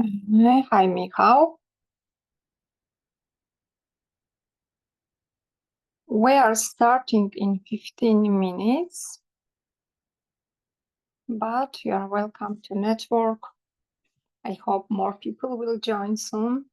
Hi, Michał. We are starting in 15 minutes, but you are welcome to network. I hope more people will join soon.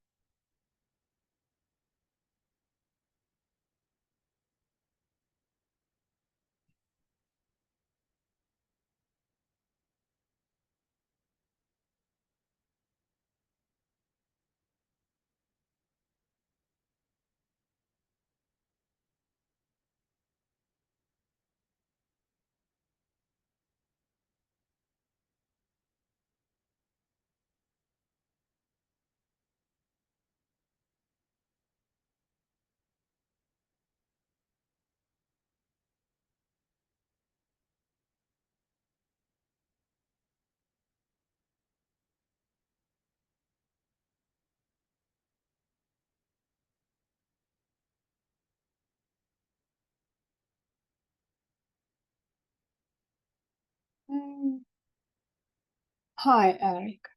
Hi, Eric.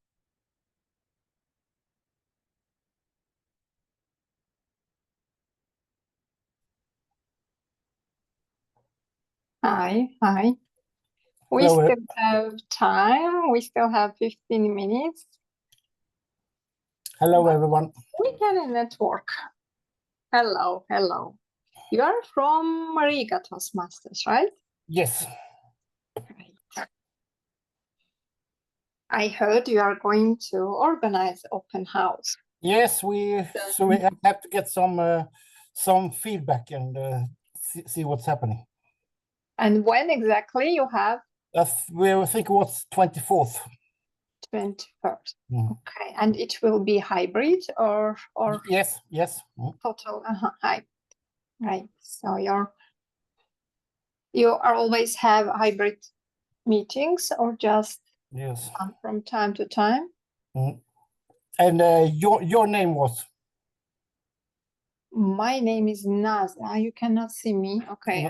Hi. We Hello. still have time. We still have 15 minutes. Hello, everyone. We can network. Hello. You are from Riga Toastmasters, right? Yes. Great. I heard you are going to organize open house. Yes, we have to get some feedback and see what's happening. And when exactly you have? We think it was 24th. 21st. Okay, and it will be hybrid or yes. Total hybrid, right? So you are always have hybrid meetings or just from time to time? And your name was? My name is Naza. You cannot see me. Okay,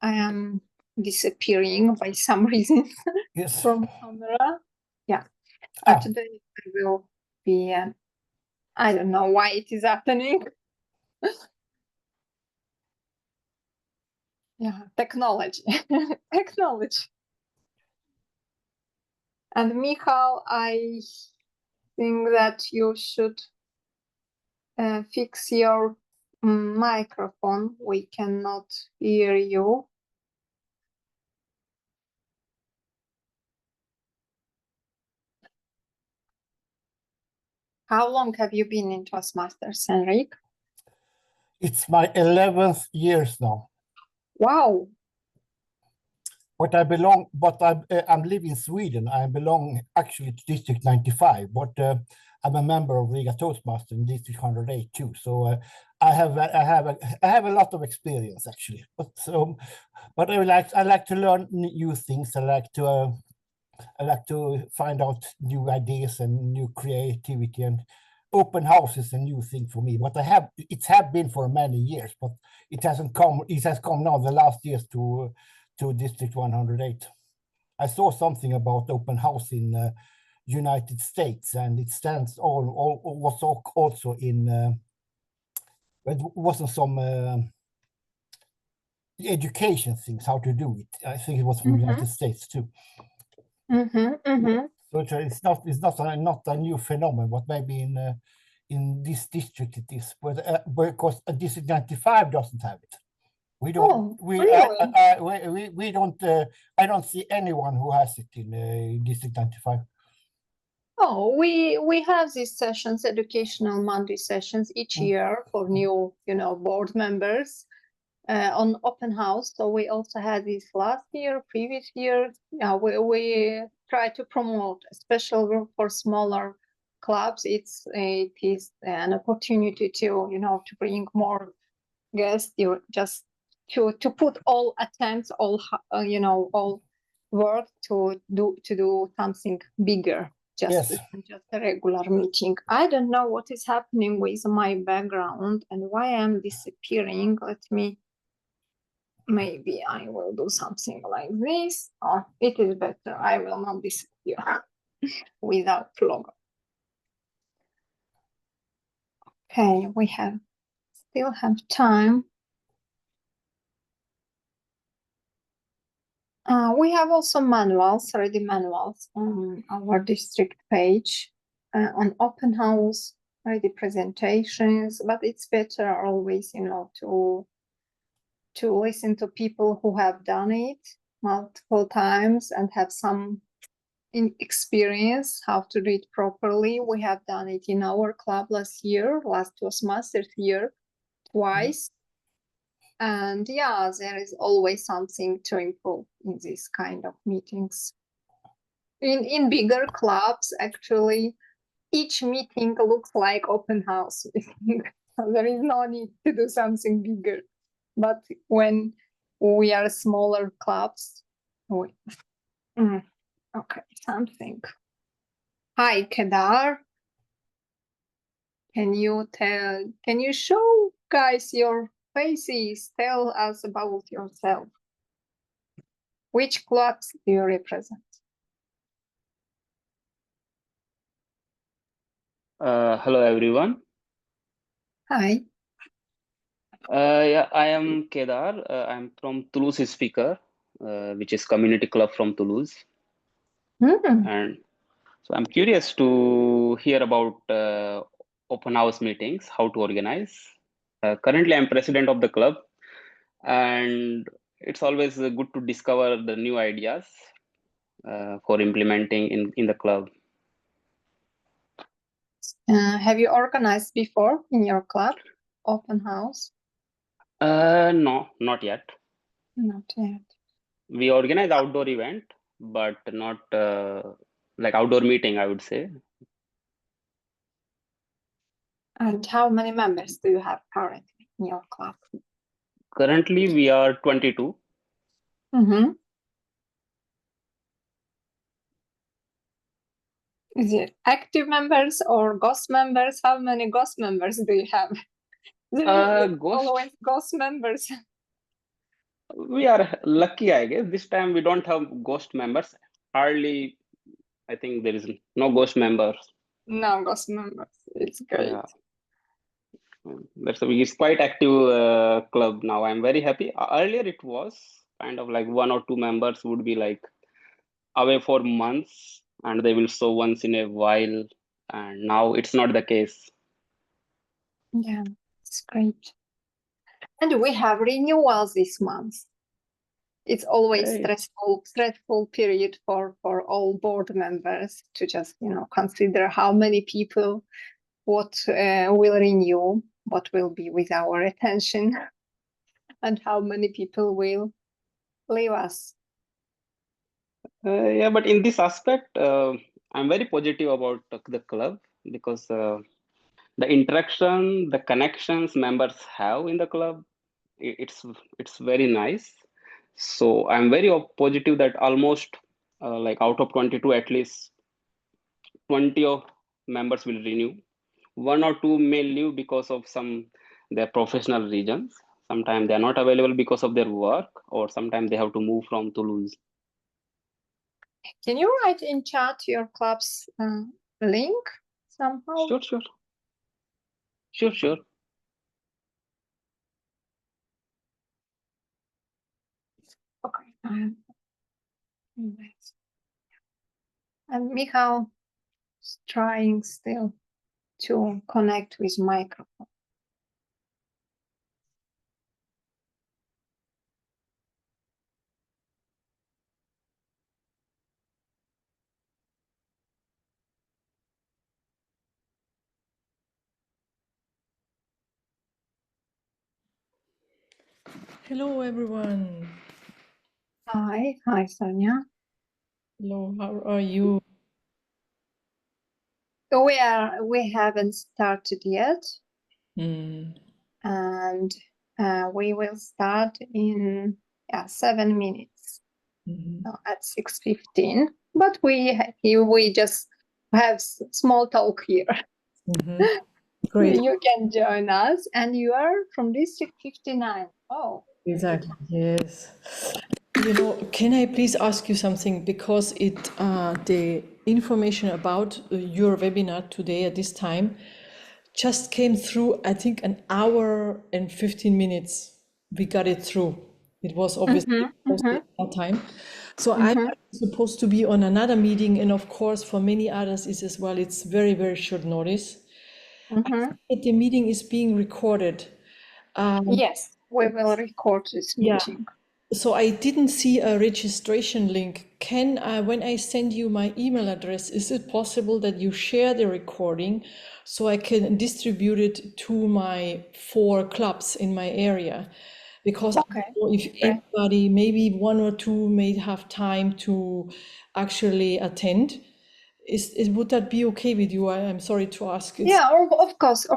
I am disappearing by some reason from camera. Yeah. But today I will be. I don't know why it is happening. Yeah, technology. And Michał, I think that you should fix your microphone. We cannot hear you. How long have you been in Toastmasters, Henrik? It's my 11th years now. Wow. But I'm living in Sweden. I belong actually to District 95, but I'm a member of Riga Toastmasters in District 108 too. So I have a lot of experience actually. But I like to learn new things. I like to find out new ideas and new creativity, and open house is a new thing for me. But it have been for many years, but it has come now the last years to District 108. I saw something about open house in United States, and it stands was also in it wasn't some education things how to do it. I think it was from United States too. So it's not a new phenomenon, but maybe in this district it is, but because District 95 doesn't have it. We don't. We don't. I don't see anyone who has it in District 95. Oh, we have these sessions, educational Monday sessions each year for new, board members on open house. So we also had this last year, previous year. We try to promote, especially for smaller clubs. It is an opportunity to bring more guests. You just to put all attempts, all work to do something bigger. Just a regular meeting. I don't know what is happening with my background and why I'm disappearing. Maybe I will do something like this. Oh, it is better. I will not disappear without logo. Okay, we still have time. We have also manuals, ready manuals on our district page, on open house, ready presentations, but it's better always, to listen to people who have done it multiple times and have some experience how to do it properly. We have done it in our club last Toastmasters year, twice. And yeah, there is always something to improve in this kind of meetings. In bigger clubs, actually, each meeting looks like open house meeting. There is no need to do something bigger. But when we are smaller clubs, okay, something. Hi, Kedar. Can you show guys your faces? Tell us about yourself. Which clubs do you represent? Hello everyone. Hi. Yeah, I am Kedar. I'm from Toulouse Speaker, which is community club from Toulouse. And so I'm curious to hear about open house meetings, how to organize. Currently, I'm president of the club, and it's always good to discover the new ideas for implementing in the club. Have you organized before in your club, open house? No, not yet. Not yet. We organize outdoor event, but not like outdoor meeting, I would say. And how many members do you have currently in your club? Currently, we are 22. Is it active members or ghost members? How many ghost members do you have? Always ghost members. We are lucky, I guess. This time we don't have ghost members. Hardly, I think there is no ghost members. No ghost members. It's great. Yeah. It's quite active club now. I'm very happy. Earlier it was kind of like 1 or 2 members would be like away for months and they will show once in a while. And now it's not the case. Yeah, it's great. And we have renewals this month. It's always stressful period for all board members to just, consider how many people, what will renew, what will be with our attention, and how many people will leave us. Yeah, but in this aspect, I'm very positive about the club because the interaction, the connections members have in the club, it's very nice. So I'm very positive that almost like out of 22, at least 20 of members will renew. 1 or 2 may leave because of their professional reasons. Sometimes they are not available because of their work, or sometimes they have to move from Toulouse. Can you write in chat your club's link somehow? Sure. Okay. And Michal is trying still to connect with microphone. Hello, everyone. Hi, Sonia. Hello, how are you? So we haven't started yet, and we will start in 7 minutes at 6:15. But we just have small talk here. Great. You can join us, and you are from District 59. Oh, exactly. Yes. Can I please ask you something? Because the information about your webinar today at this time just came through, I think, an hour and 15 minutes. We got it through. It was obviously posted that time. So I'm supposed to be on another meeting, and of course, for many others is as well. It's very, very short notice. The meeting is being recorded. Yes, we will record this Yeah. meeting. So I didn't see a registration link. Can when I send you my email address, is it possible that you share the recording so I can distribute it to my 4 clubs in my area? Because I Okay. don't know if anybody, maybe 1 or 2 may have time to actually attend. Would that be okay with you? I'm sorry to ask. Yeah, of course.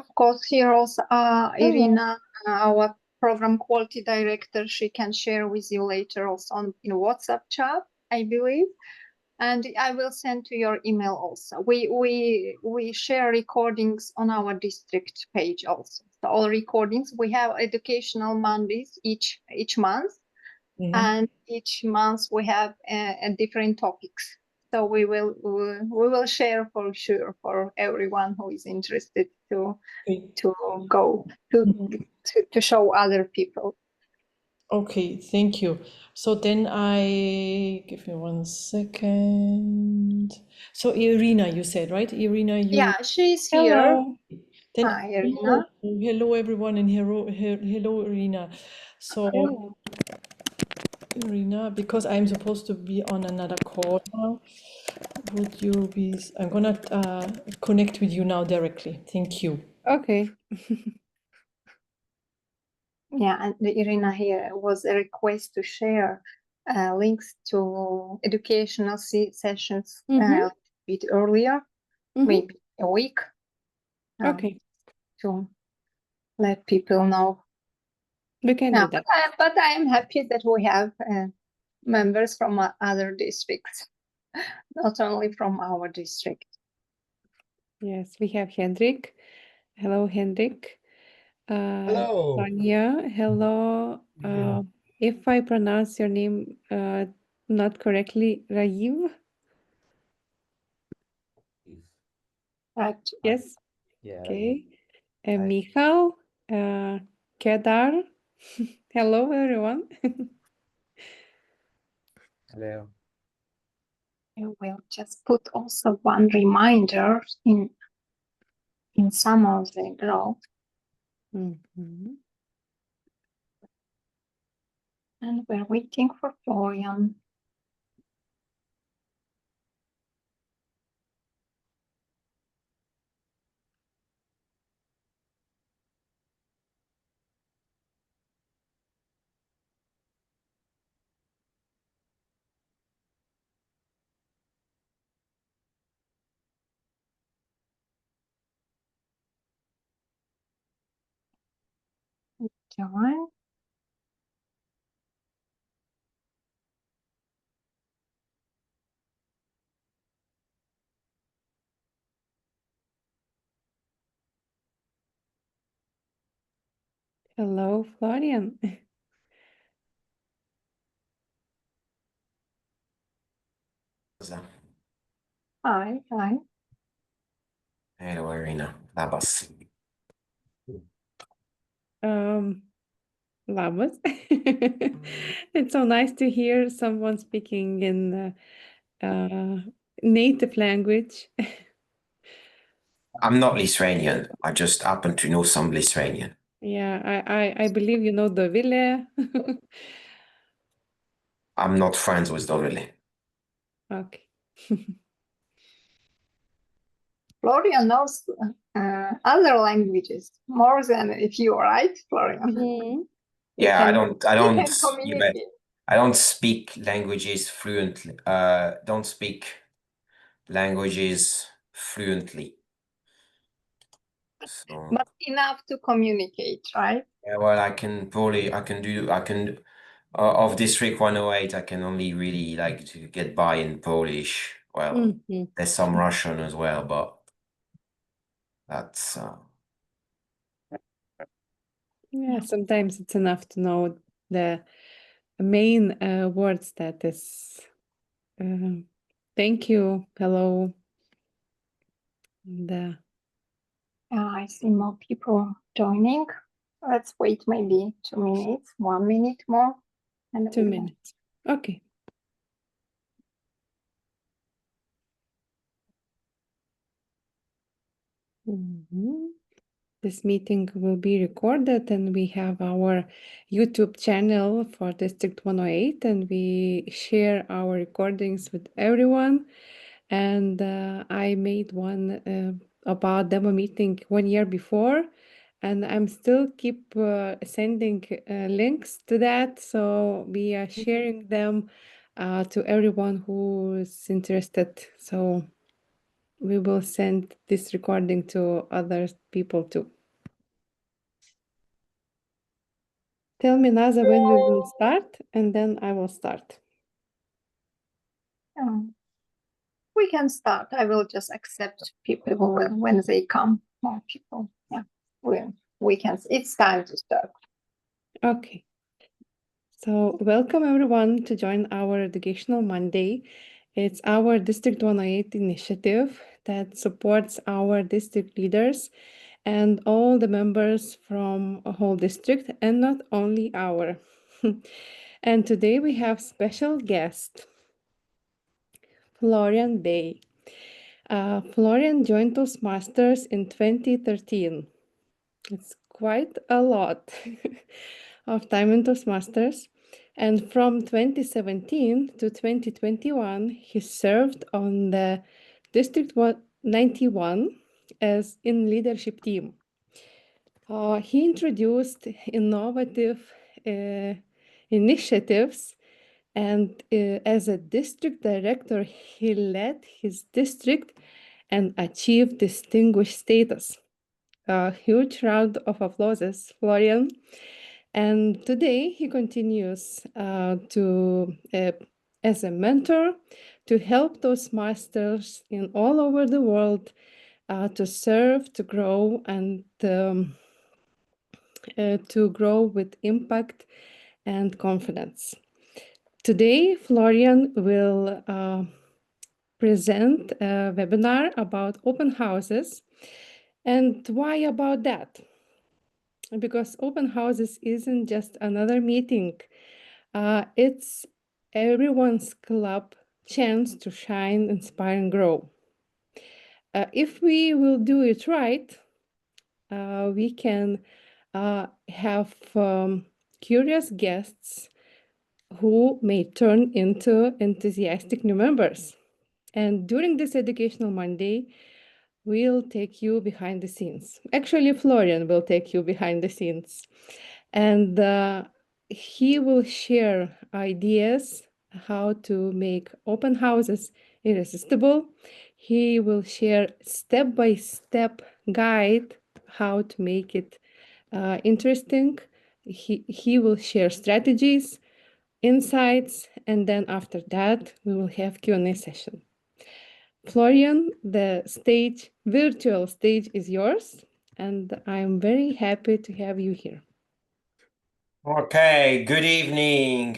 Here also Irina, our program quality director, she can share with you later also on in WhatsApp chat, I believe. And I will send to your email also. We share recordings on our district page also. So all recordings, we have educational Mondays each month, and each month we have a different topics. So we will share for sure for everyone who is interested to go to show other people. Okay, thank you. So then give me 1 second. So Irina, you said, right? Irina, you. Yeah, she's here. Then Hi, Irina. hello everyone, and hello Irina. So Irina, because I'm supposed to be on another call now, would you be? I'm gonna connect with you now directly. Thank you. Okay. Yeah, and Irina here was a request to share links to educational sessions a bit earlier, maybe a week. Okay. To let people know. We can do that. But I am happy that we have members from other districts, not only from our district. Yes, we have Hendrik. Hello, Hendrik. Hello. Sonia, hello. Yeah. If I pronounce your name not correctly, Rayiv? Right. Yes. Yeah. Okay. Hi. Michal, Kedar. Hello, everyone. Hello. I will just put also one reminder in some of the group. Mhm. And we're waiting for Florian. Join. Hello, Florian. Hi. Hello, Irina. Labas. Labas. It's so nice to hear someone speaking in native language. I'm not Lithuanian. I just happen to know some Lithuanian. Yeah, I believe you know Dovile. I'm not friends with Dovile. Okay. Florian knows other languages more than if you, right, Florian? Mhm. Yeah, I You can communicate. I don't speak languages fluently. Don't speak languages fluently. So But enough to communicate, right? yeah, well, I can of District 108, I can only really like to get by in Polish. Well, Mhm. there's some Russian as well, but that's Yeah, sometimes it's enough to know the main words that is thank you, hello. And, I see more people joining. Let's wait maybe 2 minutes, 1 minute more. And 2 we will- minutes. Okay. Mhm. This meeting will be recorded, and we have our YouTube channel for District 108, and we share our recordings with everyone. And I made one about demo meeting 1 year before, and I'm still keep sending links to that. So we are sharing them to everyone who is interested. So we will send this recording to other people too. Tell me, Naza, when we will start, and then I will start. We can start. I will just accept people when they come, more people. Yeah, we can. It's time to start. Okay. So welcome everyone to join our Educational Monday. It's our District 108 initiative that supports our district leaders and all the members from a whole district, and not only our. And today we have special guest, Florian Bay. Florian joined Toastmasters in 2013. It's quite a lot of time in Toastmasters. And from 2017 to 2021, he served on the District 91 as in leadership team. He introduced innovative initiatives, and as a district director, he led his district and achieved distinguished status. A huge round of applause, Florian. And today he continues as a mentor to help Toastmasters in all over the world to serve, to grow, and to grow with impact and confidence. Today, Florian will present a webinar about open houses. And why about that? Because open houses isn't just another meeting. It's everyone's club chance to shine, inspire, and grow. If we will do it right, we can have curious guests who may turn into enthusiastic new members. And during this Educational Monday, we'll take you behind the scenes. Actually, Florian will take you behind the scenes. And he will share ideas how to make open houses irresistible. He will share step-by-step guide how to make it interesting. He will share strategies, insights, and then after that, we will have Q&A session. Florian, the virtual stage is yours, and I'm very happy to have you here. Okay, good evening.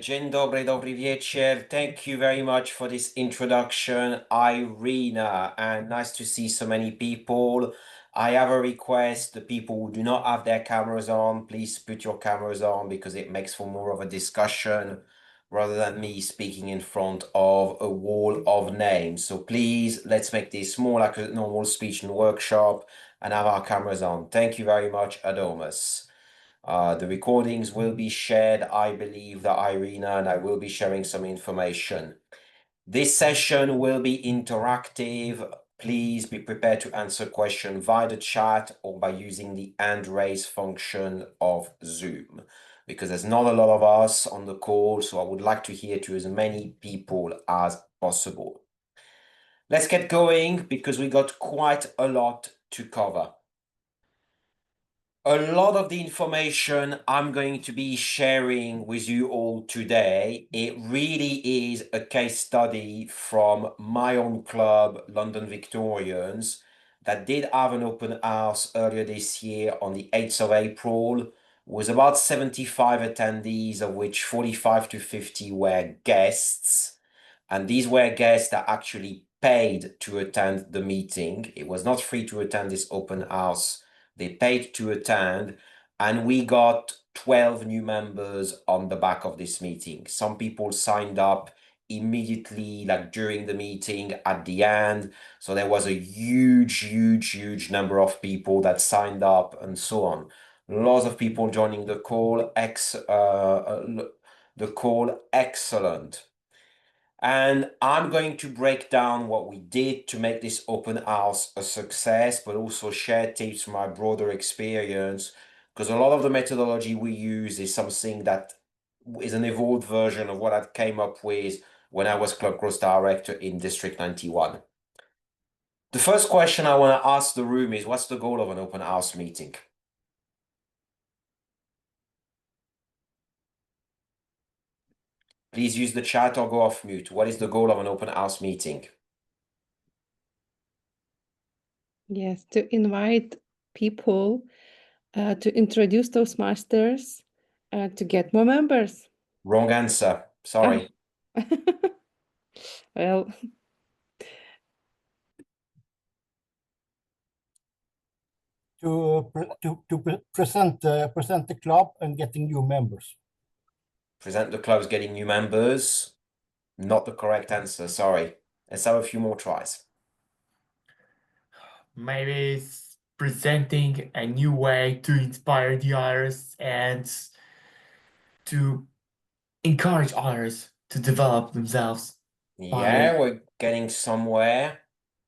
Dzień dobry, dobry wieczór. Thank you very much for this introduction, Irina, and nice to see so many people. I have a request. The people who do not have their cameras on, please put your cameras on because it makes for more of a discussion rather than me speaking in front of a wall of names. So please, let's make this more like a normal speech and workshop and have our cameras on. Thank you very much, Adomas. The recordings will be shared, I believe, that Irina, and I will be sharing some information. This session will be interactive. Please be prepared to answer questions via the chat or by using the hand raise function of Zoom, because there's not a lot of us on the call, so I would like to hear to as many people as possible. Let's get going because we got quite a lot to cover. A lot of the information I'm going to be sharing with you all today, it really is a case study from my own club, London Victorians, that did have an open house earlier this year on the 8th of April, with about 75 attendees, of which 45 to 50 were guests. And these were guests that actually paid to attend the meeting. It was not free to attend this open house. They paid to attend, and we got 12 new members on the back of this meeting. Some people signed up immediately, like during the meeting, at the end. So there was a huge number of people that signed up and so on. Lots of people joining the call. Excellent. And I'm going to break down what we did to make this open house a success, but also share tips from my broader experience, because a lot of the methodology we use is something that is an evolved version of what I came up with when I was Club Growth Director in District 91. The first question I want to ask the room is, what's the goal of an open house meeting? Please use the chat or go off mute. What is the goal of an open house meeting? Yes, to invite people, to introduce Toastmasters, to get more members. Wrong answer. Sorry. Well, to present the club and getting new members. Present the clubs getting new members. Not the correct answer. Sorry. Let's have a few more tries. Maybe it's presenting a new way to inspire the others and to encourage others to develop themselves. Yeah, we're getting somewhere.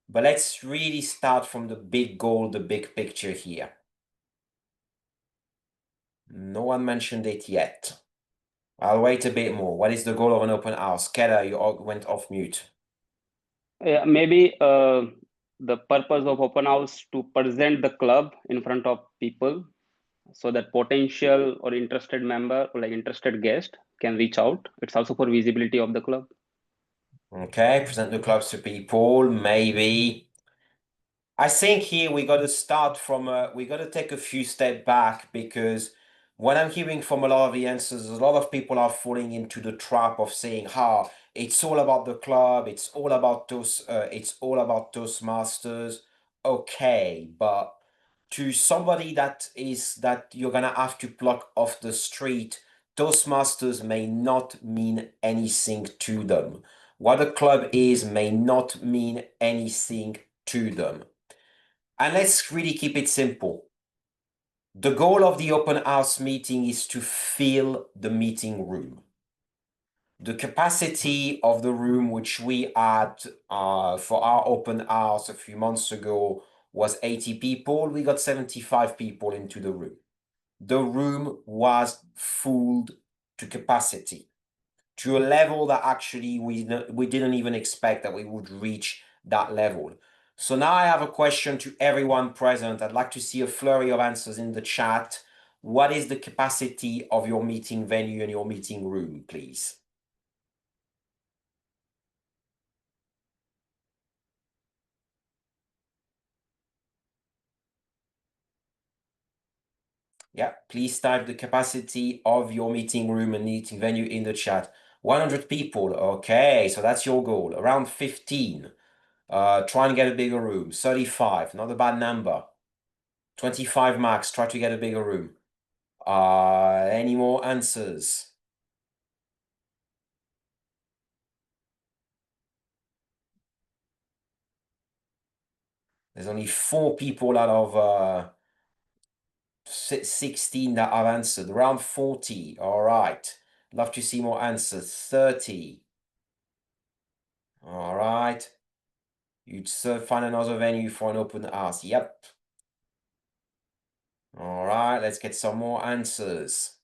But let's really start from the big goal, the big picture here. No one mentioned it yet. I'll wait a bit more. What is the goal of an open house? Keller, you all went off mute. Yeah, maybe the purpose of open house to present the club in front of people, so that potential or interested member or like interested guest can reach out. It's also for visibility of the club. Okay, present the clubs to people, maybe. I think here we got to start from, we got to take a few steps back, because what I'm hearing from a lot of the answers, a lot of people are falling into the trap of saying, it's all about the club, it's all about Toastmasters. Okay, but to somebody that you're gonna have to pluck off the street, Toastmasters may not mean anything to them. What a club is may not mean anything to them. And let's really keep it simple. The goal of the open house meeting is to fill the meeting room. The capacity of the room, which we had for our open house a few months ago, was 80 people. We got 75 people into the room. The room was full to capacity, to a level that actually we didn't even expect that we would reach that level. So now I have a question to everyone present. I'd like to see a flurry of answers in the chat. What is the capacity of your meeting venue and your meeting room, please? Yeah, please type the capacity of your meeting room and meeting venue in the chat. 100 people, okay, so that's your goal. Around 15. Try and get a bigger room. 35, not a bad number. 25 max, try to get a bigger room. Any more answers? There's only 4 people out of 16 that have answered. Around 40, all right. Love to see more answers. 30. All right. You'd find another venue for an open house. Yep. All right, let's get some more answers.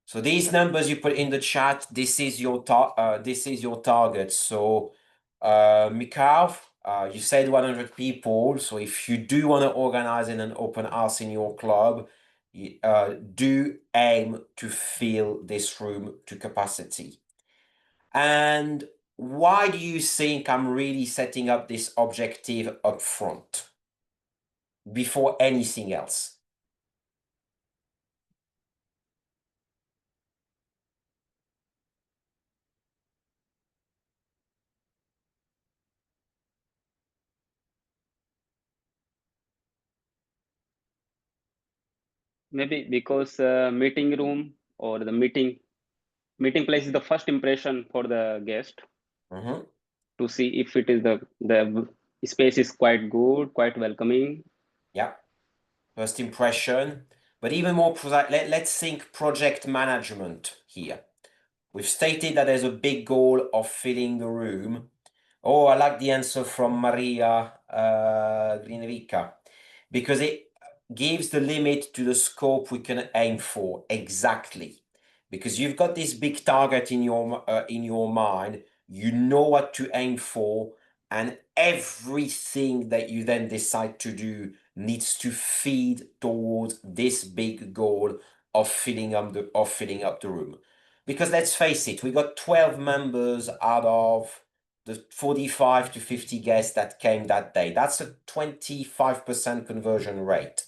So these numbers you put in the chat, this is your target. So Mikhail, you said 100 people. So if you do want to organize in an open house in your club, do aim to fill this room to capacity. And why do you think I'm really setting up this objective up front before anything else? Maybe because meeting room or the meeting place is the first impression for the guest Mhm. to see if it is the space is quite good, quite welcoming. Yeah, first impression. But even more precise, let's think project management here. We've stated that there's a big goal of filling the room. Oh, I like the answer from Maria Grinovica, because it gives the limit to the scope we can aim for. Exactly. Because you've got this big target in your mind, you know what to aim for, and everything that you then decide to do needs to feed towards this big goal of filling up the room. Because let's face it, we got 12 members out of the 45 to 50 guests that came that day. That's a 25% conversion rate.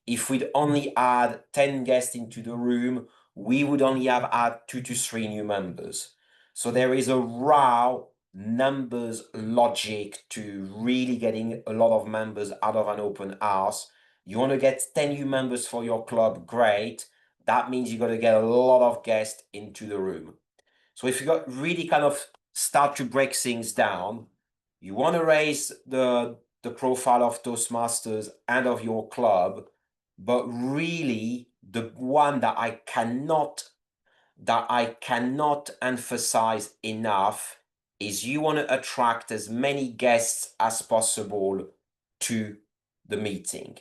If we'd only add 10 guests into the room, we would only have had 2 to 3 new members. So there is a raw numbers logic to really getting a lot of members out of an open house. You want to get 10 new members for your club, great. That means you got to get a lot of guests into the room. So if you got really kind of start to break things down, you want to raise the profile of Toastmasters and of your club, but really the one that I cannot emphasize enough is you want to attract as many guests as possible to the meeting.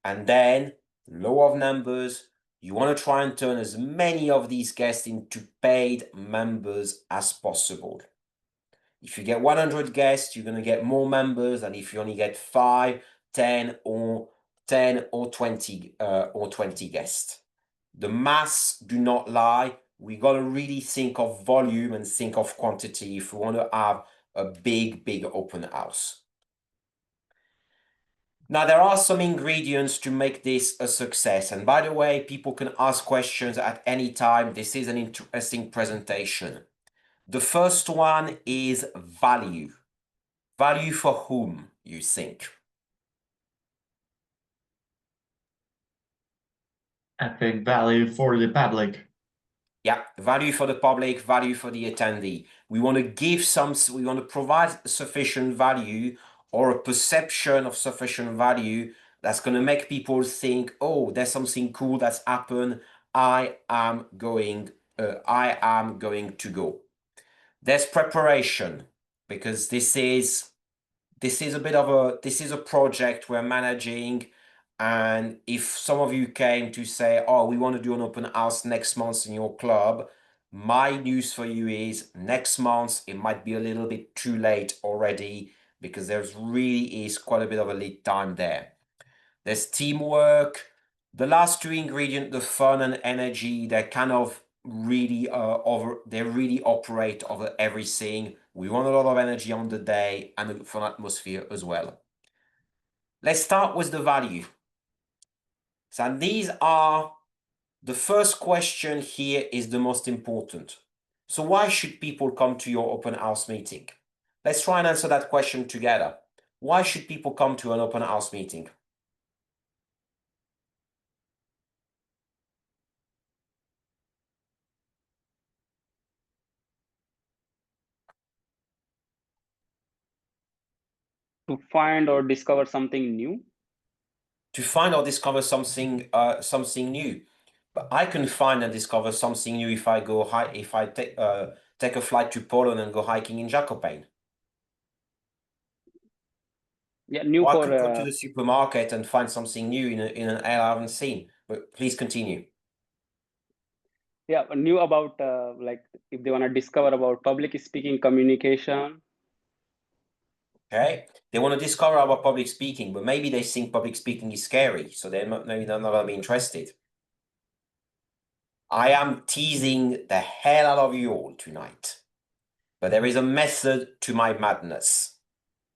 And then law of numbers, you want to try and turn as many of these guests into paid members as possible. If you get 100 guests, you're going to get more members than if you only get 5, 10 or 20 guests. The maths do not lie. We got to really think of volume and think of quantity if we want to have a big open house. Now, there are some ingredients to make this a success. And by the way, people can ask questions at any time. This is an interesting presentation. The first one is value. Value for whom, you think? I think value for the public. Yeah, value for the public, value for the attendee. We want to provide sufficient value or a perception of sufficient value that's going to make people think, oh, there's something cool that's happened. I am going to go. There's preparation, because this is a project we're managing. And if some of you came to say, oh, we want to do an open house next month in your club, my news for you is next month, it might be a little bit too late already, because there's really is quite a bit of a lead time there. There's teamwork. The last two ingredients, the fun and energy, they kind of really they really operate over everything. We want a lot of energy on the day and a fun atmosphere as well. Let's start with the value. So these are the first question here is the most important. So why should people come to your open house meeting? Let's try and answer that question together. Why should people come to an open house meeting? To find or discover something new. To find or discover something new. But I can find and discover something new if I take a flight to Poland and go hiking in Zakopane. Yeah, new Or I for could go to the supermarket and find something new in an aisle I haven't seen. But please continue. yeah, new about like if they want to discover about public speaking, communication. Okay, they want to discover about public speaking, but maybe they think public speaking is scary, so maybe they're not going to be interested. I am teasing the hell out of you all tonight, but there is a method to my madness.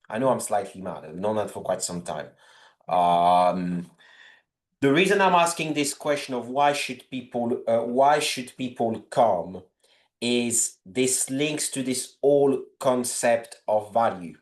I know I'm slightly mad. I've known that for quite some time. The reason I'm asking this question of why should people come is this links to this whole concept of value.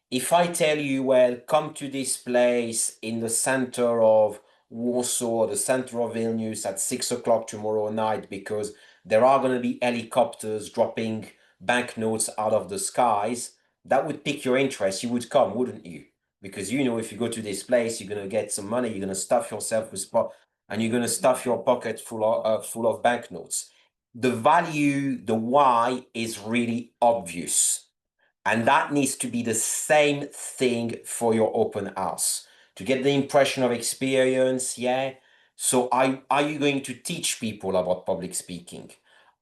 If I tell you, well, come to this place in the center of Warsaw or the center of Vilnius at 6 o'clock tomorrow night, because there are going to be helicopters dropping banknotes out of the skies, that would pique your interest. You would come, wouldn't you? Because you know, if you go to this place, you're going to get some money, you're going to stuff yourself with and you're going to stuff your pocket full of banknotes. The value, the why is really obvious. And that needs to be the same thing for your open house to get the impression of experience. Yeah. So are you going to teach people about public speaking?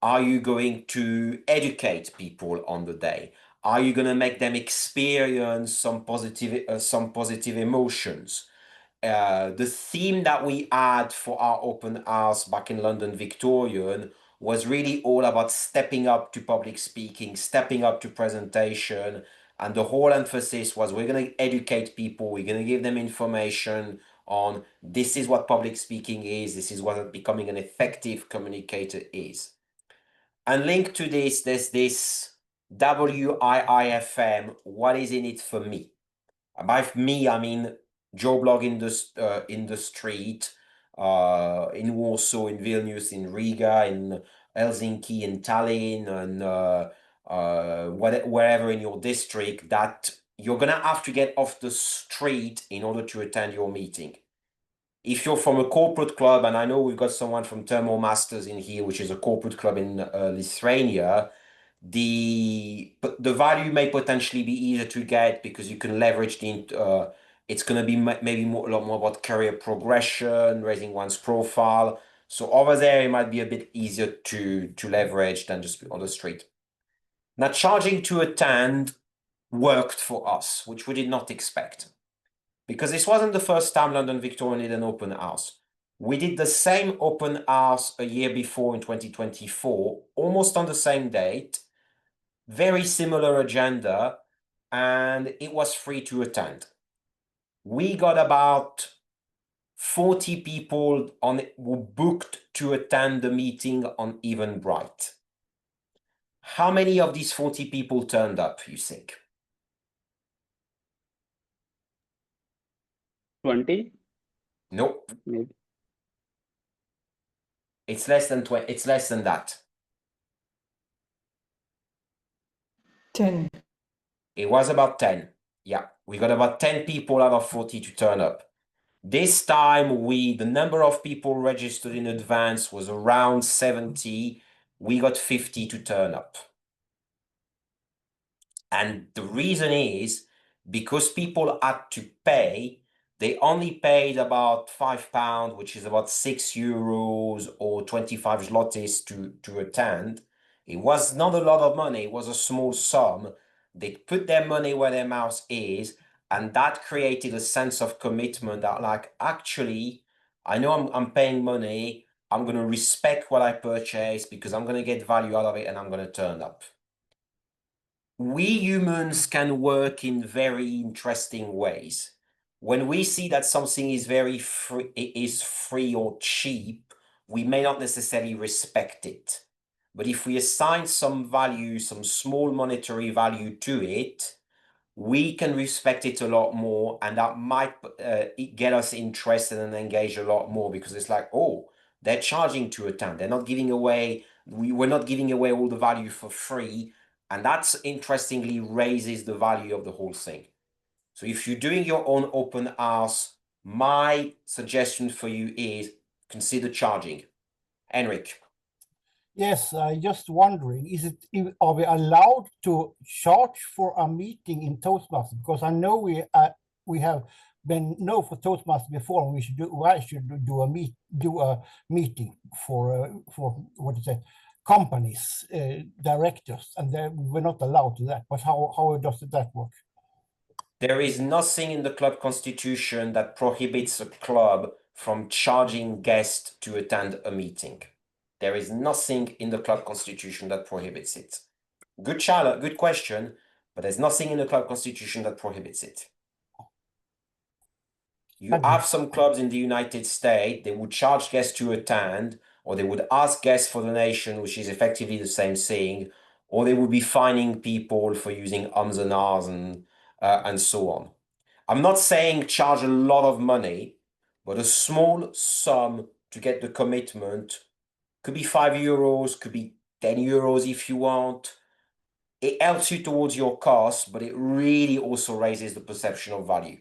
Are you going to educate people on the day? Are you going to make them experience some positive emotions? The theme that we had for our open house back in London Victorian was really all about stepping up to public speaking, stepping up to presentation. And the whole emphasis was we're going to educate people, we're going to give them information on this is what public speaking is, this is what becoming an effective communicator is. And linked to this, there's this WIIFM, what is in it for me? By me, I mean Joe Blog in the street, in Warsaw, in Vilnius, in Riga, in Helsinki, in Tallinn, and wherever in your district, that you're gonna have to get off the street in order to attend your meeting. If you're from a corporate club, and I know we've got someone from Thermal Masters in here, which is a corporate club in Lithuania, the value may potentially be easier to get because you can leverage it's going to be maybe a lot more about career progression, raising one's profile. So over there, it might be a bit easier to leverage than just on the street. Now, charging to attend worked for us, which we did not expect, because this wasn't the first time London Victorian did an open house. We did the same open house a year before in 2024, almost on the same date, very similar agenda, and it was free to attend. We got about 40 people who booked to attend the meeting on Eventbrite. How many of these 40 people turned up, you think? 20? Nope. Maybe. It's less than 20. It's less than that. 10. It was about 10. Yeah, we got about 10 people out of 40 to turn up. This time, the number of people registered in advance was around 70. We got 50 to turn up. And the reason is because people had to pay, they only paid about £5, which is about €6 or 25 zlotys to attend. It was not a lot of money, it was a small sum. They put their money where their mouth is, and that created a sense of commitment that, like, actually, I know I'm paying money, I'm going to respect what I purchase because I'm going to get value out of it and I'm going to turn up. We humans can work in very interesting ways. When we see that something is free or cheap, we may not necessarily respect it. But if we assign some value, some small monetary value to it, we can respect it a lot more, and that might get us interested and engaged a lot more, because it's like, oh, they're charging to attend. They're not giving away, we're not giving away all the value for free. And that's interestingly raises the value of the whole thing. So if you're doing your own open house, my suggestion for you is consider charging. Henrik. Yes, just wondering, are we allowed to charge for a meeting in Toastmasters? Because I know we have been known for Toastmasters before, and I should do a meeting for what is it, companies, directors, and we're not allowed to that. But how does that work? There is nothing in the club constitution that prohibits a club from charging guests to attend a meeting. There is nothing in the club constitution that prohibits it. Good question, but there's nothing in the club constitution that prohibits it. You have some clubs in the United States, they would charge guests to attend, or they would ask guests for donation, which is effectively the same thing, or they would be fining people for using ums and ahs and so on. I'm not saying charge a lot of money, but a small sum to get the commitment. Could be €5, could be €10 if you want. It helps you towards your costs, but it really also raises the perception of value.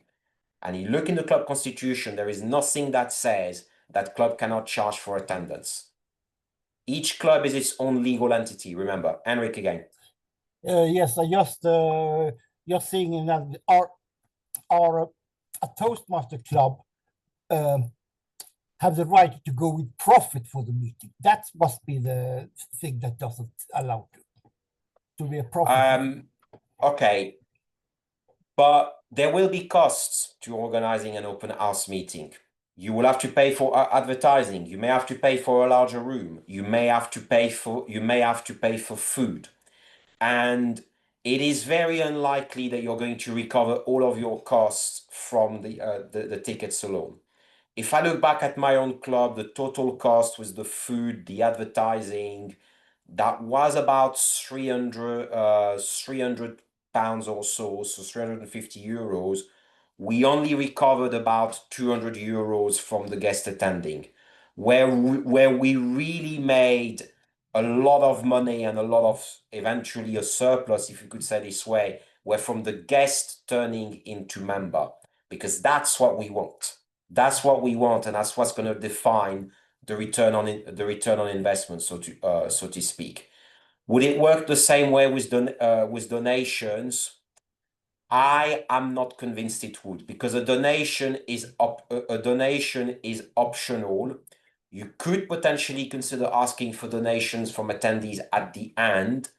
And you look in the club constitution, there is nothing that says that club cannot charge for attendance. Each club is its own legal entity, remember. Henrik again. Yes, I just seeing that our a Toastmaster club have the right to go with profit for the meeting. That must be the thing that doesn't allow to be a profit. Okay, but there will be costs to organizing an open house meeting. You will have to pay for advertising. You may have to pay for a larger room. You may have to pay for food, and it is very unlikely that you're going to recover all of your costs from the tickets alone. If I look back at my own club, the total cost was the food, the advertising, that was about 300 pounds or so €350. We only recovered about €200 from the guest attending, where we really made a lot of money and a lot of eventually a surplus, if you could say this way, were from the guest turning into member, because that's what we want. That's what we want, and that's what's going to define the return on investment, so to speak. Would it work the same way with donations? I am not convinced it would, because a donation is optional. You could potentially consider asking for donations from attendees at the end,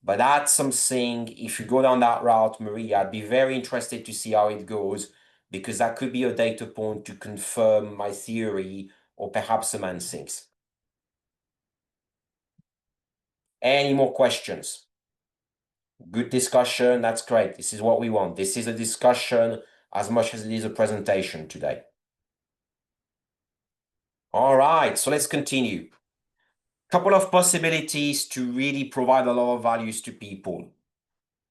but that's something, if you go down that route, Maria, I'd be very interested to see how it goes, because that could be a data point to confirm my theory or perhaps amend things. Any more questions? Good discussion, that's great. This is what we want. This is a discussion as much as it is a presentation today. All right, so let's continue. Couple of possibilities to really provide a lot of values to people.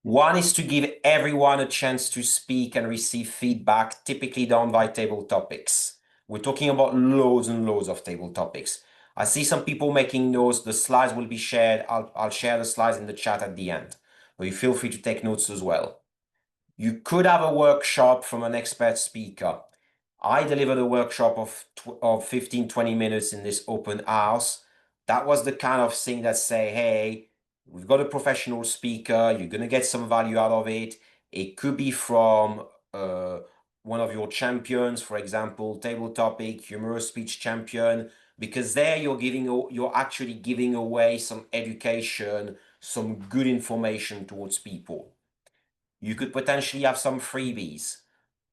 One is to give everyone a chance to speak and receive feedback, typically done by table topics. We're talking about loads and loads of table topics. I see some people making notes. The slides will be shared. I'll share the slides in the chat at the end, but you feel free to take notes as well. You could have a workshop from an expert speaker. I delivered a workshop of 15-20 minutes in this open house. That was the kind of thing that say, hey, we've got a professional speaker, you're going to get some value out of it. It could be from one of your champions, for example, table topic, humorous speech champion, because there you're actually giving away some education, some good information towards people. You could potentially have some freebies.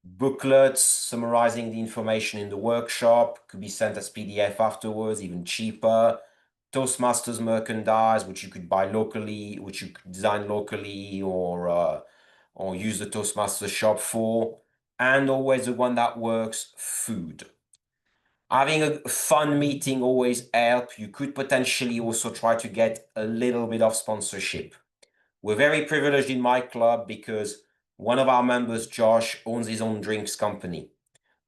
Booklets summarizing the information in the workshop could be sent as PDF afterwards, even cheaper. Toastmasters merchandise, which you could buy locally, which you could design locally, or use the Toastmasters shop for. And always the one that works, food. Having a fun meeting always helps. You could potentially also try to get a little bit of sponsorship. We're very privileged in my club because one of our members, Josh, owns his own drinks company.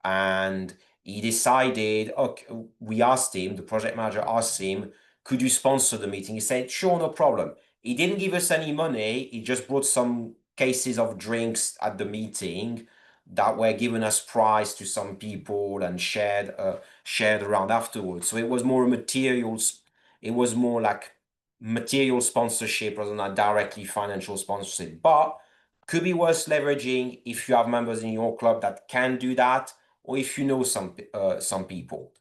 And he decided, okay, we asked him, the project manager asked him, could you sponsor the meeting? He said, sure, no problem. He didn't give us any money. He just brought some cases of drinks at the meeting that were given as prize to some people and shared around afterwards. So it was more materials. It was more like material sponsorship rather than directly financial sponsorship, but could be worth leveraging if you have members in your club that can do that, or if you know some people.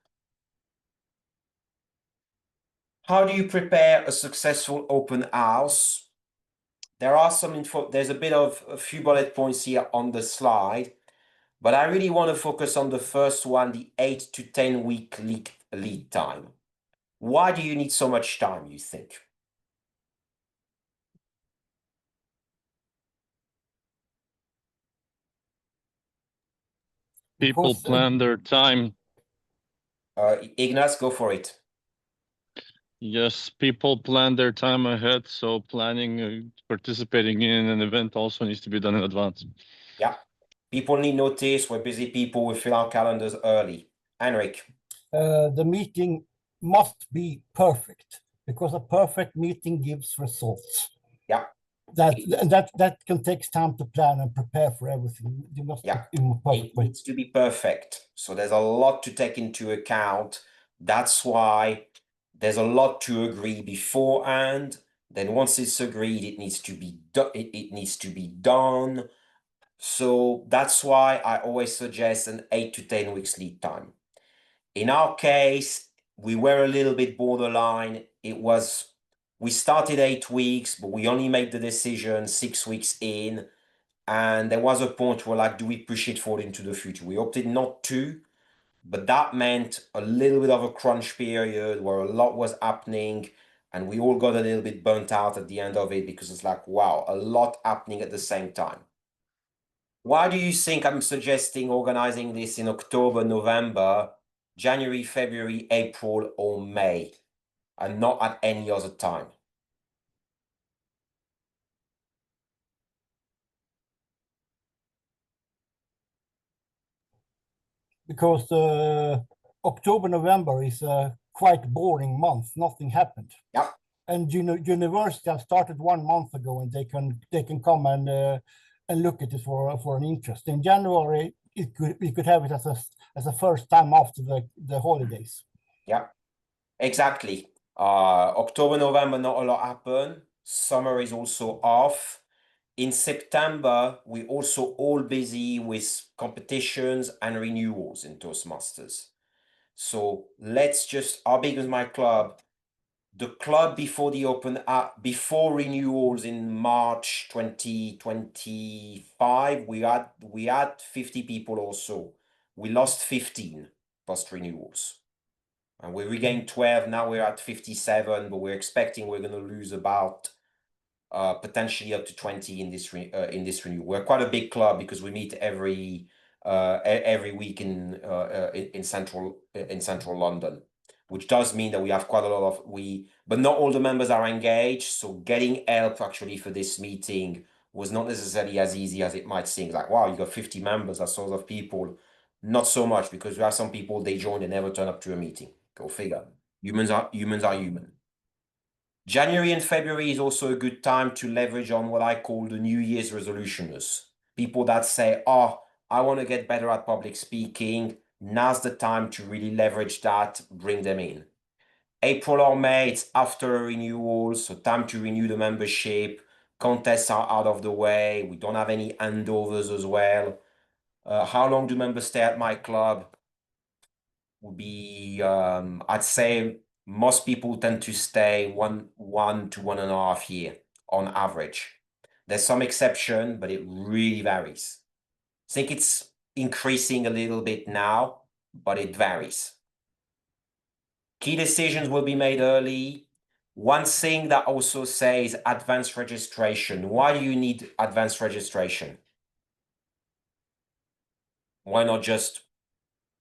How do you prepare a successful open house? There are some info. There's a few bullet points here on the slide, but I really want to focus on the first one, the 8 to 10 week lead time. Why do you need so much time, you think? People plan their time. Ignace, go for it. Yes, people plan their time ahead, so planning, participating in an event also needs to be done in advance. Yeah, people need notice. We're busy people. We fill our calendars early. Henrik. The meeting must be perfect because a perfect meeting gives results. Yeah. That can take time to plan and prepare for everything. You must Yeah. in a perfect It way. needs to be perfect. So there's a lot to take into account. That's why there's a lot to agree beforehand. Then once it's agreed, it needs to be it needs to be done. So that's why I always suggest an 8 to 10 weeks lead time. In our case, we were a little bit borderline. We started 8 weeks, but we only made the decision 6 weeks in. And there was a point where, like, do we push it forward into the future? We opted not to, but that meant a little bit of a crunch period where a lot was happening, and we all got a little bit burnt out at the end of it because it's like, wow, a lot happening at the same time. Why do you think I'm suggesting organizing this in October, November, January, February, April, or May, and not at any other time? Because October, November is a quite boring month. Nothing happened. Yeah. And university have started 1 month ago, and they can come and look at it for an interest. In January, we could have it as a first time after the holidays. Yeah, exactly. October, November, not a lot happened. Summer is also off. In September, we're also all busy with competitions and renewals in Toastmasters. So let's just, how big is my club? The club before the before renewals in March 2025, we had 50 people or so. We lost 15 post renewals. And we regained 12. Now we're at 57, but we're expecting we're going to lose about potentially up to 20 in this renewal. We're quite a big club because we meet every week in central London, which does mean that we have quite a lot of but not all the members are engaged. So getting help actually for this meeting was not necessarily as easy as it might seem. Like, wow, you got 50 members, that's sort of people. Not so much, because we have some people, they join, they never turn up to a meeting. Go figure. Humans are human. January and February is also a good time to leverage on what I call the New Year's resolutioners. People that say, oh, I want to get better at public speaking. Now's the time to really leverage that, bring them in. April or May, it's after renewals, so time to renew the membership. Contests are out of the way. We don't have any handovers as well. How long do members stay at my club? Would be, I'd say most people tend to stay one to 1.5 years on average. There's some exception, but it really varies. I think it's increasing a little bit now, but it varies. Key decisions will be made early. One thing that also says advanced registration. Why do you need advanced registration? Why not just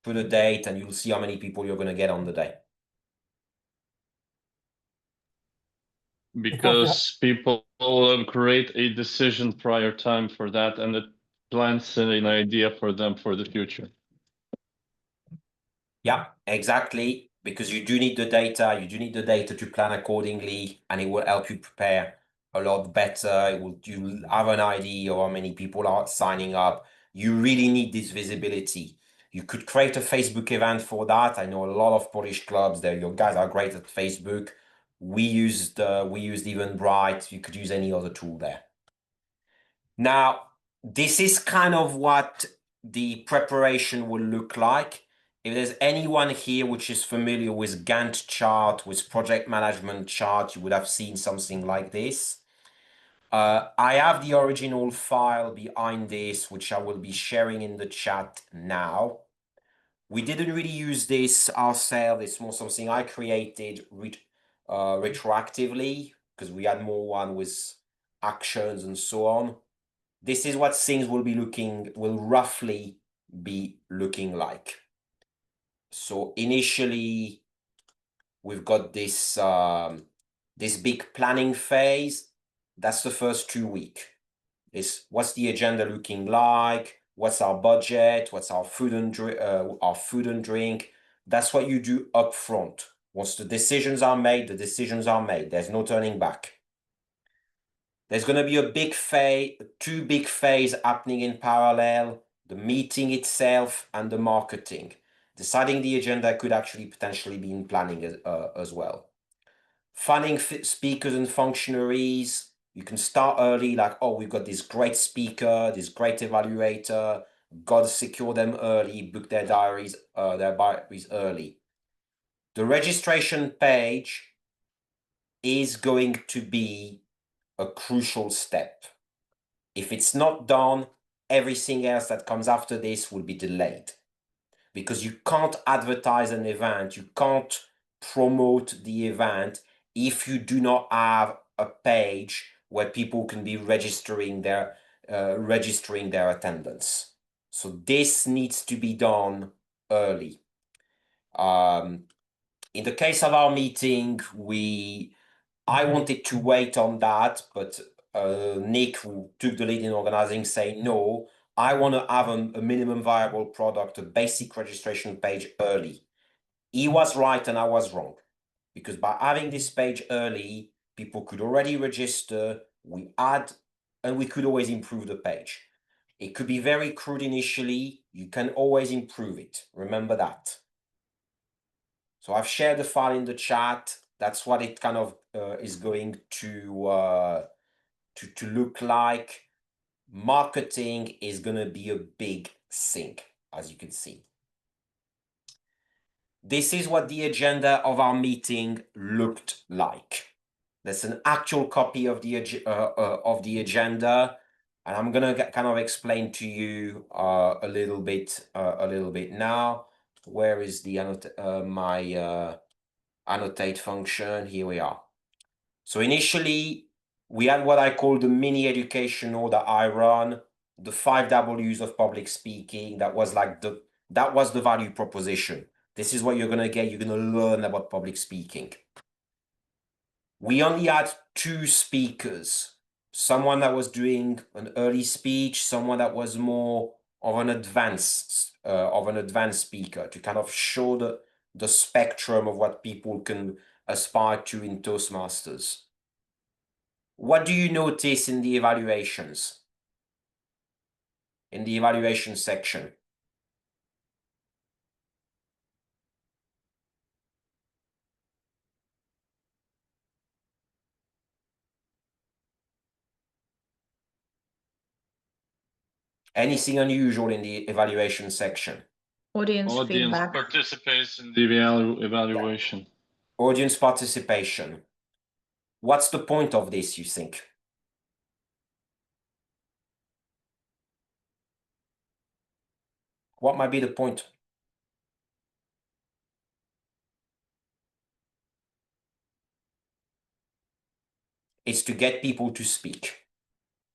put a date and you'll see how many people you're going to get on the day? Because people create a decision prior time for that, and it plants an idea for them for the future. Yeah, exactly. Because you do need the data. You do need the data to plan accordingly, and it will help you prepare a lot better. You'll have an idea of how many people are signing up. You really need this visibility. You could create a Facebook event for that. I know a lot of Polish clubs there. Your guys are great at Facebook. We used Eventbrite. You could use any other tool there. Now, this is kind of what the preparation will look like. If there's anyone here which is familiar with Gantt chart, with project management chart, you would have seen something like this. I have the original file behind this, which I will be sharing in the chat now. We didn't really use this ourselves. It's more something I created retroactively because we had more one with actions and so on. This is what things will roughly be looking like. So initially, we've got this this big planning phase. That's the first 2 weeks. What's the agenda looking like? what's our budget, what's our food and drink. That's what you do up front. Once the decisions are made, the decisions are made. There's no turning back. There's going to be a big phase, two big phases happening in parallel, the meeting itself and the marketing. Deciding the agenda could actually potentially be in planning as well. Funding speakers and functionaries. You can start early, like, oh, we've got this great speaker, this great evaluator, got to secure them early, book their diaries early. The registration page is going to be a crucial step. If it's not done, everything else that comes after this will be delayed, because you can't advertise an event, you can't promote the event if you do not have a page where people can be registering their attendance. So this needs to be done early. In the case of our meeting, I wanted to wait on that, but Nick, who took the lead in organizing, say no, I want to have a minimum viable product, a basic registration page early. He was right and I was wrong, because by having this page early, people could already register, and we could always improve the page. It could be very crude initially, you can always improve it, remember that. So I've shared the file in the chat. That's what it kind of is going to look like. Marketing is going to be a big thing, as you can see. This is what the agenda of our meeting looked like. There's an actual copy of the agenda, and I'm going to kind of explain to you a little bit now. Where is the annotate function? Here we are. So initially, we had what I call the mini educational that I run, the 5 W's of public speaking. That was the value proposition. This is what you're going to get. You're going to learn about public speaking. We only had 2 speakers, someone that was doing an early speech, someone that was more of an advanced speaker, to kind of show the spectrum of what people can aspire to in Toastmasters. What do you notice in the evaluations? In the evaluation section? Anything unusual in the evaluation section? Audience feedback. Participates in the evaluation. Audience participation. What's the point of this, you think? What might be the point? It's to get people to speak.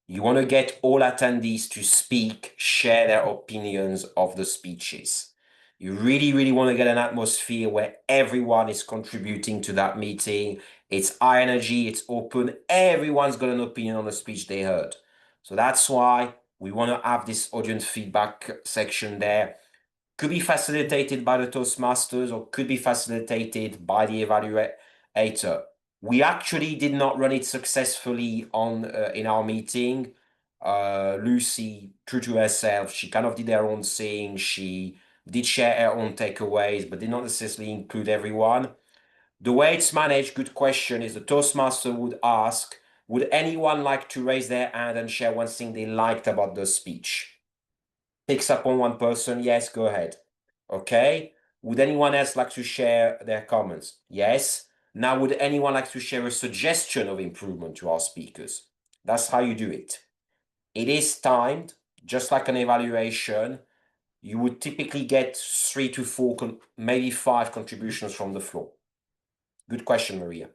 You want to get all attendees to speak, share their opinions of the speeches. You really, really want to get an atmosphere where everyone is contributing to that meeting. It's high energy, it's open. Everyone's got an opinion on the speech they heard. So that's why we want to have this audience feedback section there. Could be facilitated by the Toastmasters or could be facilitated by the evaluator. We actually did not run it successfully in our meeting. Lucy, true to herself, she kind of did her own thing. She did share her own takeaways, but did not necessarily include everyone. The way it's managed, good question, is the Toastmaster would ask, would anyone like to raise their hand and share one thing they liked about the speech? Picks up on one person, yes, go ahead. Okay. Would anyone else like to share their comments? Yes. Now, would anyone like to share a suggestion of improvement to our speakers? That's how you do it. It is timed, just like an evaluation. You would typically get 3 to 4, maybe 5 contributions from the floor. Good question, Maria.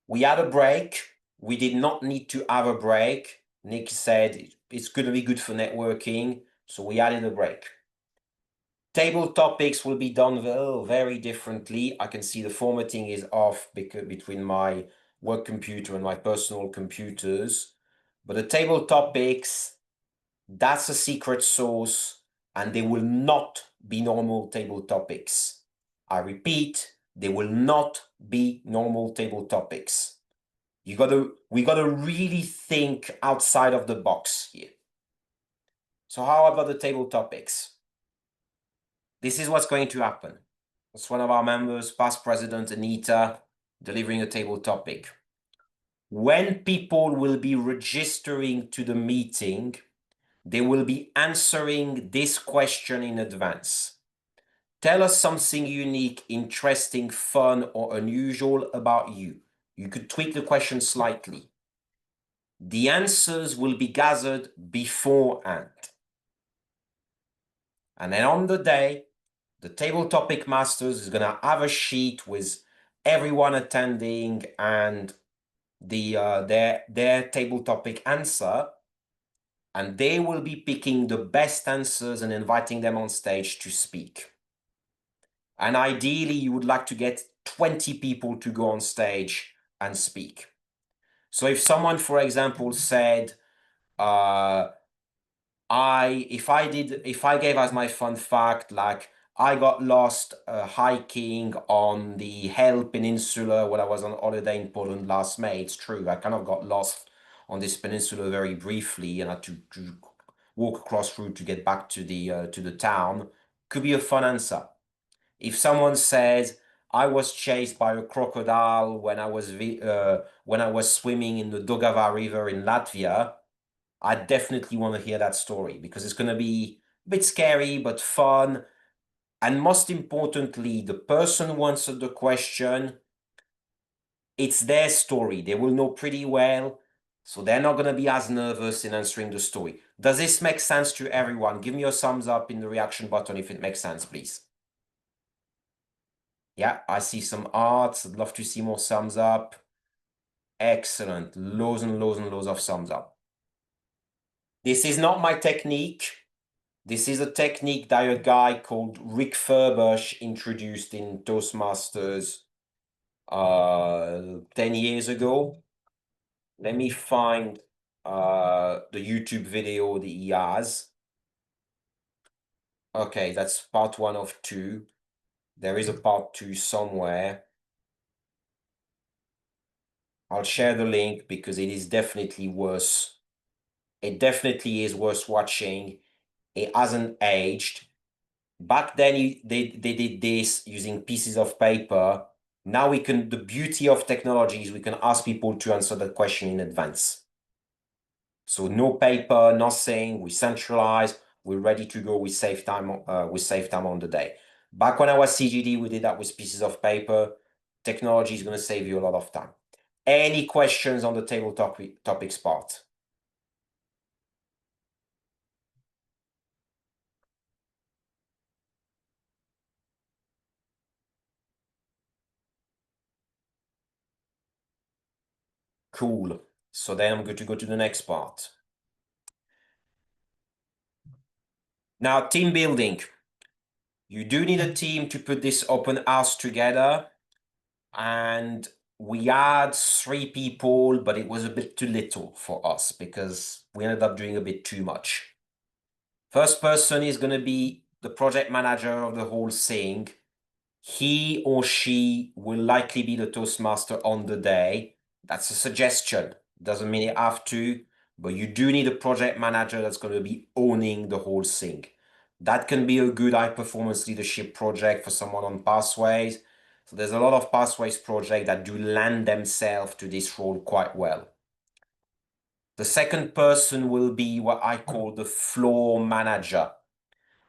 We had a break. We did not need to have a break. Nick said it's going to be good for networking, so we added a break. Table topics will be done very differently. I can see the formatting is off between my work computer and my personal computers. But the table topics, That's a secret sauce, and they will not be normal table topics. I repeat, they will not be normal table topics. We gotta really think outside of the box here. So how about the table topics? This is what's going to happen. It's one of our members, past president Anita, delivering a table topic. When people will be registering to the meeting, they will be answering this question in advance. Tell us something unique, interesting, fun, or unusual about you. You could tweak the question slightly. The answers will be gathered beforehand. And then on the day, the table topic masters is going to have a sheet with everyone attending and their table topic answer, and they will be picking the best answers and inviting them on stage to speak. And ideally, you would like to get 20 people to go on stage and speak. So if someone, for example, said, if I gave as my fun fact, like I got lost hiking on the Hel Peninsula when I was on holiday in Poland last May. It's true, I kind of got lost on this peninsula very briefly and had to walk across route to get back to the town. Could be a fun answer. If someone says, I was chased by a crocodile when I was swimming in the Daugava River in Latvia, I definitely want to hear that story because it's going to be a bit scary, but fun. And most importantly, the person who answered the question, it's their story. They will know pretty well, so they're not going to be as nervous in answering the story. Does this make sense to everyone? Give me a thumbs up in the reaction button if it makes sense, please. Yeah, I see some hearts. I'd love to see more thumbs up. Excellent. Loads and loads and loads of thumbs up. This is not my technique. This is a technique that a guy called Rick Furbush introduced in Toastmasters 10 years ago. Let me find the YouTube video that he has. Okay, that's part 1 of 2. There is a part 2 somewhere. I'll share the link because it is definitely worth. It definitely is worth watching. It hasn't aged. Back then, they did this using pieces of paper. Now the beauty of technology is we can ask people to answer that question in advance. So no paper, nothing, we centralize, we're ready to go, we save time on the day. Back when I was CGD, we did that with pieces of paper. Technology is going to save you a lot of time. Any questions on the table topics part? Cool. So then I'm going to go to the next part. Now, team building. You do need a team to put this open house together. And we had 3 people, but it was a bit too little for us because we ended up doing a bit too much. First person is going to be the project manager of the whole thing. He or she will likely be the Toastmaster on the day. That's a suggestion. Doesn't mean you have to, but you do need a project manager that's going to be owning the whole thing. That can be a good high-performance leadership project for someone on Pathways. So there's a lot of Pathways projects that do lend themselves to this role quite well. The second person will be what I call the floor manager.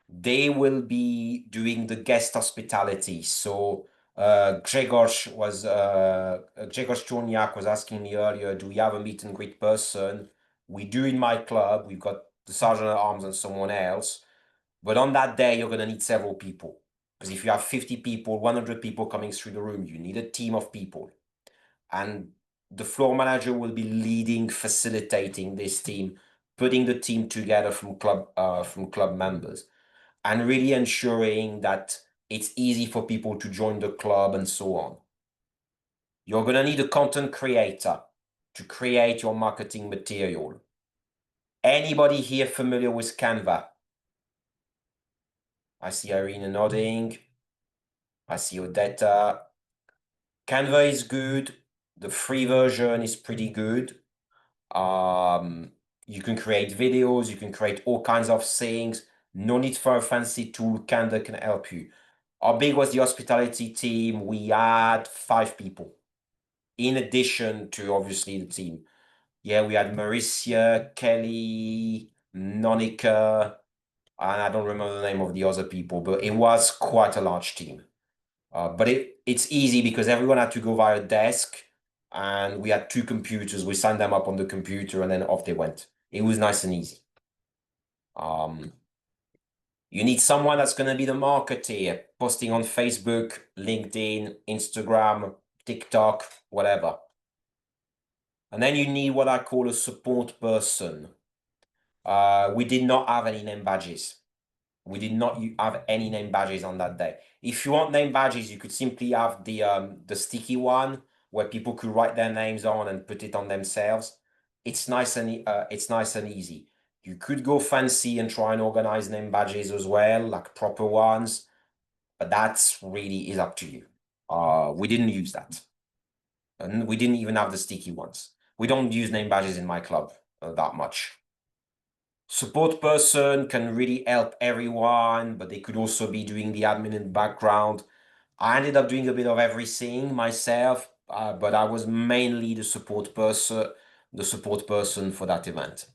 They will be doing the guest hospitality. So Grzegorz Czorniak was asking me earlier, do we have a meet and greet person? We do in my club. We've got the Sergeant at Arms and someone else. But on that day, you're going to need several people. Because if you have 50 people, 100 people coming through the room, you need a team of people. And the floor manager will be leading, facilitating this team, putting the team together from club members, and really ensuring that it's easy for people to join the club and so on. You're going to need a content creator to create your marketing material. Anybody here familiar with Canva? I see Irina nodding. I see Odetta. Canva is good. The free version is pretty good. You can create videos, you can create all kinds of things. No need for a fancy tool. Canva can help you. How big was the hospitality team? We had 5 people, in addition to obviously the team. Yeah, we had Mauricia, Kelly, Nonica, and I don't remember the name of the other people, but it was quite a large team. But it's easy because everyone had to go via desk, and we had 2 computers. We signed them up on the computer, and then off they went. It was nice and easy. You need someone that's going to be the marketer, posting on Facebook, LinkedIn, Instagram, TikTok, whatever. And then you need what I call a support person. We did not have any name badges. We did not have any name badges on that day. If you want name badges, you could simply have the sticky one where people could write their names on and put it on themselves. It's nice and easy. You could go fancy and try and organize name badges as well, like proper ones, but that's really is up to you. We didn't use that, and we didn't even have the sticky ones. We don't use name badges in my club that much. Support person can really help everyone, but they could also be doing the admin in the background. I ended up doing a bit of everything myself, but I was mainly the support person for that event.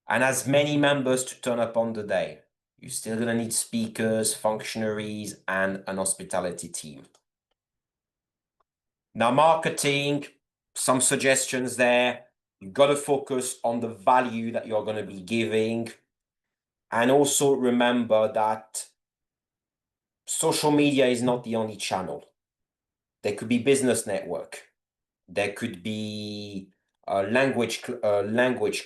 And as many members to turn up on the day. You're still gonna need speakers, functionaries, and an hospitality team. Now, marketing, some suggestions there. You've got to focus on the value that you're going to be giving. And also remember that social media is not the only channel. There could be business network. There could be language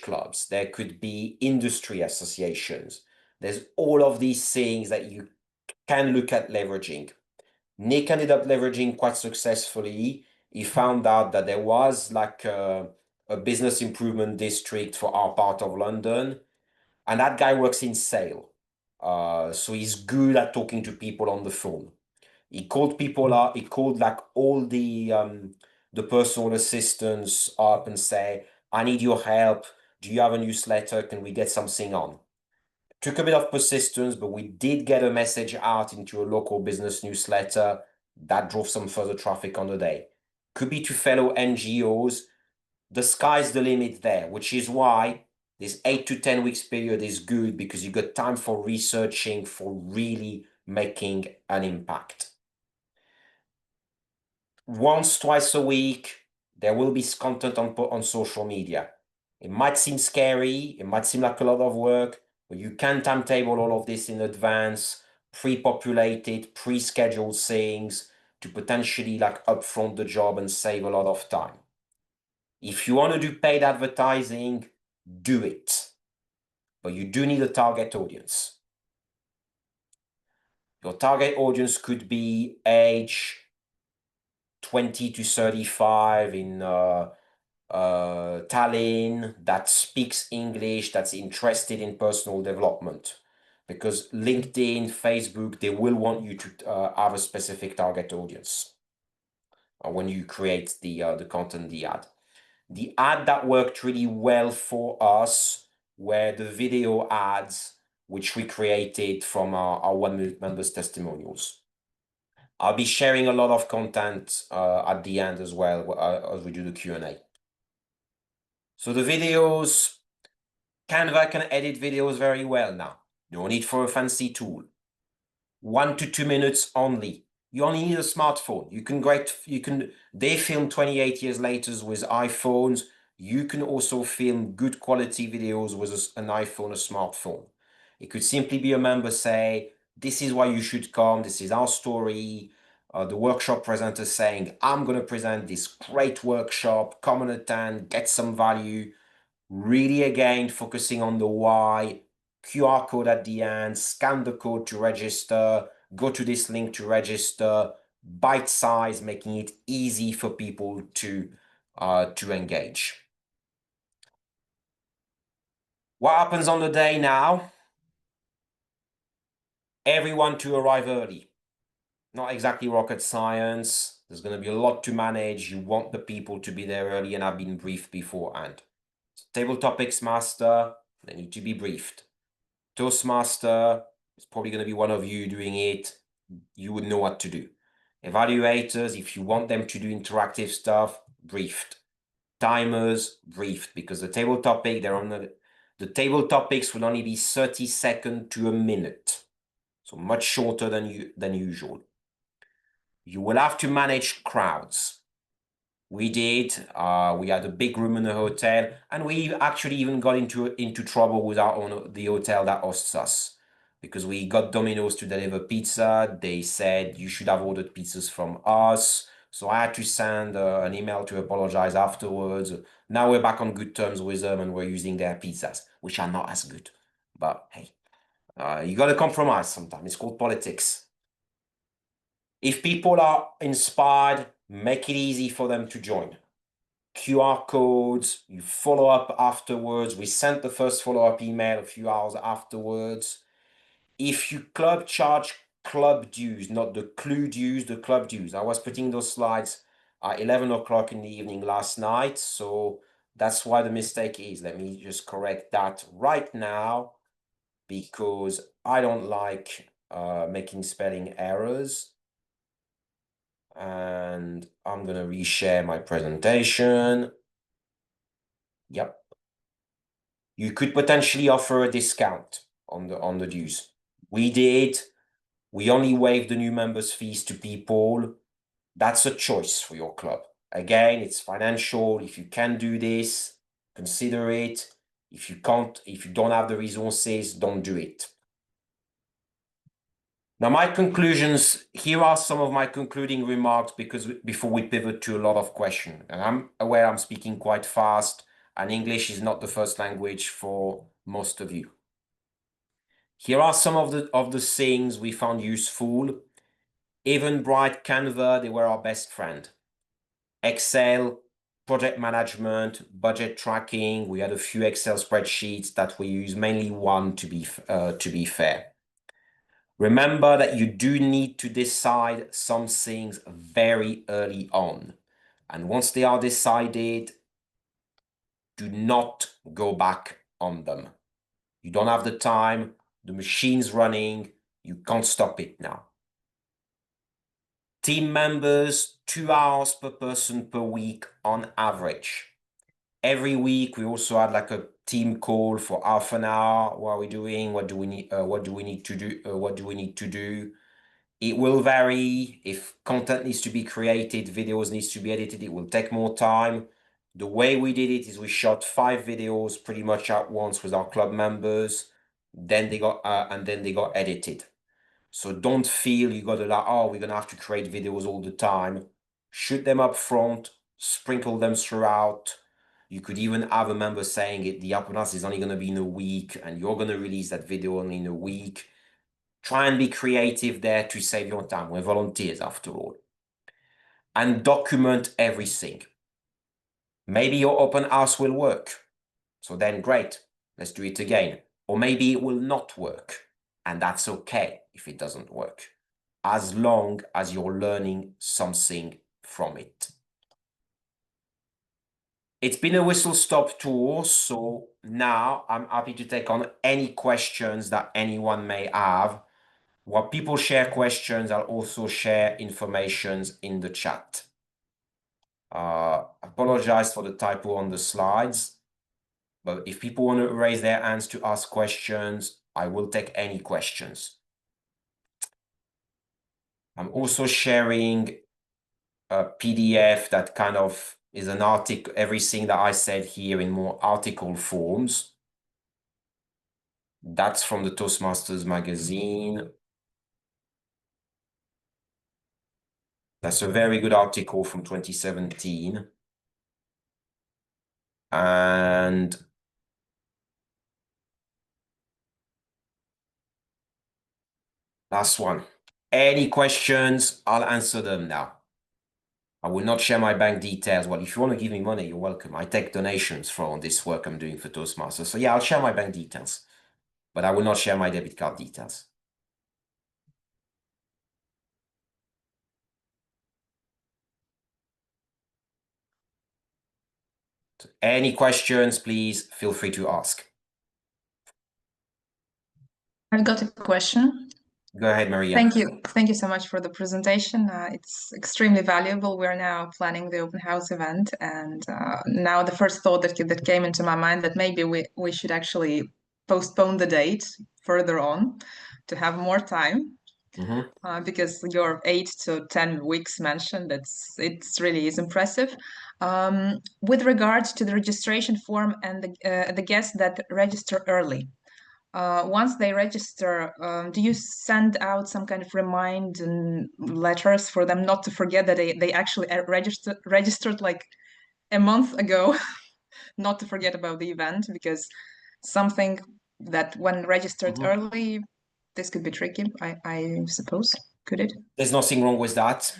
clubs. There could be industry associations. There's all of these things that you can look at leveraging. Nick ended up leveraging quite successfully. He found out that there was like a business improvement district for our part of London, and that guy works in sale. So he's good at talking to people on the phone. He called people up. He called like all the personal assistants up and say, "I need your help. Do you have a newsletter? Can we get something on?" Took a bit of persistence, but we did get a message out into a local business newsletter that drove some further traffic on the day. Could be to fellow NGOs. The sky's the limit there, which is why this 8 to 10 weeks period is good, because you got time for researching, for really making an impact. Once, twice a week, there will be content on social media. It might seem scary, it might seem like a lot of work, but you can timetable all of this in advance, pre-populate it, pre-schedule things to potentially like upfront the job and save a lot of time. If you want to do paid advertising, do it. But you do need a target audience. Your target audience could be age 20 to 35 in Tallinn, that speaks English, that's interested in personal development. Because LinkedIn, Facebook, they will want you to have a specific target audience when you create the content, the ad. The ad that worked really well for us were the video ads, which we created from our 1 Minute Members testimonials. I'll be sharing a lot of content at the end as well as we do the Q&A. So the videos, Canva can edit videos very well now. No need for a fancy tool. 1 to 2 minutes only. You only need a smartphone. They film 28 years later with iPhones. You can also film good quality videos with an iPhone, a smartphone. It could simply be a member say, "This is why you should come. This is our story." The workshop presenter saying, "I'm going to present this great workshop. Come and attend, get some value." Really, again, focusing on the why. QR code at the end, scan the code to register, go to this link to register, bite size, making it easy for people to engage. What happens on the day now? Everyone to arrive early. Not exactly rocket science. There's going to be a lot to manage. You want the people to be there early and have been briefed beforehand. Table topics master, they need to be briefed. Toastmaster, it's probably going to be one of you doing it. You would know what to do. Evaluators, if you want them to do interactive stuff, briefed. Timers, briefed, because the table topic, the table topics will only be 30 seconds to a minute. So much shorter than usual. You will have to manage crowds. We did. We had a big room in the hotel, and we actually even got into trouble with the hotel that hosts us, because we got Domino's to deliver pizza. They said you should have ordered pizzas from us, so I had to send an email to apologize afterwards. Now we're back on good terms with them, and we're using their pizzas, which are not as good. But hey, you got to compromise sometimes. It's called politics. If people are inspired, make it easy for them to join. QR codes, you follow up afterwards. We sent the first follow-up email a few hours afterwards. If you charge club dues, not the clue dues, the club dues. I was putting those slides at 11 o'clock in the evening last night, so that's why the mistake is. Let me just correct that right now, because I don't like making spelling errors. And I'm going to reshare my presentation. Yep. You could potentially offer a discount on the dues. We did. We only waived the new members' fees to people. That's a choice for your club. Again, it's financial. If you can do this, consider it. If you can't, if you don't have the resources, don't do it. Now, my conclusions, here are some of my concluding remarks, because before we pivot to a lot of questions, and I'm aware I'm speaking quite fast, and English is not the first language for most of you. Here are some of the things we found useful. Eventbrite, Canva, they were our best friend. Excel, project management, budget tracking. We had a few Excel spreadsheets that we use, mainly one to be fair. Remember that you do need to decide some things very early on. And once they are decided, do not go back on them. You don't have the time, the machine's running, you can't stop it now. Team members, 2 hours per person per week on average. Every week, we also had like a team call for half an hour. What are we doing? What do we need? What do we need to do? What do we need to do? It will vary. If content needs to be created, videos needs to be edited, it will take more time. The way we did it is we shot 5 videos pretty much at once with our club members. Then they got edited. So don't feel you got to like, oh, we're gonna have to create videos all the time. Shoot them up front, sprinkle them throughout. You could even have a member saying it, the open house is only gonna be in a week, and you're gonna release that video only in a week. Try and be creative there to save your time. We're volunteers after all. And document everything. Maybe your open house will work. So then great, let's do it again. Or maybe it will not work. And that's okay if it doesn't work, as long as you're learning something from it. It's been a whistle-stop tour, so now I'm happy to take on any questions that anyone may have. While people share questions, I'll also share information in the chat. Apologize for the typo on the slides, but if people want to raise their hands to ask questions, I will take any questions. I'm also sharing a PDF that kind of is an article, everything that I said here in more article forms. That's from the Toastmasters magazine. That's a very good article from 2017. And last one. Any questions? I'll answer them now. I will not share my bank details. Well, if you want to give me money, you're welcome. I take donations from this work I'm doing for Toastmasters. So yeah, I'll share my bank details, but I will not share my debit card details. So any questions, please feel free to ask. I've got a question. Go ahead, Maria. Thank you. Thank you so much for the presentation. It's extremely valuable. We're now planning the open house event, and now the first thought that came into my mind that maybe we should actually postpone the date further on to have more time. Because your 8 to 10 weeks mentioned, it's really is impressive. With regards to the registration form and the guests that register early, once they register, do you send out some kind of remind letters for them not to forget that they actually registered like a month ago, not to forget about the event, because something that when registered early, this could be tricky, I suppose. Could it? There's nothing wrong with that.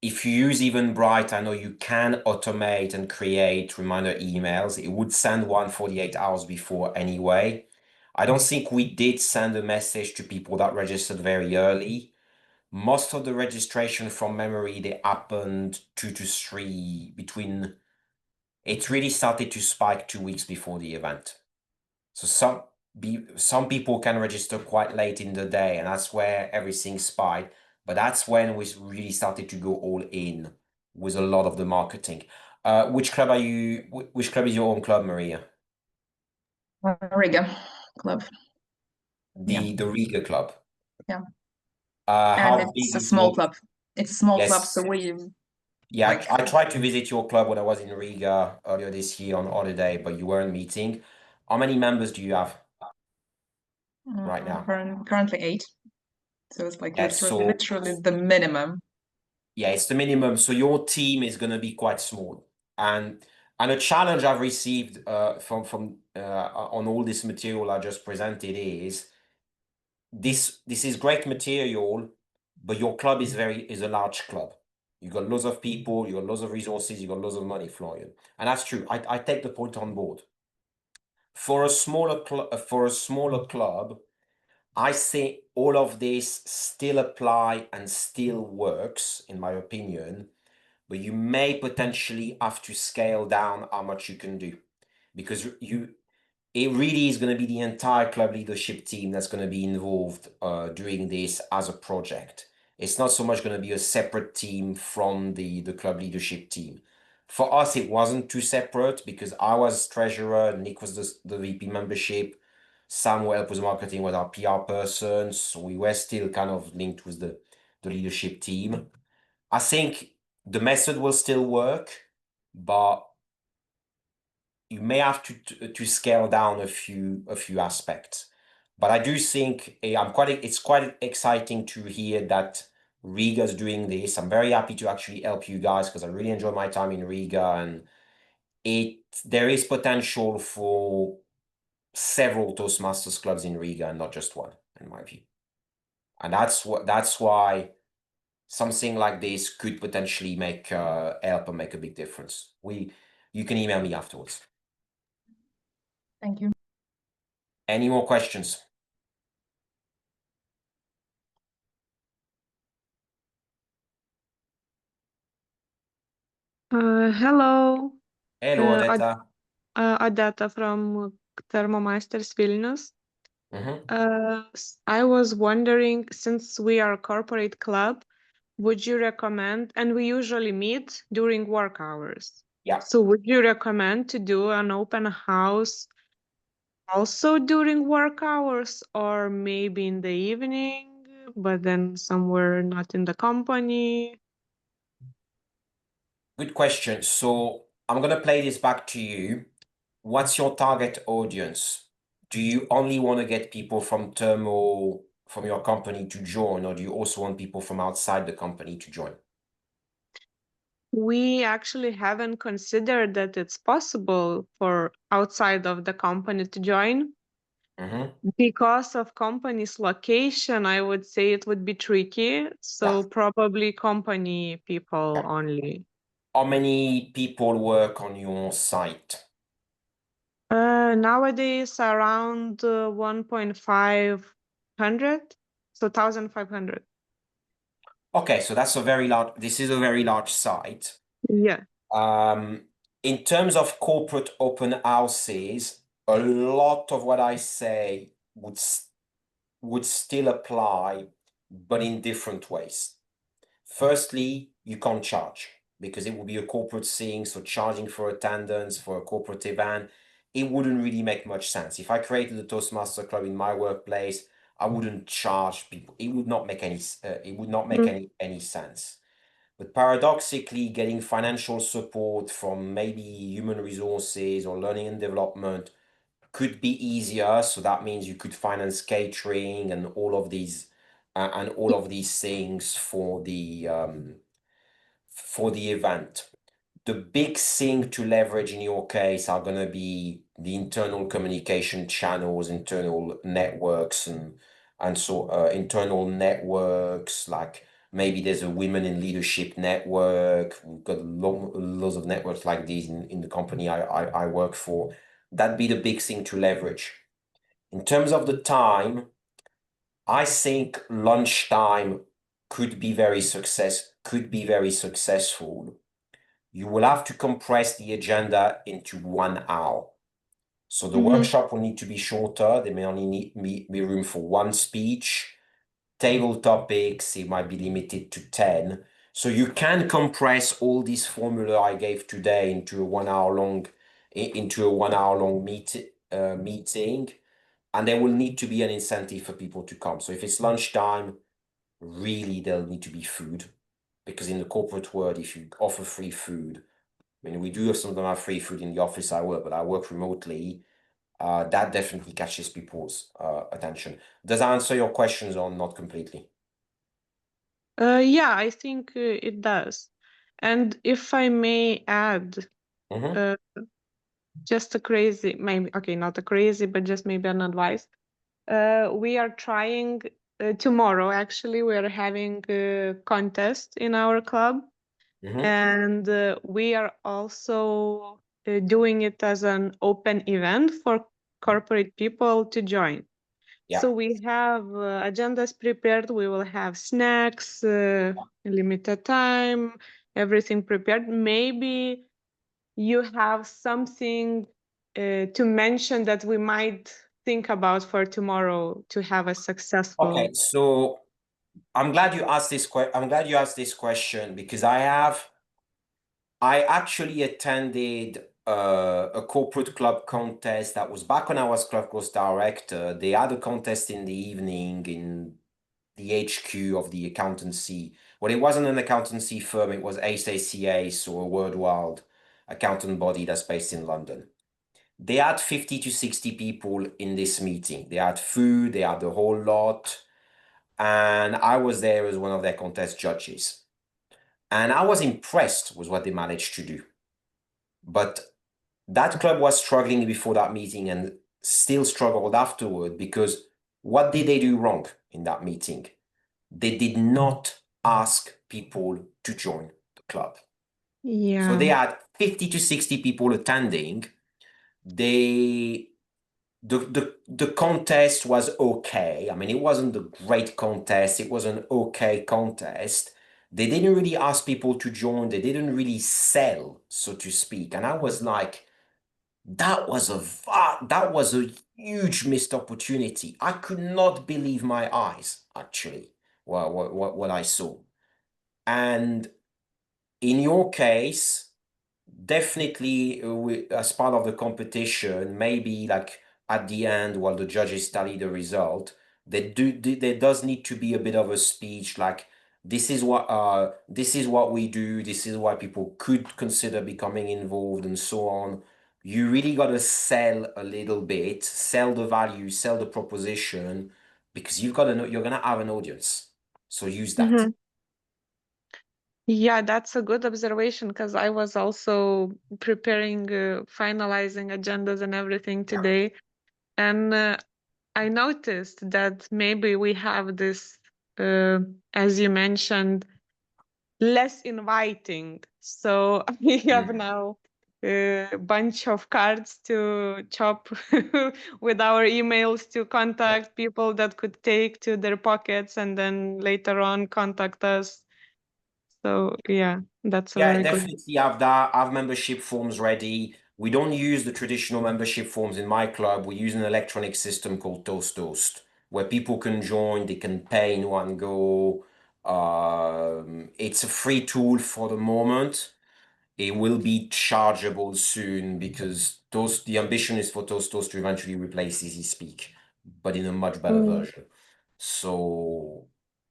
If you use Eventbrite, I know you can automate and create reminder emails. It would send one 48 hours before anyway. I don't think we did send a message to people that registered very early. Most of the registration from memory, they happened 2 to 3 between. It really started to spike 2 weeks before the event. So some people can register quite late in the day, and that's where everything spiked. But that's when we really started to go all in with a lot of the marketing. Which club are you? Which club is your own club, Maria? Riga club. The Riga club. Yeah. How and big it's a is small your... club. It's a small club, Yes. so we. Yeah, like- I tried to visit your club when I was in Riga earlier this year on holiday, but you weren't meeting. How many members do you have right now? Currently 8. So it's like Yeah, literally the minimum. Yeah, it's the minimum. So your team is going to be quite small. And a challenge I've received from on all this material I just presented is this is great material, but your club is a large club. You got lots of people, you got lots of resources, you got lots of money, Florian. And that's true. I take the point on board. For a smaller club, I say all of this still apply and still works, in my opinion, but you may potentially have to scale down how much you can do, because it really is going to be the entire club leadership team that's going to be involved doing this as a project. It's not so much going to be a separate team from the club leadership team. For us, it wasn't too separate because I was treasurer, Nick was the VP membership, Samuel was marketing with our PR person, so we were still kind of linked with the leadership team. I think the method will still work, but you may have to scale down a few aspects. But I do think it's quite exciting to hear that Riga's doing this. I'm very happy to actually help you guys because I really enjoy my time in Riga, and there is potential for several Toastmasters clubs in Riga and not just one, in my view. And that's why something like this could potentially help and make a big difference. You can email me afterwards. Thank you. Any more questions? Hello. Hello, Odetta. Odetta from Thermomeisters Vilnius. Mm-hmm. I was wondering, since we are a corporate club, would you recommend, and we usually meet during work hours. Yeah. So would you recommend to do an open house also during work hours, or maybe in the evening, but then somewhere not in the company? Good question. So I'm going to play this back to you. What's your target audience? Do you only want to get people from Thermo, from your company to join, or do you also want people from outside the company to join? We actually haven't considered that it's possible for outside of the company to join. Because of company's location, I would say it would be tricky. So probably company people only. How many people work on your site? Nowadays around 1,500, so 1,500. Okay, so that's a very large, this is a very large site. Yeah. In terms of corporate open houses, a lot of what I say would still apply, but in different ways. Firstly, you can't charge because it would be a corporate thing. So charging for attendance for a corporate event, it wouldn't really make much sense. If I created a Toastmaster club in my workplace, I wouldn't charge people. It would not make any. It would not make any sense. But paradoxically, getting financial support from maybe human resources or learning and development could be easier. So that means you could finance catering and all of these things for the event. The big thing to leverage in your case are going to be the internal communication channels, internal networks, and so internal networks, like maybe there's a women in leadership network. We've got lots of networks like these in the company I work for. That'd be the big thing to leverage. In terms of the time, I think lunchtime could be very successful. You will have to compress the agenda into 1 hour. So the workshop will need to be shorter. There may only be room for one speech. Table topics, it might be limited to 10. So you can compress all these formula I gave today into a 1 hour long meeting. And there will need to be an incentive for people to come. So if it's lunchtime, really there'll need to be food. Because in the corporate world, if you offer free food, I mean, we do have some of them have free food in the office I work, but I work remotely. That definitely catches people's attention. Does that answer your questions or not completely? Yeah, I think it does. And if I may add, just a crazy, maybe, okay, not a crazy, but just maybe an advice. We are trying tomorrow, actually, we are having a contest in our club. And we are also doing it as an open event for corporate people to join. So we have agendas prepared. We will have snacks, limited time, everything prepared. Maybe you have something to mention that we might think about for tomorrow to have a successful. Okay, so I'm glad you asked this question because I actually attended a corporate club contest that was back when I was Club Course director. They had a contest in the evening in the HQ of the accountancy. Well, it wasn't an accountancy firm, it was ACCA, so a worldwide accountant body that's based in London. They had 50 to 60 people in this meeting. They had food, they had the whole lot. And I was there as one of their contest judges. And I was impressed with what they managed to do. But that club was struggling before that meeting and still struggled afterward because what did they do wrong in that meeting? They did not ask people to join the club. Yeah. So they had 50 to 60 people attending. The contest was okay. I mean, it wasn't a great contest. It was an okay contest. They didn't really ask people to join. They didn't really sell, so to speak. And I was like, that was a huge missed opportunity. I could not believe my eyes, actually, what I saw. And in your case, definitely as part of the competition, maybe like at the end while the judges tally the result, there does need to be a bit of a speech like, this is what we do, this is why people could consider becoming involved and so on. You really got to sell a little bit, sell the value, sell the proposition, because you've got to know you're going to have an audience. So use that. Yeah, that's a good observation because I was also preparing, finalizing agendas and everything today. And I noticed that maybe we have this, as you mentioned, less inviting. So we have now a bunch of cards to chop with our emails to contact people that could take to their pockets and then later on contact us. So yeah, that's a Yeah, very good. definitely have that. Have membership forms ready. We don't use the traditional membership forms in my club. We use an electronic system called Toast, where people can join, they can pay in one go. It's a free tool for the moment. It will be chargeable soon because the ambition is for Toast to eventually replace Easy Speak, but in a much better version. So,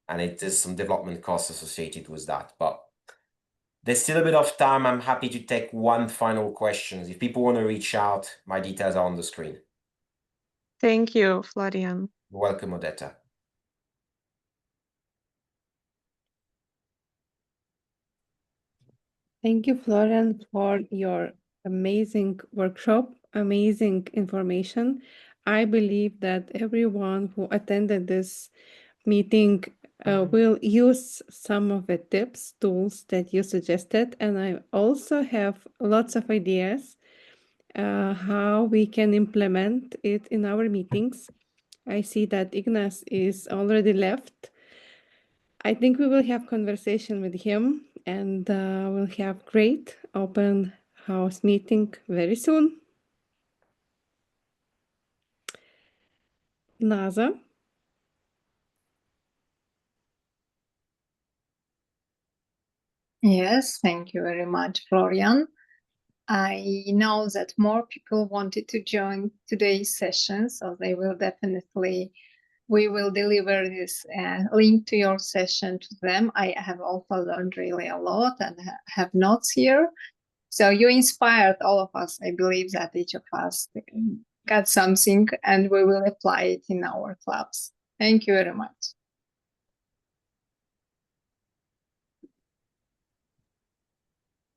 and there's some development costs associated with that, but there's still a bit of time. I'm happy to take one final question. If people want to reach out, my details are on the screen. Thank you, Florian. You're welcome, Odetta. Thank you, Florian, for your amazing workshop, amazing information. I believe that everyone who attended this meeting will use some of the tips, tools that you suggested. And I also have lots of ideas how we can implement it in our meetings. I see that Ignas is already left. I think we will have conversation with him and we'll have great open house meeting very soon. Naza. Yes, thank you very much, Florian. I know that more people wanted to join today's session, so they will definitely, we will deliver this link to your session to them. I have also learned really a lot and have notes here. So you inspired all of us. I believe that each of us got something and we will apply it in our clubs. Thank you very much.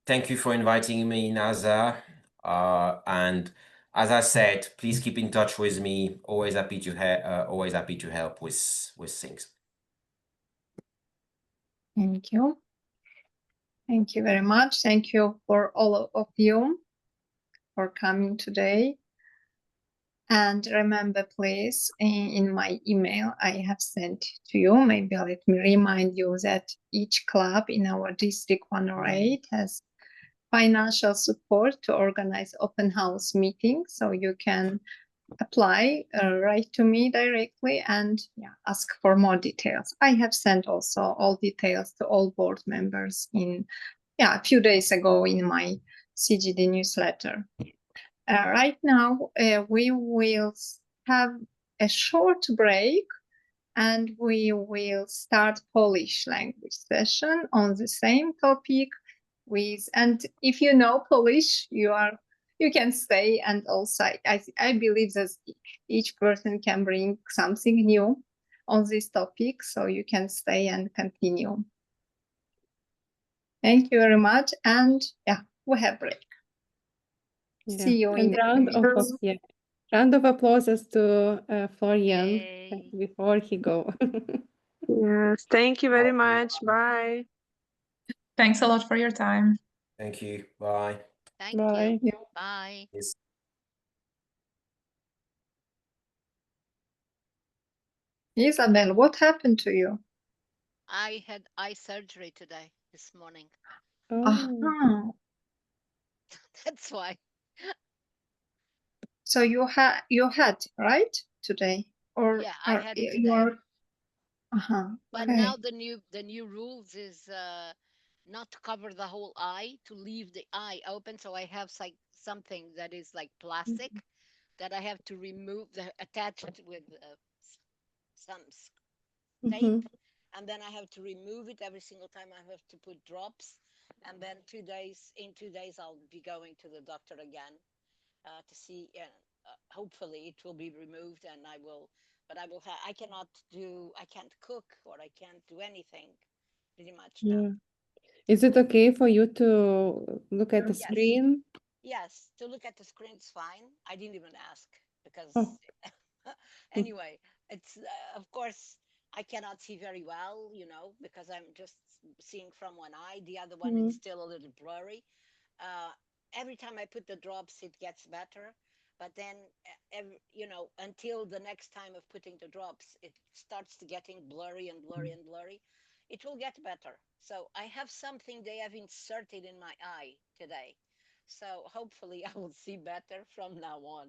Thank you for inviting me, Naza. And as I said, please keep in touch with me. Always happy to help with things. Thank you. Thank you very much. Thank you for all of you for coming today. And remember, please, in my email I have sent to you, maybe let me remind you that each club in our District 108 has financial support to organize open house meetings. So you can apply, write to me directly and ask for more details. I have sent also all details to all board members a few days ago in my CGD newsletter. Right now, we will have a short break and we will start Polish language session on the same topic and if you know Polish, you can stay, and also I believe that each person can bring something new on this topic, so you can stay and continue. Thank you very much, and we have break. See you in round of applause to Florian before he go. Yes, thank you very much. Bye. Thanks a lot for your time. Thank you. Bye. Thank Bye. you. Bye. Yes. Isabel, what happened to you? I had eye surgery today, this morning. Oh. That's why. So you had right today, or yeah, I had it today. Your But okay. now the new rules is not to cover the whole eye, to leave the eye open. So I have like something that is like plastic that I have to remove, attach it with some tape, and then I have to remove it every single time. I have to put drops, and then in 2 days I'll be going to the doctor again to see. Hopefully it will be removed, and I will. But I can't cook, or I can't do anything pretty much now. Is it okay for you to look at the screen? Yes, to look at the screen is fine. I didn't even ask because Anyway, it's of course I cannot see very well, because I'm just seeing from one eye. The other one is still a little blurry. Uh, every time I put the drops, it gets better. But then, until the next time of putting the drops, it starts to getting blurry and blurry and blurry. It will get better. So I have something they have inserted in my eye today. So hopefully I will see better from now on.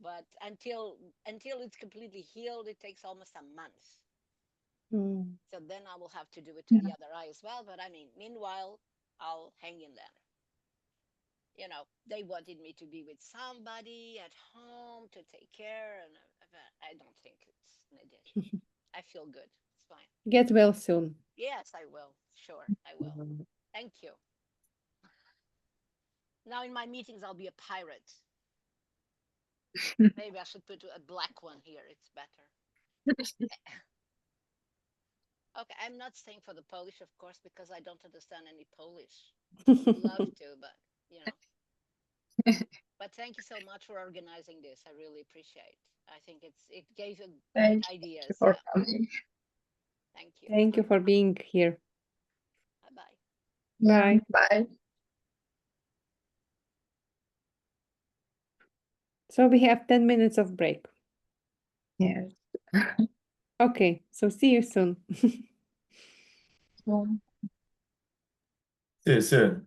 But until it's completely healed, it takes almost a month. So then I will have to do it to the other eye as well. But I mean, meanwhile, I'll hang in there. They wanted me to be with somebody at home to take care, and I don't think it's needed. I feel good. It's fine. Get well soon. Yes, I will. Sure, I will. Thank you. Now in my meetings, I'll be a pirate. Maybe I should put a black one here. It's better. Okay, I'm not staying for the Polish, of course, because I don't understand any Polish. Love to, but But thank you so much for organizing this. I really appreciate. I think it gave a great ideas. for Yeah. coming. Thank you. Thank you for being here. Bye-bye. Yeah, Bye. bye. So we have 10 minutes of break. Yes. Okay, so see you soon. Well, See you soon.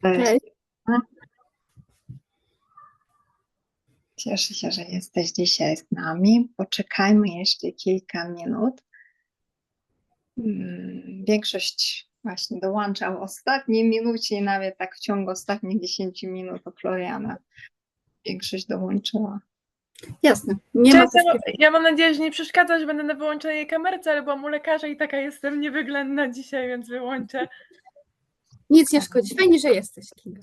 Cześć. Cieszę się, że jesteś dzisiaj z nami. Poczekajmy jeszcze kilka minut. Większość właśnie dołącza w ostatniej minucie i nawet tak w ciągu ostatnich 10 minut to Floriana. Większość dołączyła. Jasne. Nie ma Cześć, ja mam nadzieję, że nie przeszkadza, że będę na wyłączonej kamerce, ale byłam u lekarza i taka jestem niewyględna dzisiaj, więc wyłączę. Nic nie szkodzi. Fajnie, że jesteś, Kinga.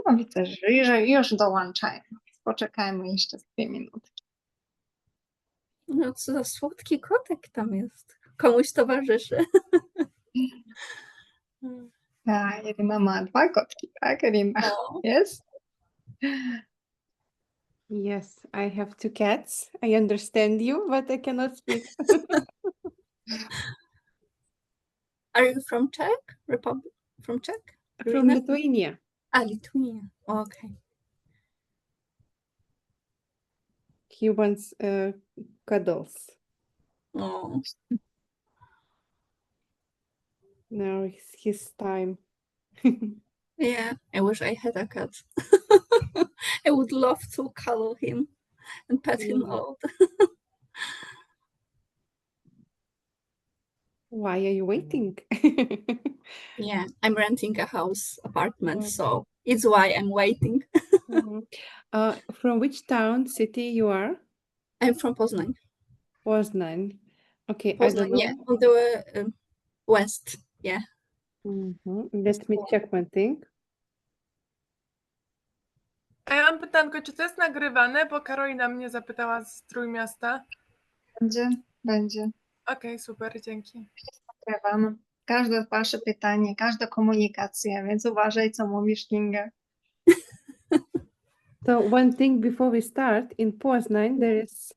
No widzę, że już dołączają. Poczekajmy jeszcze 2 minutki. No co za słodki kotek tam jest. Komuś towarzyszy. Irina ma 2 kotki, tak, Irina? Jest? Yes, I have 2 cats. I understand you, but I cannot speak. Are you from Czech Republic? From Czech? From Lithuania. Lithuania. Okay. He wants cuddles. Oh. Now it's his time. Yeah, I wish I had a cat. I would love to cuddle him and pet him out. Why are you waiting? Yeah, I'm renting a house apartment, so it's why I'm waiting. From which town, city you are? I'm from Poznań. Poznań. Okay, I Poznań, don't know. yeah, on the west, yeah. Let me check one thing. A ja mam pytanko, czy to jest nagrywane, bo Karolina mnie zapytała z Trójmiasta. Będzie. Okej, super, dzięki. Nagrywam. Każde wasze pytanie, każda komunikacja, więc uważaj, co mówisz, Kinga. So one thing before we start, in Poznań there is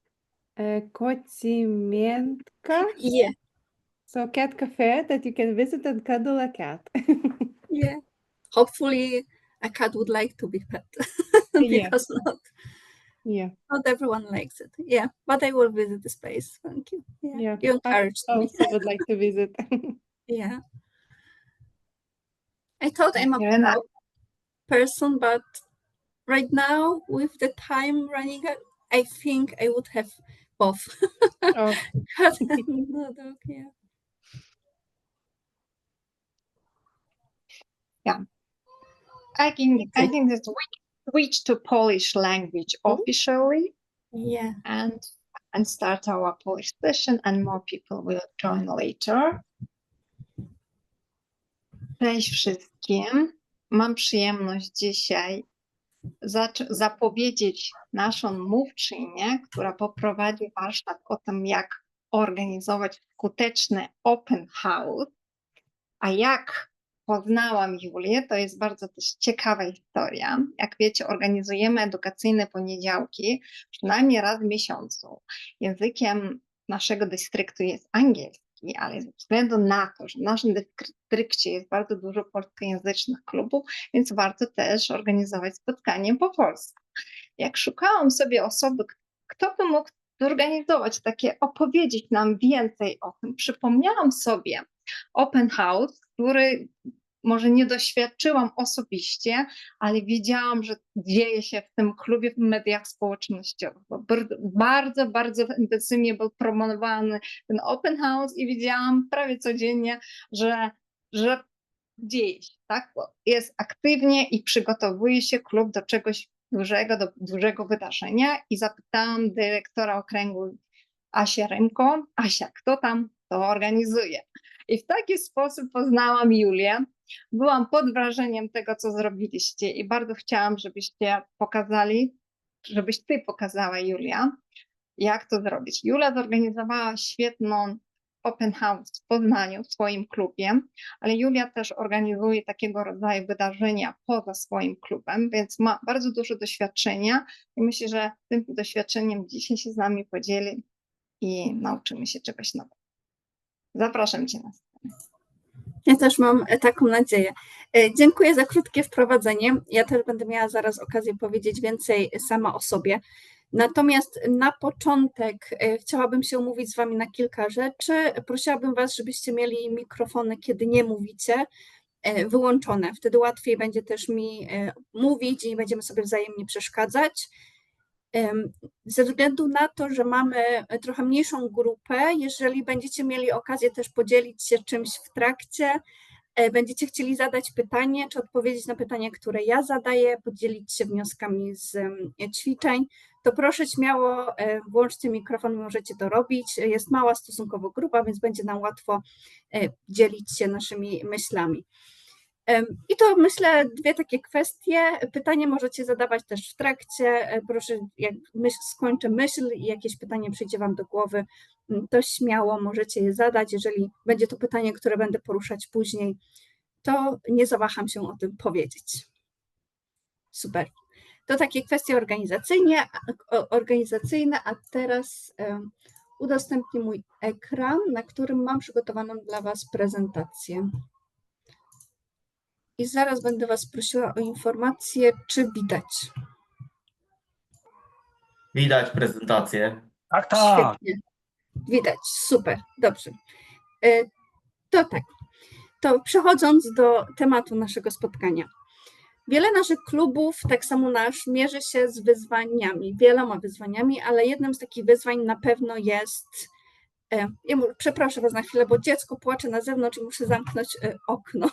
Kocimiętka. Yeah. So cat cafe that you can visit and cuddle a cat. Yeah. Hopefully a cat would like to be pet. Yeah. Because not everyone likes it. Yeah, but I will visit the space. Thank you. Yeah. You encouraged I me. also would like to visit. Yeah. I thought I'm a Irina. proud person, but right now with the time running out, I think I would have both. Oh. Cat and dog, yeah. Yeah. I think that we switch to Polish language officially. Yeah. And start our Polish session, and more people will join later. Cześć wszystkim. Mam przyjemność dzisiaj zapowiedzieć naszą mówczynię, która poprowadzi warsztat o tym, jak organizować skuteczny open house. A jak poznałam Julię, to jest bardzo też ciekawa historia. Jak wiecie, organizujemy edukacyjne poniedziałki przynajmniej raz w miesiącu. Językiem naszego dystryktu jest angielski, ale ze względu na to, że w naszym dystrykcie jest bardzo dużo polskojęzycznych klubów, więc warto też organizować spotkanie po polsku. Jak szukałam sobie osoby, kto by mógł zorganizować takie, opowiedzieć nam więcej o tym, przypomniałam sobie open house, który może nie doświadczyłam osobiście, ale wiedziałam, że dzieje się w tym klubie w mediach społecznościowych. Bo bardzo, bardzo intensywnie był promowany ten open house i widziałam prawie codziennie, że dzieje się, tak? Bo jest aktywnie i przygotowuje się klub do czegoś dużego, do dużego wydarzenia i zapytałam dyrektora okręgu Asię Rymko, Asia, kto tam to organizuje? I w taki sposób poznałam Julię. Byłam pod wrażeniem tego, co zrobiliście i bardzo chciałam, żebyście pokazali, żebyś ty pokazała, Julia, jak to zrobić. Julia zorganizowała świetną open house w Poznaniu, w swoim klubie, ale Julia też organizuje takiego rodzaju wydarzenia poza swoim klubem, więc ma bardzo dużo doświadczenia i myślę, że tym doświadczeniem dzisiaj się z nami podzieli i nauczymy się czegoś nowego. Zapraszam cię na scenę. Ja też mam taką nadzieję. Dziękuję za krótkie wprowadzenie. Ja też będę miała zaraz okazję powiedzieć więcej sama o sobie. Natomiast na początek chciałabym się umówić z Wami na kilka rzeczy. Prosiłabym Was, żebyście mieli mikrofony, kiedy nie mówicie, wyłączone. Wtedy łatwiej będzie też mi mówić i będziemy sobie wzajemnie przeszkadzać. Ze względu na to, że mamy trochę mniejszą grupę, jeżeli będziecie mieli okazję też podzielić się czymś w trakcie, będziecie chcieli zadać pytanie, czy odpowiedzieć na pytanie, które ja zadaję, podzielić się wnioskami z ćwiczeń, to proszę śmiało włączcie mikrofon, możecie to robić. Jest mała stosunkowo grupa, więc będzie nam łatwo dzielić się naszymi myślami. I to myślę dwie takie kwestie. Pytanie możecie zadawać też w trakcie. Proszę, jak skończę myśl i jakieś pytanie przyjdzie Wam do głowy, to śmiało możecie je zadać. Jeżeli będzie to pytanie, które będę poruszać później, to nie zawaham się o tym powiedzieć. Super. To takie kwestie organizacyjne, a teraz udostępnię mój ekran, na którym mam przygotowaną dla Was prezentację. I zaraz będę Was prosiła o informację, czy widać. Widać prezentację. Tak, tak. Świetnie. Widać, super, dobrze. To tak, to przechodząc do tematu naszego spotkania. Wiele naszych klubów, tak samo nasz, mierzy się z wyzwaniami, wieloma wyzwaniami, ale jednym z takich wyzwań na pewno jest, przepraszam Was na chwilę, bo dziecko płacze na zewnątrz i muszę zamknąć okno.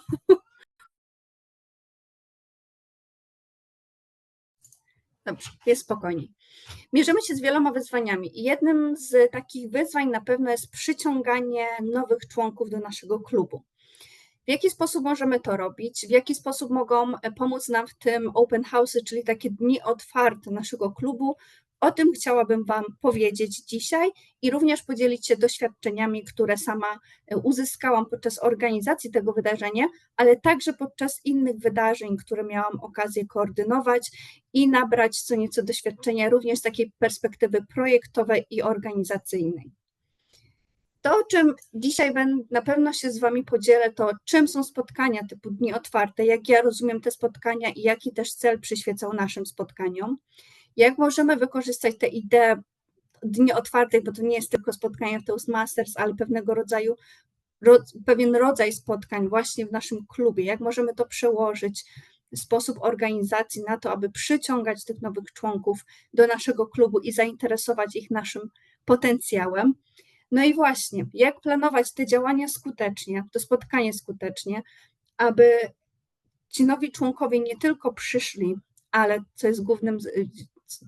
Dobrze, jest spokojniej. Mierzymy się z wieloma wyzwaniami i jednym z takich wyzwań na pewno jest przyciąganie nowych członków do naszego klubu. W jaki sposób możemy to robić? W jaki sposób mogą pomóc nam w tym open house'y, czyli takie dni otwarte naszego klubu? O tym chciałabym Wam powiedzieć dzisiaj i również podzielić się doświadczeniami, które sama uzyskałam podczas organizacji tego wydarzenia, ale także podczas innych wydarzeń, które miałam okazję koordynować i nabrać co nieco doświadczenia również z takiej perspektywy projektowej i organizacyjnej. To, o czym dzisiaj na pewno się z Wami podzielę, to czym są spotkania typu dni otwarte, jak ja rozumiem te spotkania i jaki też cel przyświecał naszym spotkaniom. Jak możemy wykorzystać te idee dni otwartych, bo to nie jest tylko spotkanie w Toastmasters, ale pewnego rodzaju, pewien rodzaj spotkań właśnie w naszym klubie. Jak możemy to przełożyć, sposób organizacji na to, aby przyciągać tych nowych członków do naszego klubu i zainteresować ich naszym potencjałem. No i właśnie, jak planować te działania skutecznie, to spotkanie skutecznie, aby ci nowi członkowie nie tylko przyszli, ale co jest głównym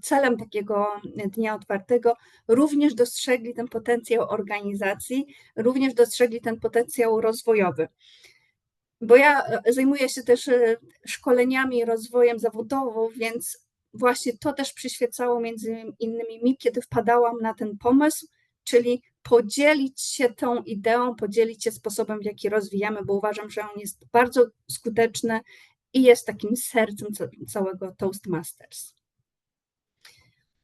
celem takiego dnia otwartego, również dostrzegli ten potencjał organizacji, również dostrzegli ten potencjał rozwojowy. Bo ja zajmuję się też szkoleniami, rozwojem zawodowym, więc właśnie to też przyświecało między innymi mi, kiedy wpadałam na ten pomysł, czyli podzielić się tą ideą, podzielić się sposobem, w jaki rozwijamy, bo uważam, że on jest bardzo skuteczny i jest takim sercem całego Toastmasters.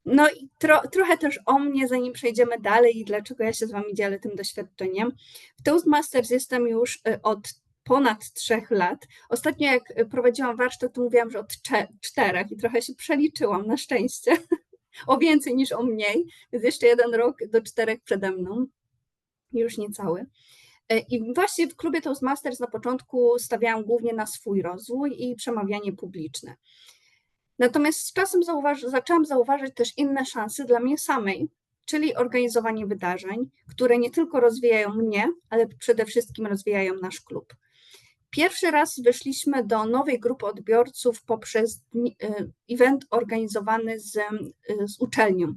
No i trochę też o mnie, zanim przejdziemy dalej i dlaczego ja się z Wami dzielę tym doświadczeniem. W Toastmasters jestem już od ponad 3 lat. Ostatnio jak prowadziłam warsztat, to mówiłam, że od 4 i trochę się przeliczyłam na szczęście. O więcej niż o mniej, więc jeszcze 1 rok do 4 przede mną, już niecały. I właśnie w klubie Toastmasters na początku stawiałam głównie na swój rozwój i przemawianie publiczne. Natomiast z czasem zaczęłam zauważyć też inne szanse dla mnie samej, czyli organizowanie wydarzeń, które nie tylko rozwijają mnie, ale przede wszystkim rozwijają nasz klub. Pierwszy raz wyszliśmy do nowej grupy odbiorców poprzez event organizowany z uczelnią.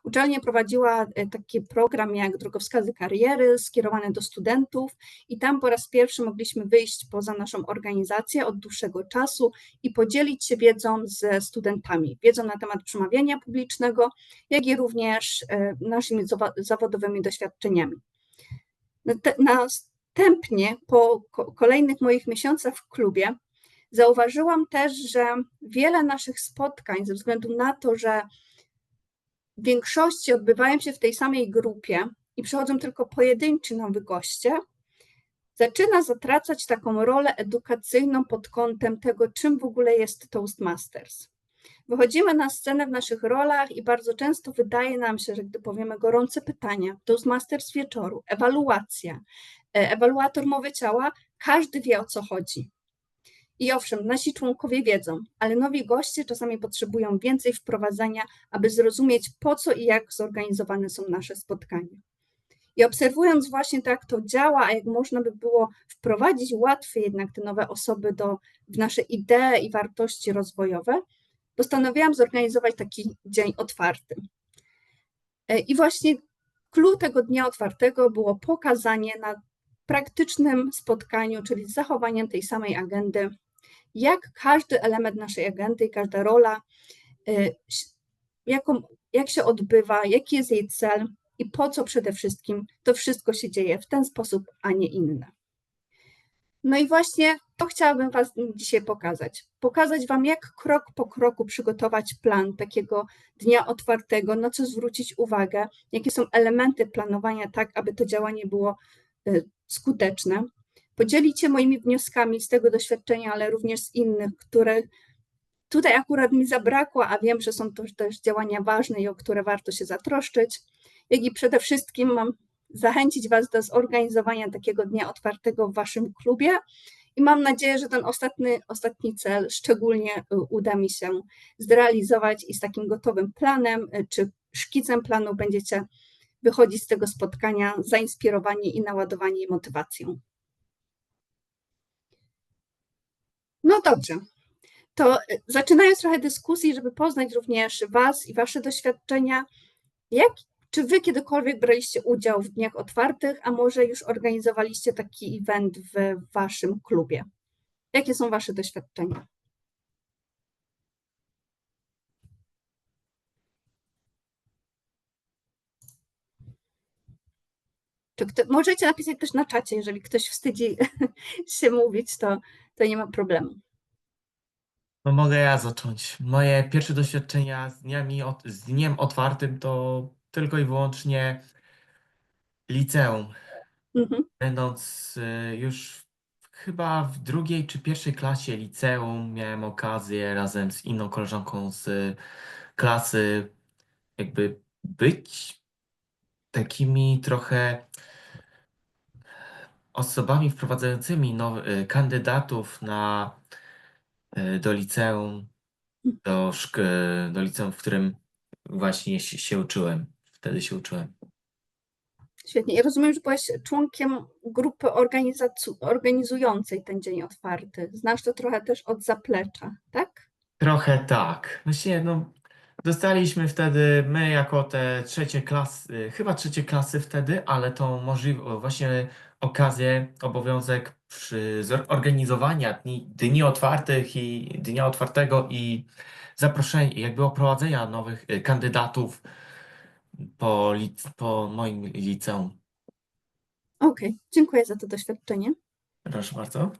Uczelnia prowadziła taki program jak Drogowskazy Kariery skierowany do studentów i tam po raz pierwszy mogliśmy wyjść poza naszą organizację od dłuższego czasu i podzielić się wiedzą ze studentami, wiedzą na temat przemawiania publicznego, jak i również naszymi zawodowymi doświadczeniami. Następnie po kolejnych moich miesiącach w klubie zauważyłam też, że wiele naszych spotkań ze względu na to, że w większości odbywają się w tej samej grupie i przychodzą tylko pojedynczy nowi goście, zaczyna zatracać taką rolę edukacyjną pod kątem tego, czym w ogóle jest Toastmasters. Wychodzimy na scenę w naszych rolach i bardzo często wydaje nam się, że gdy powiemy gorące pytania, Toastmasters wieczoru, ewaluacja, ewaluator mowy ciała, każdy wie, o co chodzi. I owszem, nasi członkowie wiedzą, ale nowi goście czasami potrzebują więcej wprowadzania, aby zrozumieć, po co i jak zorganizowane są nasze spotkania. I obserwując właśnie to, jak to działa, a jak można by było wprowadzić łatwiej jednak te nowe osoby w nasze idee i wartości rozwojowe, postanowiłam zorganizować taki dzień otwarty. I właśnie clou tego dnia otwartego było pokazanie na praktycznym spotkaniu, czyli z zachowaniem tej samej agendy, jak każdy element naszej agendy i każda rola, jak się odbywa, jaki jest jej cel i po co przede wszystkim to wszystko się dzieje w ten sposób, a nie inny. No i właśnie to chciałabym Was dzisiaj pokazać. Pokazać Wam, jak krok po kroku przygotować plan takiego dnia otwartego, na co zwrócić uwagę, jakie są elementy planowania tak, aby to działanie było skuteczne. Podzielić się moimi wnioskami z tego doświadczenia, ale również z innych, które tutaj akurat mi zabrakło, a wiem, że są to też działania ważne i o które warto się zatroszczyć. Jak i przede wszystkim mam zachęcić Was do zorganizowania takiego dnia otwartego w Waszym klubie i mam nadzieję, że ten ostatni cel szczególnie uda mi się zrealizować i z takim gotowym planem czy szkicem planu będziecie wychodzić z tego spotkania zainspirowani i naładowani motywacją. No dobrze, to zaczynając trochę dyskusji, żeby poznać również Was i Wasze doświadczenia, czy Wy kiedykolwiek braliście udział w dniach otwartych, a może już organizowaliście taki event w Waszym klubie? Jakie są Wasze doświadczenia? Możecie napisać też na czacie, jeżeli ktoś wstydzi się mówić, to nie ma problemu. No mogę ja zacząć. Moje pierwsze doświadczenia z dniem otwartym to tylko i wyłącznie liceum. Będąc już chyba w drugiej czy pierwszej klasie liceum, miałem okazję razem z inną koleżanką z klasy jakby być takimi trochę osobami wprowadzającymi kandydatów do liceum, do liceum, w którym właśnie się uczyłem. Wtedy się uczyłem. Świetnie. Ja rozumiem, że byłeś członkiem grupy organizującej ten dzień otwarty. Znasz to trochę też od zaplecza, tak? Trochę tak. Myślę, dostaliśmy wtedy, my jako te trzecie klasy, chyba trzecie klasy wtedy, ale tą właśnie okazję, obowiązek zorganizowania dni otwartych i dnia otwartego i zaproszenia, jakby oprowadzenia nowych kandydatów po moim liceum. Okej, dziękuję za to doświadczenie. Proszę bardzo.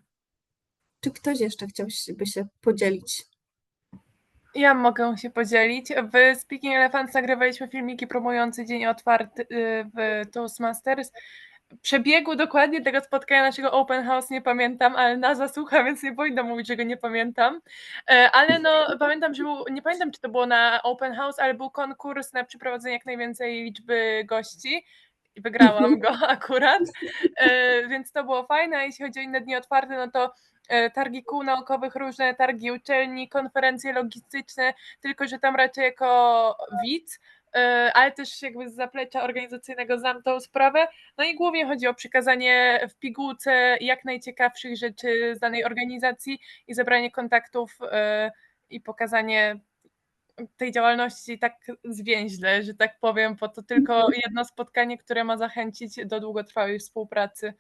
Czy ktoś jeszcze chciałby się podzielić? Ja mogę się podzielić. W Speaking Elephants nagrywaliśmy filmiki promujące dzień otwarty w Toastmasters. Przebiegu dokładnie tego spotkania naszego Open House nie pamiętam, ale nazwa słucha, więc nie powinno mówić, że go nie pamiętam. Ale pamiętam, że nie pamiętam, czy to było na Open House, ale był konkurs na przyprowadzenie jak najwięcej liczby gości. I wygrałam go akurat, więc to było fajne. A jeśli chodzi o inne dni otwarte, no to targi kół naukowych, różne targi uczelni, konferencje logistyczne, tylko że tam raczej jako widz, ale też jakby z zaplecza organizacyjnego znam tą sprawę. No i głównie chodzi o przekazanie w pigułce jak najciekawszych rzeczy z danej organizacji i zebranie kontaktów i pokazanie tej działalności tak zwięźle, że tak powiem, bo to tylko jedno spotkanie, które ma zachęcić do długotrwałej współpracy.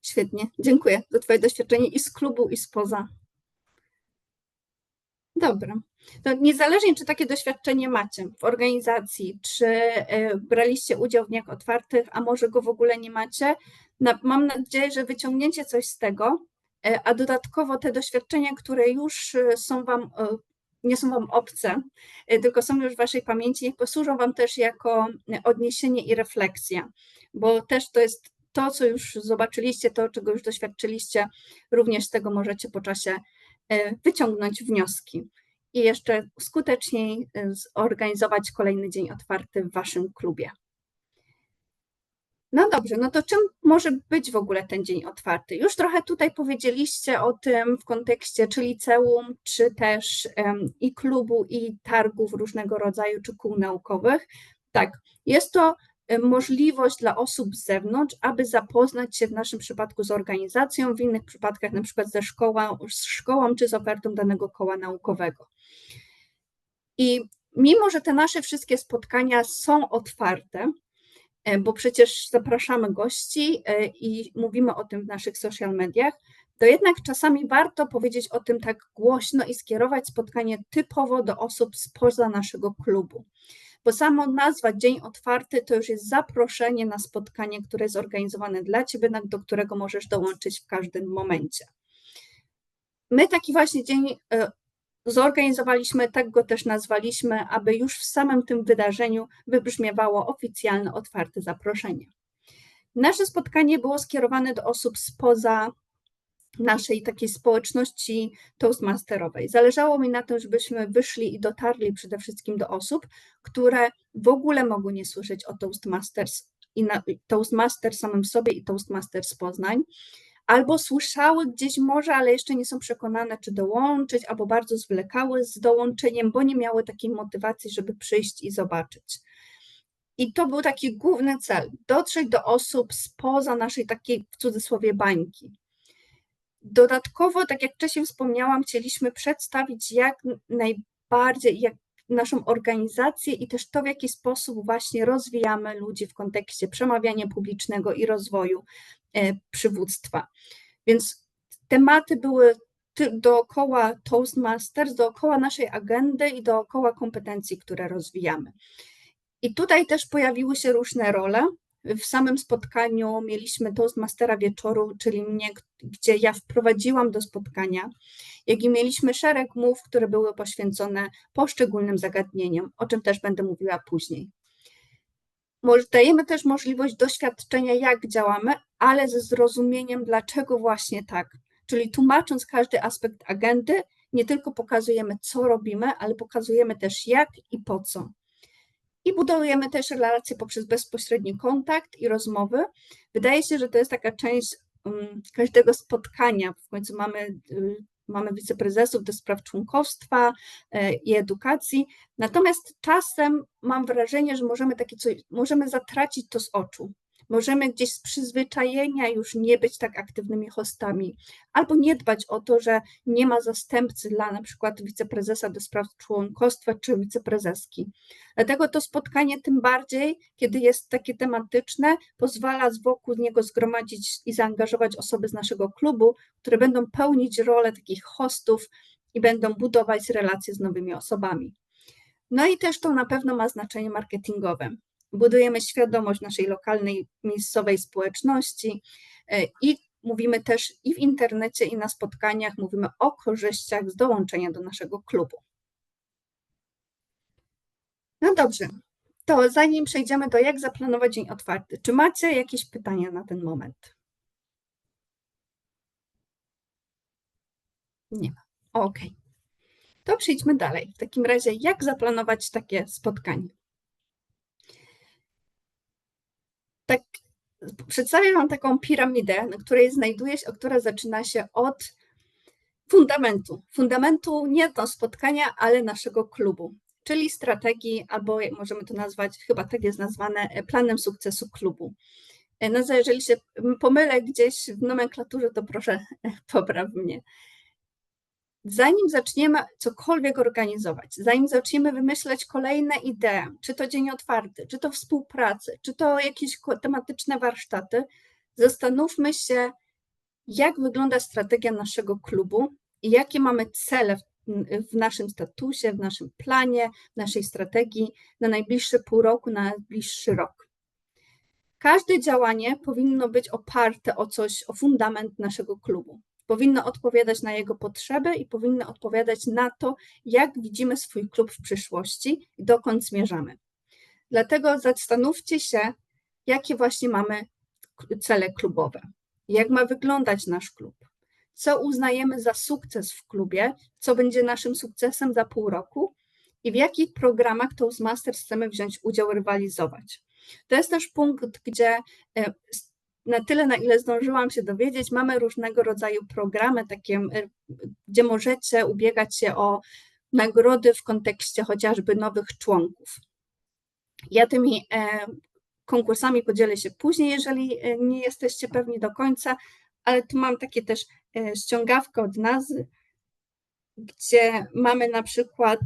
Świetnie, dziękuję za Twoje doświadczenie i z klubu, i spoza. Dobra. No, niezależnie, czy takie doświadczenie macie w organizacji, czy braliście udział w dniach otwartych, a może go w ogóle nie macie, mam nadzieję, że wyciągniecie coś z tego, a dodatkowo te doświadczenia, które już nie są Wam obce, tylko są już w Waszej pamięci, niech posłużą Wam też jako odniesienie i refleksja, bo też to jest to, co już zobaczyliście, to, czego już doświadczyliście, również z tego możecie po czasie wyciągnąć wnioski. i jeszcze skuteczniej zorganizować kolejny dzień otwarty w waszym klubie. No dobrze, no to czym może być w ogóle ten dzień otwarty? Już trochę tutaj powiedzieliście o tym w kontekście czy liceum, czy też i klubu, i targów różnego rodzaju, czy kół naukowych. Tak, jest to możliwość dla osób z zewnątrz, aby zapoznać się w naszym przypadku z organizacją, w innych przypadkach na przykład ze szkołą czy z ofertą danego koła naukowego. I mimo, że te nasze wszystkie spotkania są otwarte, bo przecież zapraszamy gości i mówimy o tym w naszych social mediach, to jednak czasami warto powiedzieć o tym tak głośno i skierować spotkanie typowo do osób spoza naszego klubu. Bo sama nazwa Dzień Otwarty to już jest zaproszenie na spotkanie, które jest organizowane dla Ciebie, do którego możesz dołączyć w każdym momencie. My taki właśnie dzień zorganizowaliśmy, tak go też nazwaliśmy, aby już w samym tym wydarzeniu wybrzmiewało oficjalne, otwarte zaproszenie. Nasze spotkanie było skierowane do osób spoza naszej takiej społeczności toastmasterowej. Zależało mi na tym, żebyśmy wyszli i dotarli przede wszystkim do osób, które w ogóle mogły nie słyszeć o Toastmasters i Toastmaster samym sobie i Toastmasters Poznań, albo słyszały gdzieś może, ale jeszcze nie są przekonane, czy dołączyć, albo bardzo zwlekały z dołączeniem, bo nie miały takiej motywacji, żeby przyjść i zobaczyć. I to był taki główny cel, dotrzeć do osób spoza naszej takiej, w cudzysłowie, bańki. Dodatkowo, tak jak wcześniej wspomniałam, chcieliśmy przedstawić jak najbardziej jak naszą organizację i też to, w jaki sposób właśnie rozwijamy ludzi w kontekście przemawiania publicznego i rozwoju przywództwa. Więc tematy były dookoła Toastmasters, dookoła naszej agendy i dookoła kompetencji, które rozwijamy. I tutaj też pojawiły się różne role. W samym spotkaniu mieliśmy Toastmastera wieczoru, czyli mnie, gdzie ja wprowadziłam do spotkania, jak i mieliśmy szereg mów, które były poświęcone poszczególnym zagadnieniom, o czym też będę mówiła później. Dajemy też możliwość doświadczenia, jak działamy, ale ze zrozumieniem, dlaczego właśnie tak. Czyli tłumacząc każdy aspekt agendy, nie tylko pokazujemy, co robimy, ale pokazujemy też jak i po co. I budujemy też relacje poprzez bezpośredni kontakt i rozmowy. Wydaje się, że to jest taka część każdego spotkania. W końcu mamy wiceprezesów do spraw członkostwa i edukacji. Natomiast czasem mam wrażenie, że możemy zatracić to z oczu. Możemy gdzieś z przyzwyczajenia już nie być tak aktywnymi hostami, albo nie dbać o to, że nie ma zastępcy dla na przykład wiceprezesa do spraw członkostwa czy wiceprezeski. Dlatego to spotkanie tym bardziej, kiedy jest takie tematyczne, pozwala wokół niego zgromadzić i zaangażować osoby z naszego klubu, które będą pełnić rolę takich hostów i będą budować relacje z nowymi osobami. No i też to na pewno ma znaczenie marketingowe. Budujemy świadomość naszej lokalnej, miejscowej społeczności i mówimy też i w internecie, i na spotkaniach, mówimy o korzyściach z dołączenia do naszego klubu. No dobrze, to zanim przejdziemy do jak zaplanować dzień otwarty, czy macie jakieś pytania na ten moment? Nie ma. Okej. To przejdźmy dalej. W takim razie, jak zaplanować takie spotkanie? Tak, przedstawię Wam taką piramidę, na której która zaczyna się od fundamentu. Fundamentu nie do spotkania, ale naszego klubu, czyli strategii, albo jak możemy to nazwać, chyba tak jest nazwane, planem sukcesu klubu. No, jeżeli się pomylę gdzieś w nomenklaturze, to proszę popraw mnie. Zanim zaczniemy cokolwiek organizować, zanim zaczniemy wymyślać kolejne idee, czy to dzień otwarty, czy to współpracy, czy to jakieś tematyczne warsztaty, zastanówmy się, jak wygląda strategia naszego klubu i jakie mamy cele w naszym statusie, w naszym planie, w naszej strategii na najbliższe pół roku, na najbliższy rok. Każde działanie powinno być oparte o coś, o fundament naszego klubu. Powinno odpowiadać na jego potrzeby i powinno odpowiadać na to, jak widzimy swój klub w przyszłości i dokąd zmierzamy. Dlatego zastanówcie się, jakie właśnie mamy cele klubowe, jak ma wyglądać nasz klub, co uznajemy za sukces w klubie, co będzie naszym sukcesem za pół roku i w jakich programach Toastmasters chcemy wziąć udział, rywalizować. To jest też punkt, gdzie na tyle, na ile zdążyłam się dowiedzieć, mamy różnego rodzaju programy, takie, gdzie możecie ubiegać się o nagrody w kontekście chociażby nowych członków. Ja tymi konkursami podzielę się później, jeżeli nie jesteście pewni do końca, ale tu mam takie też ściągawkę od nas, gdzie mamy na przykład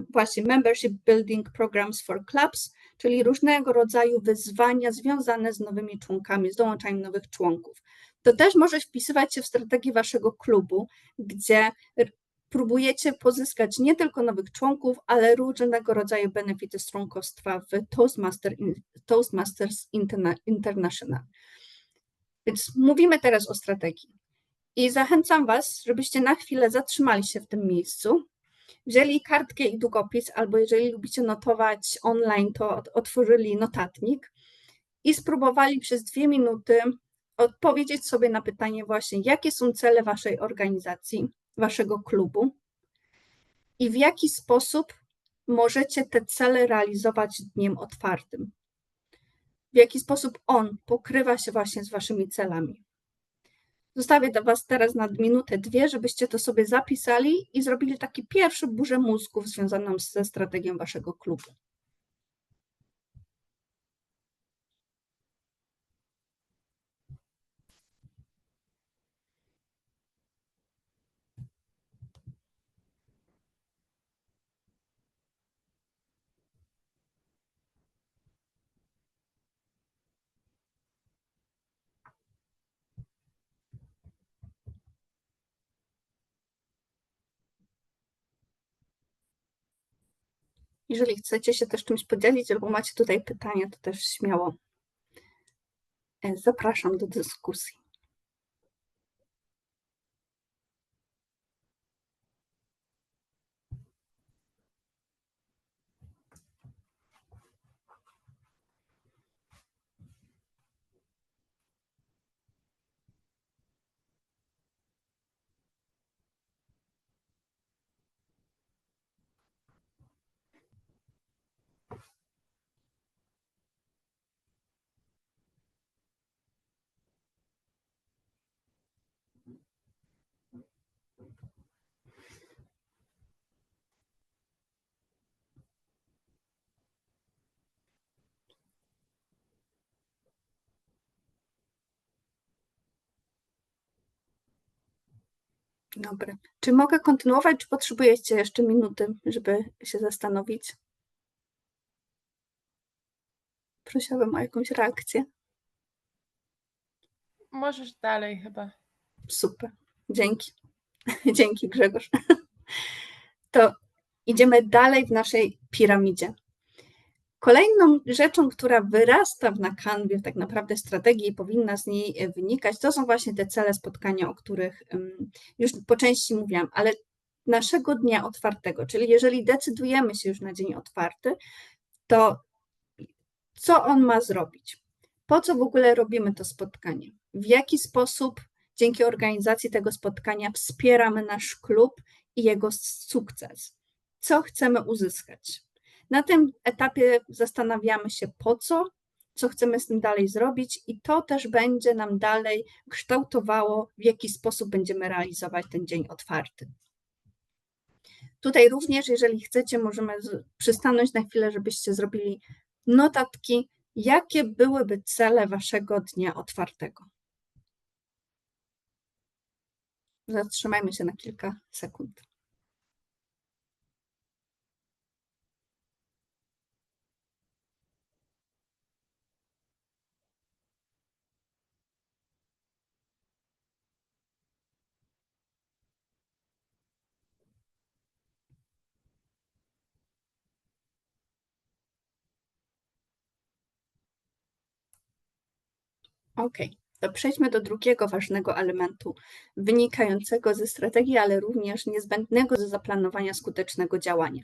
właśnie Membership Building Programs for Clubs, czyli różnego rodzaju wyzwania związane z nowymi członkami, z dołączaniem nowych członków. To też może wpisywać się w strategię waszego klubu, gdzie próbujecie pozyskać nie tylko nowych członków, ale różnego rodzaju benefity z członkostwa w Toastmasters International. Więc mówimy teraz o strategii. I zachęcam was, żebyście na chwilę zatrzymali się w tym miejscu, wzięli kartkę i długopis, albo jeżeli lubicie notować online, to otworzyli notatnik i spróbowali przez 2 minuty odpowiedzieć sobie na pytanie właśnie, jakie są cele waszej organizacji, waszego klubu i w jaki sposób możecie te cele realizować dniem otwartym. W jaki sposób on pokrywa się właśnie z waszymi celami. Zostawię do was teraz na minutę, 2, żebyście to sobie zapisali i zrobili taki pierwszy burzę mózgów związaną ze strategią waszego klubu. Jeżeli chcecie się też czymś podzielić albo macie tutaj pytania, to też śmiało zapraszam do dyskusji. Dobra. Czy mogę kontynuować, czy potrzebujecie jeszcze minuty, żeby się zastanowić? Prosiłabym o jakąś reakcję. Możesz dalej chyba. Super. Dzięki. Dzięki, Grzegorz. To idziemy dalej w naszej piramidzie. Kolejną rzeczą, która wyrasta na kanwie tak naprawdę strategii i powinna z niej wynikać, to są właśnie te cele spotkania, o których już po części mówiłam, ale naszego dnia otwartego, czyli jeżeli decydujemy się już na dzień otwarty, to co on ma zrobić? Po co w ogóle robimy to spotkanie? W jaki sposób dzięki organizacji tego spotkania wspieramy nasz klub i jego sukces? Co chcemy uzyskać? Na tym etapie zastanawiamy się po co chcemy z tym dalej zrobić i to też będzie nam dalej kształtowało, w jaki sposób będziemy realizować ten dzień otwarty. Tutaj również, jeżeli chcecie, możemy przystanąć na chwilę, żebyście zrobili notatki, jakie byłyby cele waszego dnia otwartego. Zatrzymajmy się na kilka sekund. Ok, to przejdźmy do drugiego ważnego elementu wynikającego ze strategii, ale również niezbędnego do zaplanowania skutecznego działania.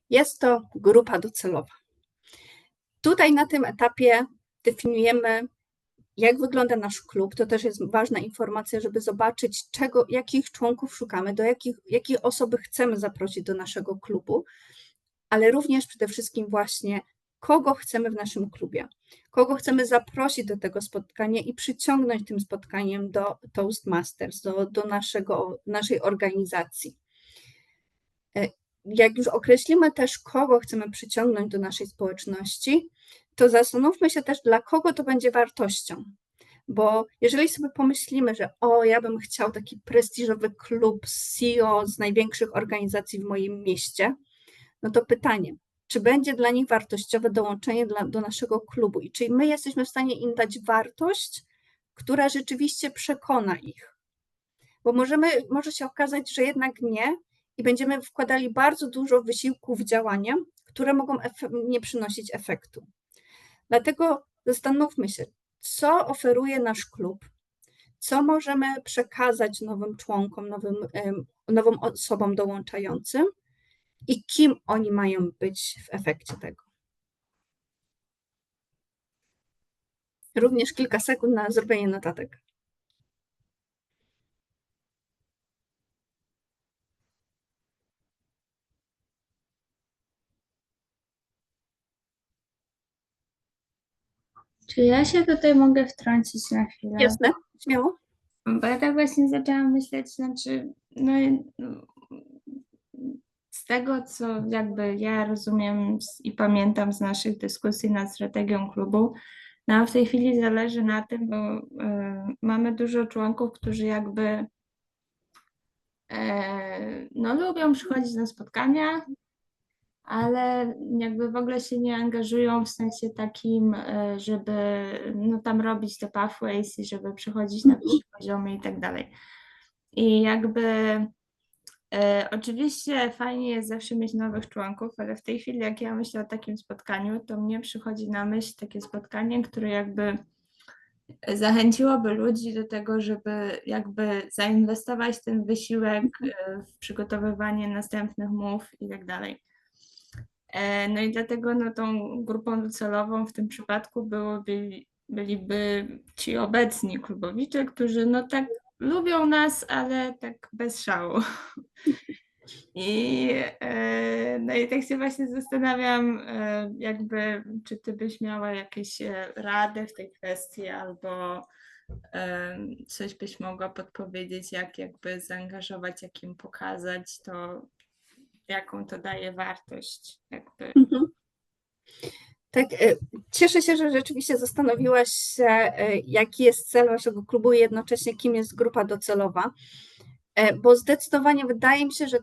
Jest to grupa docelowa. Tutaj na tym etapie definiujemy jak wygląda nasz klub. To też jest ważna informacja, żeby zobaczyć, jakich członków szukamy, jakie osoby chcemy zaprosić do naszego klubu, ale również przede wszystkim właśnie, kogo chcemy w naszym klubie, kogo chcemy zaprosić do tego spotkania i przyciągnąć tym spotkaniem do Toastmasters, do naszej organizacji. Jak już określimy też, kogo chcemy przyciągnąć do naszej społeczności, to zastanówmy się też, dla kogo to będzie wartością. Bo jeżeli sobie pomyślimy, że ja bym chciał taki prestiżowy klub z CEO z największych organizacji w moim mieście, no to pytanie, czy będzie dla nich wartościowe dołączenie do naszego klubu i czy my jesteśmy w stanie im dać wartość, która rzeczywiście przekona ich. Bo może się okazać, że jednak nie i będziemy wkładali bardzo dużo wysiłku w działania, które mogą nie przynosić efektu. Dlatego zastanówmy się, co oferuje nasz klub, co możemy przekazać nowym członkom, nowym osobom dołączającym i kim oni mają być w efekcie tego. Również kilka sekund na zrobienie notatek. Czy ja się tutaj mogę wtrącić na chwilę? Jasne, śmiało. Bo ja tak właśnie zaczęłam myśleć, znaczy, z tego, co jakby ja rozumiem i pamiętam z naszych dyskusji nad strategią klubu, nam w tej chwili zależy na tym, bo mamy dużo członków, którzy jakby lubią przychodzić na spotkania, ale jakby w ogóle się nie angażują w sensie takim, żeby tam robić te pathways i żeby przechodzić na wyższe poziomy i tak dalej. I jakby oczywiście fajnie jest zawsze mieć nowych członków, ale w tej chwili jak ja myślę o takim spotkaniu, to mnie przychodzi na myśl takie spotkanie, które jakby zachęciłoby ludzi do tego, żeby jakby zainwestować ten wysiłek w przygotowywanie następnych mów i tak dalej. No i dlatego tą grupą docelową w tym przypadku byliby ci obecni klubowicze, którzy tak lubią nas, ale tak bez szału. I tak się właśnie zastanawiam, jakby czy ty byś miała jakieś rady w tej kwestii albo coś byś mogła podpowiedzieć, jak jakby zaangażować, jak im pokazać to, jaką to daje wartość. Jakby. Tak, cieszę się, że rzeczywiście zastanowiłaś się, jaki jest cel waszego klubu i jednocześnie kim jest grupa docelowa, bo zdecydowanie wydaje mi się, że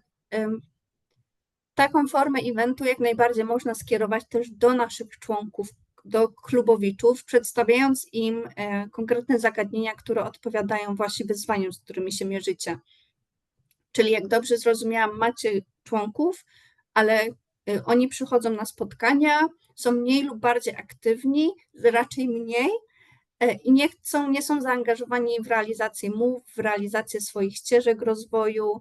taką formę eventu jak najbardziej można skierować też do naszych członków, do klubowiczów, przedstawiając im konkretne zagadnienia, które odpowiadają właśnie wyzwaniom, z którymi się mierzycie. Czyli jak dobrze zrozumiałam, macie członków, ale oni przychodzą na spotkania, są mniej lub bardziej aktywni, raczej mniej i nie są zaangażowani w realizację mów, w realizację swoich ścieżek rozwoju.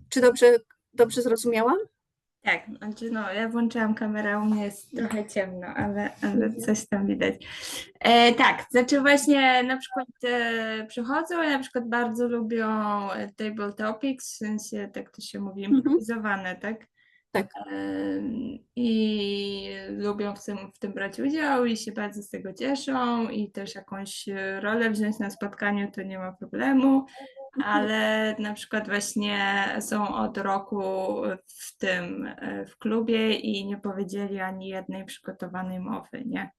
Czy dobrze zrozumiałam? Tak, znaczy ja włączyłam kamerę, u mnie jest trochę ciemno, ale coś tam widać. Tak, znaczy właśnie na przykład przychodzą i na przykład bardzo lubią table topics, w sensie tak to się mówi, improwizowane, tak? Tak. I lubią w tym brać udział i się bardzo z tego cieszą i też jakąś rolę wziąć na spotkaniu, to nie ma problemu, ale na przykład właśnie są od roku w klubie i nie powiedzieli ani jednej przygotowanej mowy, nie?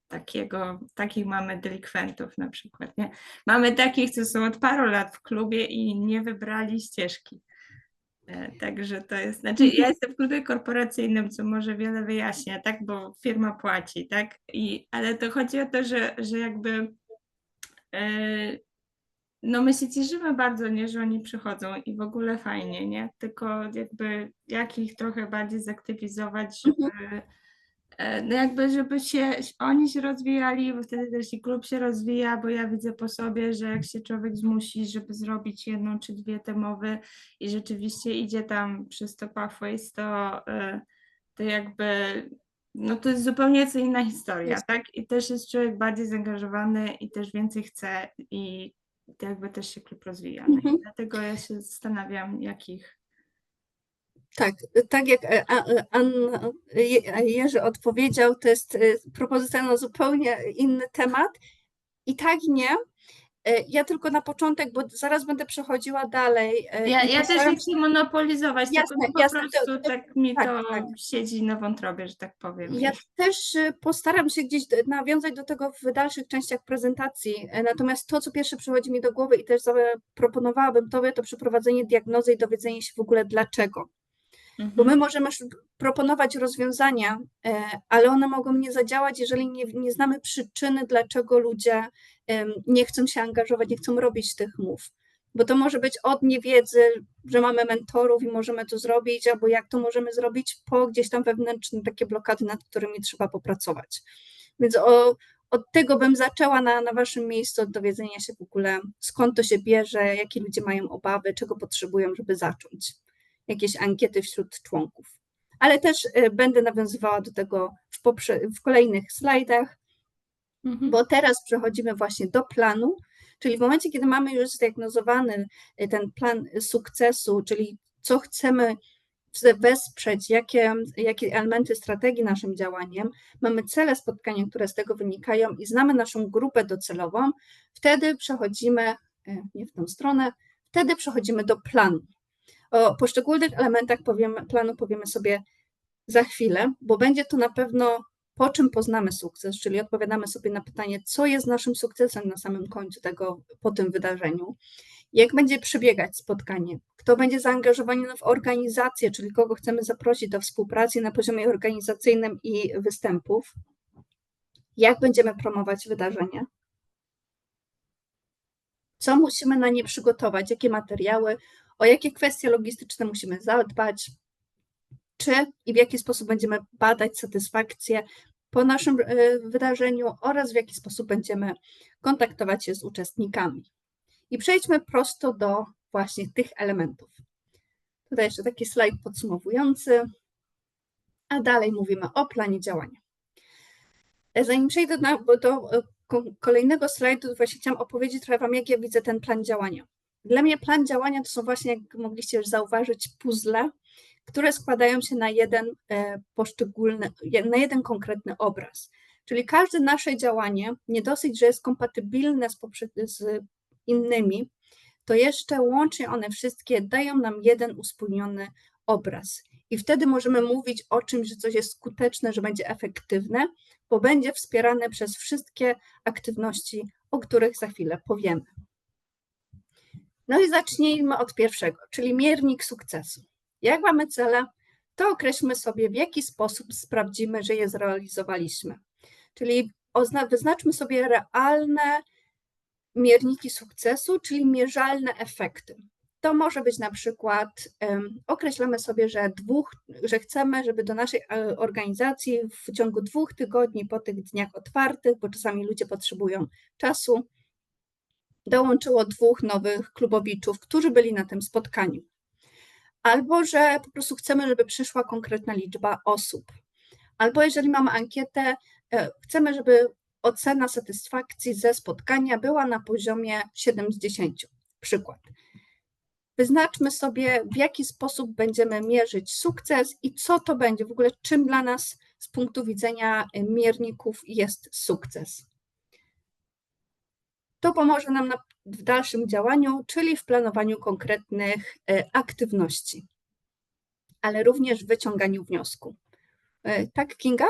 Takich mamy delikwentów na przykład, nie? Mamy takich, co są od paru lat w klubie i nie wybrali ścieżki. Także to jest, znaczy ja jestem w klubie korporacyjnym, co może wiele wyjaśnia, tak, bo firma płaci, tak, ale to chodzi o to, że jakby my się cieszymy bardzo, nie, że oni przychodzą i w ogóle fajnie, nie, tylko jakby jak ich trochę bardziej zaktywizować, żeby oni się rozwijali, bo wtedy też i klub się rozwija, bo ja widzę po sobie, że jak się człowiek zmusi, żeby zrobić 1 czy 2 te mowy i rzeczywiście idzie tam przez to pathways, to jakby no to jest zupełnie co inna historia, tak? I też jest człowiek bardziej zaangażowany i też więcej chce i jakby też się klub rozwija. No i dlatego ja się zastanawiam, jakich. Tak jak Jerzy odpowiedział, to jest propozycja na zupełnie inny temat. I tak i nie. Ja tylko na początek, bo zaraz będę przechodziła dalej. Ja też nie chcę monopolizować, Jasne, tylko po jasne, prostu tak mi tak, to tak. siedzi na wątrobie, że tak powiem. Ja też postaram się gdzieś nawiązać do tego w dalszych częściach prezentacji, natomiast to, co pierwsze przychodzi mi do głowy i też zaproponowałabym Tobie, to przeprowadzenie diagnozy i dowiedzenie się w ogóle dlaczego. Bo my możemy proponować rozwiązania, ale one mogą nie zadziałać, jeżeli nie znamy przyczyny, dlaczego ludzie nie chcą się angażować, nie chcą robić tych mów. Bo to może być od niewiedzy, że mamy mentorów i możemy to zrobić, albo jak to możemy zrobić, po gdzieś tam wewnętrzne takie blokady, nad którymi trzeba popracować. Więc od tego bym zaczęła na Waszym miejscu, od dowiedzenia się w ogóle, skąd to się bierze, jakie ludzie mają obawy, czego potrzebują, żeby zacząć. Jakieś ankiety wśród członków. Ale też będę nawiązywała do tego w kolejnych slajdach, bo teraz przechodzimy właśnie do planu, czyli w momencie, kiedy mamy już zdiagnozowany ten plan sukcesu, czyli co chcemy wesprzeć, jakie elementy strategii naszym działaniem, mamy cele spotkania, które z tego wynikają i znamy naszą grupę docelową, wtedy przechodzimy, nie w tą stronę, wtedy przechodzimy do planu. O poszczególnych elementach planu powiemy sobie za chwilę, bo będzie to na pewno po czym poznamy sukces, czyli odpowiadamy sobie na pytanie, co jest naszym sukcesem na samym końcu po tym wydarzeniu, jak będzie przebiegać spotkanie, kto będzie zaangażowany w organizację, czyli kogo chcemy zaprosić do współpracy na poziomie organizacyjnym i występów, jak będziemy promować wydarzenie, co musimy na nie przygotować, jakie materiały, o jakie kwestie logistyczne musimy zadbać, czy i w jaki sposób będziemy badać satysfakcję po naszym wydarzeniu oraz w jaki sposób będziemy kontaktować się z uczestnikami. I przejdźmy prosto do właśnie tych elementów. Tutaj jeszcze taki slajd podsumowujący, a dalej mówimy o planie działania. Zanim przejdę do kolejnego slajdu, to właśnie chciałam opowiedzieć trochę Wam, jak ja widzę ten plan działania. Dla mnie plan działania to są właśnie, jak mogliście już zauważyć, puzzle, które składają się na jeden konkretny obraz. Czyli każde nasze działanie, nie dosyć, że jest kompatybilne z innymi, to jeszcze łącznie one wszystkie dają nam jeden uspójniony obraz. I wtedy możemy mówić o czymś, że coś jest skuteczne, że będzie efektywne, bo będzie wspierane przez wszystkie aktywności, o których za chwilę powiemy. No i zacznijmy od pierwszego, czyli miernik sukcesu. Jak mamy cele, to określmy sobie, w jaki sposób sprawdzimy, że je zrealizowaliśmy. Czyli wyznaczmy sobie realne mierniki sukcesu, czyli mierzalne efekty. To może być na przykład, określamy sobie, że chcemy, żeby do naszej organizacji w ciągu 2 tygodni po tych dniach otwartych, bo czasami ludzie potrzebują czasu, dołączyło 2 nowych klubowiczów, którzy byli na tym spotkaniu. Albo, że po prostu chcemy, żeby przyszła konkretna liczba osób. Albo jeżeli mamy ankietę, chcemy, żeby ocena satysfakcji ze spotkania była na poziomie 7 z 10. Przykład. Wyznaczmy sobie, w jaki sposób będziemy mierzyć sukces i co to będzie, w ogóle czym dla nas z punktu widzenia mierników jest sukces. To pomoże nam w dalszym działaniu, czyli w planowaniu konkretnych aktywności, ale również w wyciąganiu wniosku. Tak, Kinga?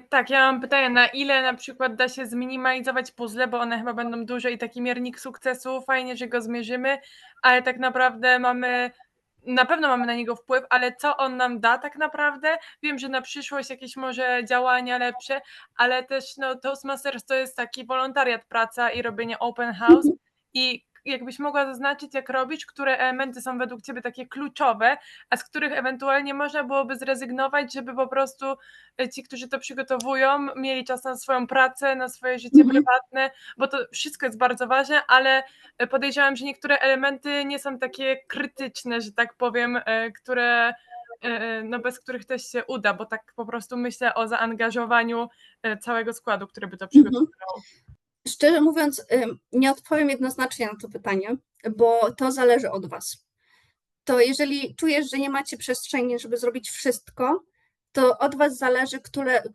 Tak, ja mam pytanie, na ile na przykład da się zminimalizować puzzle, bo one chyba będą duże i taki miernik sukcesu, fajnie, że go zmierzymy, ale tak naprawdę na pewno mamy na niego wpływ, ale co on nam da tak naprawdę? Wiem, że na przyszłość jakieś może działania lepsze, ale też Toastmasters to jest taki wolontariat, praca i robienie open house i jakbyś mogła zaznaczyć, jak robisz, które elementy są według Ciebie takie kluczowe, a z których ewentualnie można byłoby zrezygnować, żeby po prostu ci, którzy to przygotowują, mieli czas na swoją pracę, na swoje życie prywatne, bo to wszystko jest bardzo ważne, ale podejrzewam, że niektóre elementy nie są takie krytyczne, że tak powiem, które no bez których też się uda, bo tak po prostu myślę o zaangażowaniu całego składu, który by to przygotowywał. Szczerze mówiąc, nie odpowiem jednoznacznie na to pytanie, bo to zależy od Was. To jeżeli czujesz, że nie macie przestrzeni, żeby zrobić wszystko, to od Was zależy,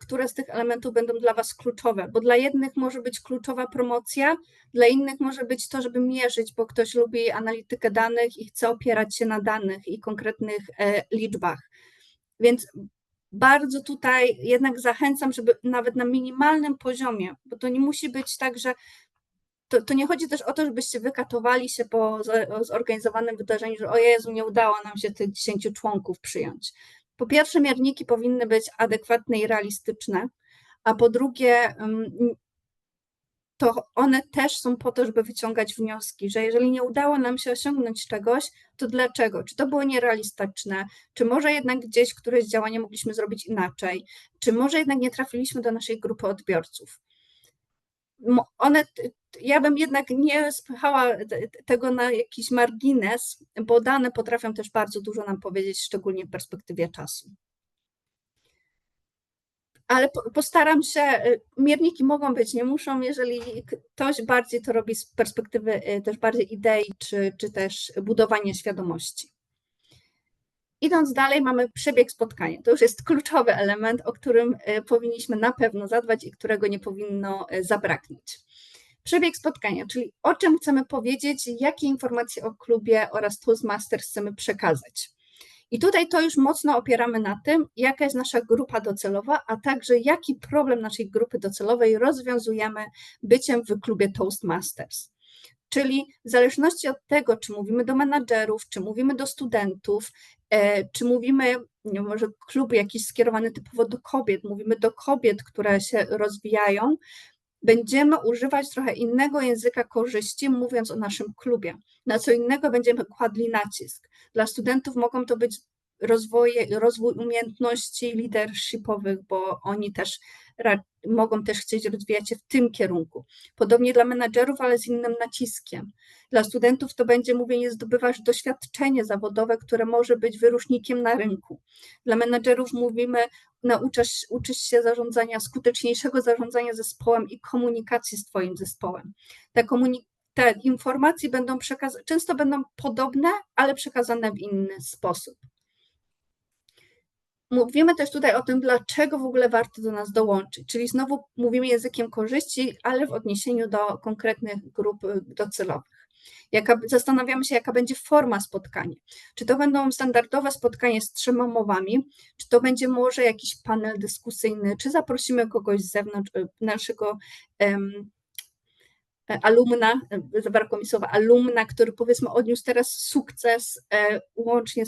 które z tych elementów będą dla Was kluczowe, bo dla jednych może być kluczowa promocja, dla innych może być to, żeby mierzyć, bo ktoś lubi analitykę danych i chce opierać się na danych i konkretnych liczbach. Więc bardzo tutaj jednak zachęcam, żeby nawet na minimalnym poziomie, bo to nie musi być tak, że to nie chodzi też o to, żebyście wykatowali się po zorganizowanym wydarzeniu, że o Jezu, nie udało nam się tych 10 członków przyjąć. Po pierwsze, mierniki powinny być adekwatne i realistyczne, a po drugie, to one też są po to, żeby wyciągać wnioski, że jeżeli nie udało nam się osiągnąć czegoś, to dlaczego? Czy to było nierealistyczne? Czy może jednak gdzieś któreś działanie mogliśmy zrobić inaczej? Czy może jednak nie trafiliśmy do naszej grupy odbiorców? Ja bym jednak nie spychała tego na jakiś margines, bo dane potrafią też bardzo dużo nam powiedzieć, szczególnie w perspektywie czasu. Ale postaram się, mierniki mogą być, nie muszą, jeżeli ktoś bardziej to robi z perspektywy też bardziej idei, czy też budowania świadomości. Idąc dalej, mamy przebieg spotkania. To już jest kluczowy element, o którym powinniśmy na pewno zadbać i którego nie powinno zabraknąć. Przebieg spotkania, czyli o czym chcemy powiedzieć, jakie informacje o klubie oraz Toastmasters chcemy przekazać. I tutaj to już mocno opieramy na tym, jaka jest nasza grupa docelowa, a także jaki problem naszej grupy docelowej rozwiązujemy byciem w klubie Toastmasters. Czyli w zależności od tego, czy mówimy do menadżerów, czy mówimy do studentów, czy mówimy, może klub jakiś skierowany typowo do kobiet, mówimy do kobiet, które się rozwijają, będziemy używać trochę innego języka korzyści, mówiąc o naszym klubie. Na co innego będziemy kładli nacisk. Dla studentów mogą to być rozwój umiejętności leadershipowych, bo oni też mogą też chcieć rozwijać się w tym kierunku. Podobnie dla menadżerów, ale z innym naciskiem. Dla studentów to będzie mówienie, zdobywasz doświadczenie zawodowe, które może być wyróżnikiem na rynku. Dla menadżerów mówimy, uczysz się skuteczniejszego zarządzania zespołem i komunikacji z Twoim zespołem. Te informacje często będą podobne, ale przekazane w inny sposób. Mówimy też tutaj o tym, dlaczego w ogóle warto do nas dołączyć, czyli znowu mówimy językiem korzyści, ale w odniesieniu do konkretnych grup docelowych. Zastanawiamy się, jaka będzie forma spotkania. Czy to będą standardowe spotkania z 3 mowami, czy to będzie może jakiś panel dyskusyjny, czy zaprosimy kogoś z zewnątrz, naszego alumna, zabrakło mi słowa, alumna, który powiedzmy odniósł teraz sukces łącznie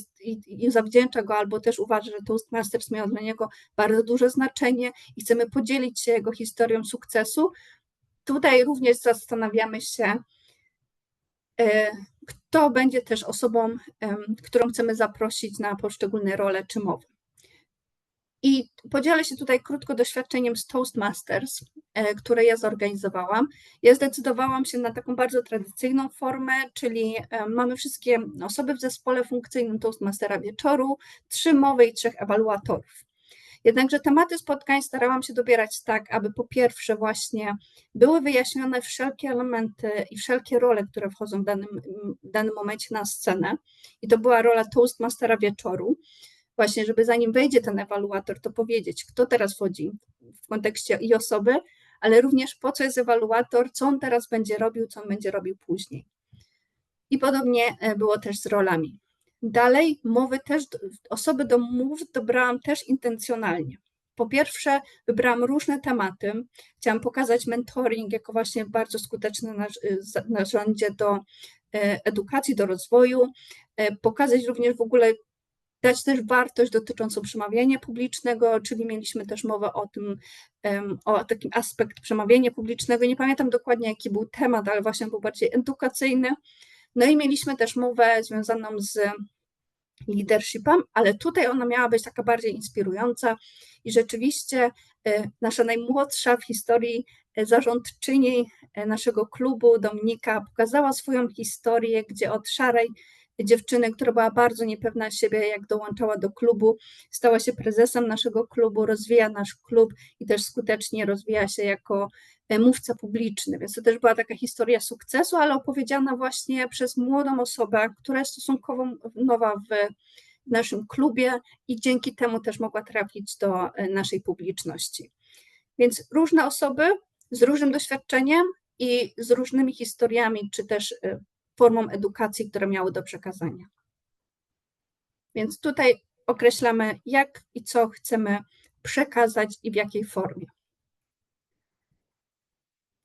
i zawdzięcza go, albo też uważa, że Toastmasters miał dla niego bardzo duże znaczenie i chcemy podzielić się jego historią sukcesu. Tutaj również zastanawiamy się, kto będzie też osobą, którą chcemy zaprosić na poszczególne role czy mowy. I podzielę się tutaj krótko doświadczeniem z Toastmasters, które ja zorganizowałam. Ja zdecydowałam się na taką bardzo tradycyjną formę, czyli mamy wszystkie osoby w zespole funkcyjnym Toastmastera wieczoru, 3 mowy i 3 ewaluatorów. Jednakże tematy spotkań starałam się dobierać tak, aby po pierwsze właśnie były wyjaśnione wszelkie elementy i wszelkie role, które wchodzą w danym momencie na scenę. I to była rola Toastmastera wieczoru. Właśnie, żeby zanim wejdzie ten ewaluator, to powiedzieć, kto teraz wchodzi w kontekście i osoby, ale również po co jest ewaluator, co on teraz będzie robił, co on będzie robił później. I podobnie było też z rolami. Dalej osoby do mów dobrałam też intencjonalnie. Po pierwsze, wybrałam różne tematy. Chciałam pokazać mentoring jako właśnie bardzo skuteczne narzędzie do edukacji, do rozwoju, pokazać również w ogóle, dać też wartość dotyczącą przemawiania publicznego, czyli mieliśmy też mowę o tym, o takim aspekt przemawiania publicznego. Nie pamiętam dokładnie, jaki był temat, ale właśnie był bardziej edukacyjny. No i mieliśmy też mowę związaną z leadershipem, ale tutaj ona miała być taka bardziej inspirująca i rzeczywiście nasza najmłodsza w historii zarządczyni naszego klubu, Dominika, pokazała swoją historię, gdzie od szarej dziewczyny, która była bardzo niepewna siebie, jak dołączała do klubu, stała się prezesem naszego klubu, rozwija nasz klub i też skutecznie rozwija się jako mówca publiczny, więc to też była taka historia sukcesu, ale opowiedziana właśnie przez młodą osobę, która jest stosunkowo nowa w naszym klubie i dzięki temu też mogła trafić do naszej publiczności. Więc różne osoby z różnym doświadczeniem i z różnymi historiami, czy też formą edukacji, które miały do przekazania. Więc tutaj określamy, jak i co chcemy przekazać i w jakiej formie.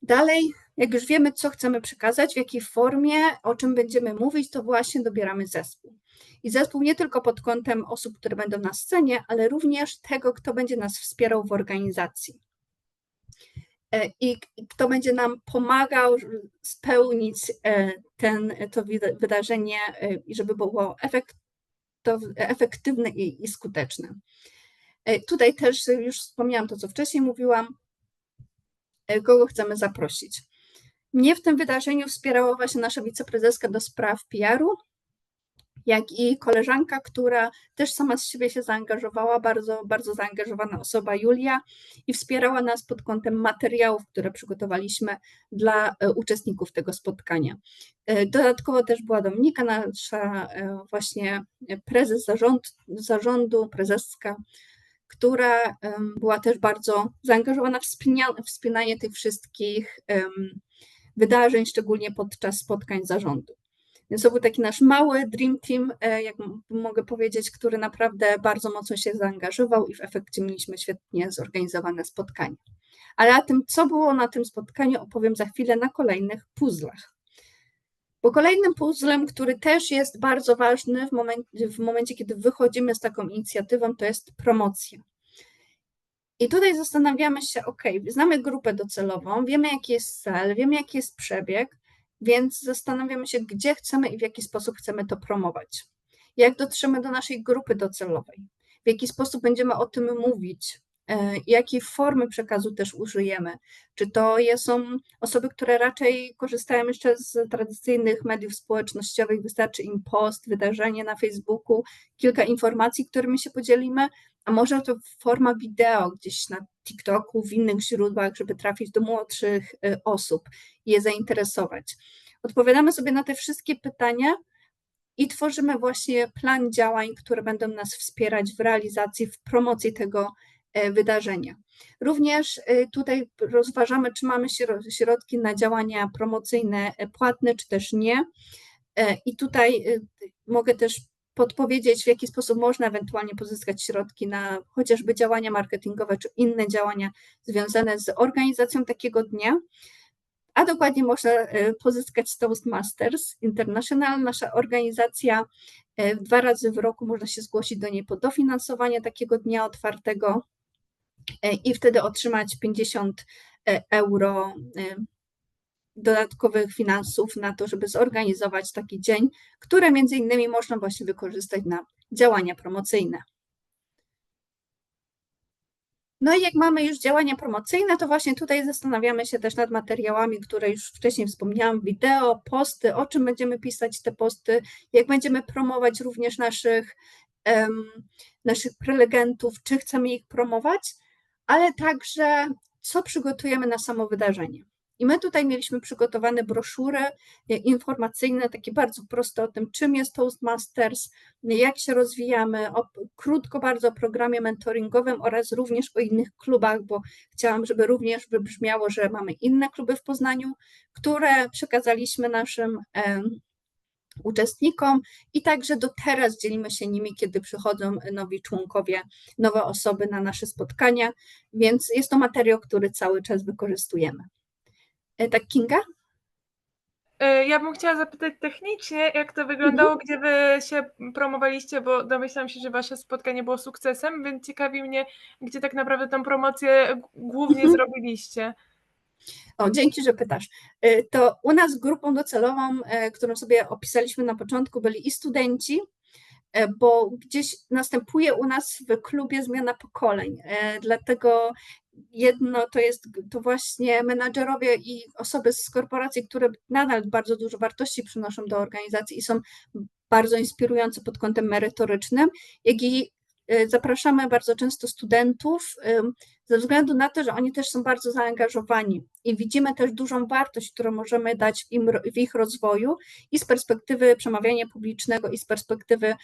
Dalej, jak już wiemy, co chcemy przekazać, w jakiej formie, o czym będziemy mówić, to właśnie dobieramy zespół. I zespół nie tylko pod kątem osób, które będą na scenie, ale również tego, kto będzie nas wspierał w organizacji. I kto będzie nam pomagał spełnić to wydarzenie, i żeby było efektywne i skuteczne. Tutaj też już wspomniałam to, co wcześniej mówiłam, kogo chcemy zaprosić. Mnie w tym wydarzeniu wspierała właśnie nasza wiceprezeska do spraw PR-u, jak i koleżanka, która też sama z siebie się zaangażowała, bardzo, bardzo zaangażowana osoba Julia i wspierała nas pod kątem materiałów, które przygotowaliśmy dla uczestników tego spotkania. Dodatkowo też była Dominika, nasza właśnie prezes zarządu, prezeska, która była też bardzo zaangażowana w wspinanie tych wszystkich wydarzeń, szczególnie podczas spotkań zarządu. Więc to był taki nasz mały dream team, jak mogę powiedzieć, który naprawdę bardzo mocno się zaangażował i w efekcie mieliśmy świetnie zorganizowane spotkanie. Ale o tym, co było na tym spotkaniu, opowiem za chwilę na kolejnych puzzlach. Bo kolejnym puzzlem, który też jest bardzo ważny w momencie, kiedy wychodzimy z taką inicjatywą, to jest promocja. I tutaj zastanawiamy się, ok, znamy grupę docelową, wiemy jaki jest cel, wiemy jaki jest przebieg, więc zastanawiamy się, gdzie chcemy i w jaki sposób chcemy to promować. Jak dotrzemy do naszej grupy docelowej, w jaki sposób będziemy o tym mówić, jakiej formy przekazu też użyjemy. Czy to są osoby, które raczej korzystają jeszcze z tradycyjnych mediów społecznościowych, wystarczy im post, wydarzenie na Facebooku, kilka informacji, którymi się podzielimy, a może to forma wideo gdzieś na TikToku, w innych źródłach, żeby trafić do młodszych osób i je zainteresować. Odpowiadamy sobie na te wszystkie pytania i tworzymy właśnie plan działań, które będą nas wspierać w realizacji, w promocji tego wydarzenia. Również tutaj rozważamy, czy mamy środki na działania promocyjne płatne, czy też nie. I tutaj mogę też podpowiedzieć, w jaki sposób można ewentualnie pozyskać środki na chociażby działania marketingowe, czy inne działania związane z organizacją takiego dnia. A dokładnie można pozyskać z Toastmasters International. Nasza organizacja 2 razy w roku można się zgłosić do niej po dofinansowanie takiego dnia otwartego i wtedy otrzymać 50 euro dodatkowych finansów na to, żeby zorganizować taki dzień, które między innymi można właśnie wykorzystać na działania promocyjne. No i jak mamy już działania promocyjne, to właśnie tutaj zastanawiamy się też nad materiałami, które już wcześniej wspomniałam, wideo, posty, o czym będziemy pisać te posty, jak będziemy promować również naszych prelegentów, czy chcemy ich promować, ale także co przygotujemy na samo wydarzenie. I my tutaj mieliśmy przygotowane broszury informacyjne, takie bardzo proste o tym, czym jest Toastmasters, jak się rozwijamy, krótko bardzo o programie mentoringowym oraz również o innych klubach, bo chciałam, żeby również wybrzmiało, że mamy inne kluby w Poznaniu, które przekazaliśmy naszym uczestnikom i także do teraz dzielimy się nimi, kiedy przychodzą nowi członkowie, nowe osoby na nasze spotkania, więc jest to materiał, który cały czas wykorzystujemy. Tak, Kinga? Ja bym chciała zapytać technicznie, jak to wyglądało, gdzie wy się promowaliście, bo domyślam się, że wasze spotkanie było sukcesem, więc ciekawi mnie, gdzie tak naprawdę tę promocję głównie zrobiliście. O, dzięki, że pytasz. To u nas grupą docelową, którą sobie opisaliśmy na początku, byli i studenci, bo gdzieś następuje u nas w klubie zmiana pokoleń, dlatego jedno to właśnie menadżerowie i osoby z korporacji, które nadal bardzo dużo wartości przynoszą do organizacji i są bardzo inspirujące pod kątem merytorycznym, jak i zapraszamy bardzo często studentów ze względu na to, że oni też są bardzo zaangażowani i widzimy też dużą wartość, którą możemy dać im w ich rozwoju i z perspektywy przemawiania publicznego i z perspektywy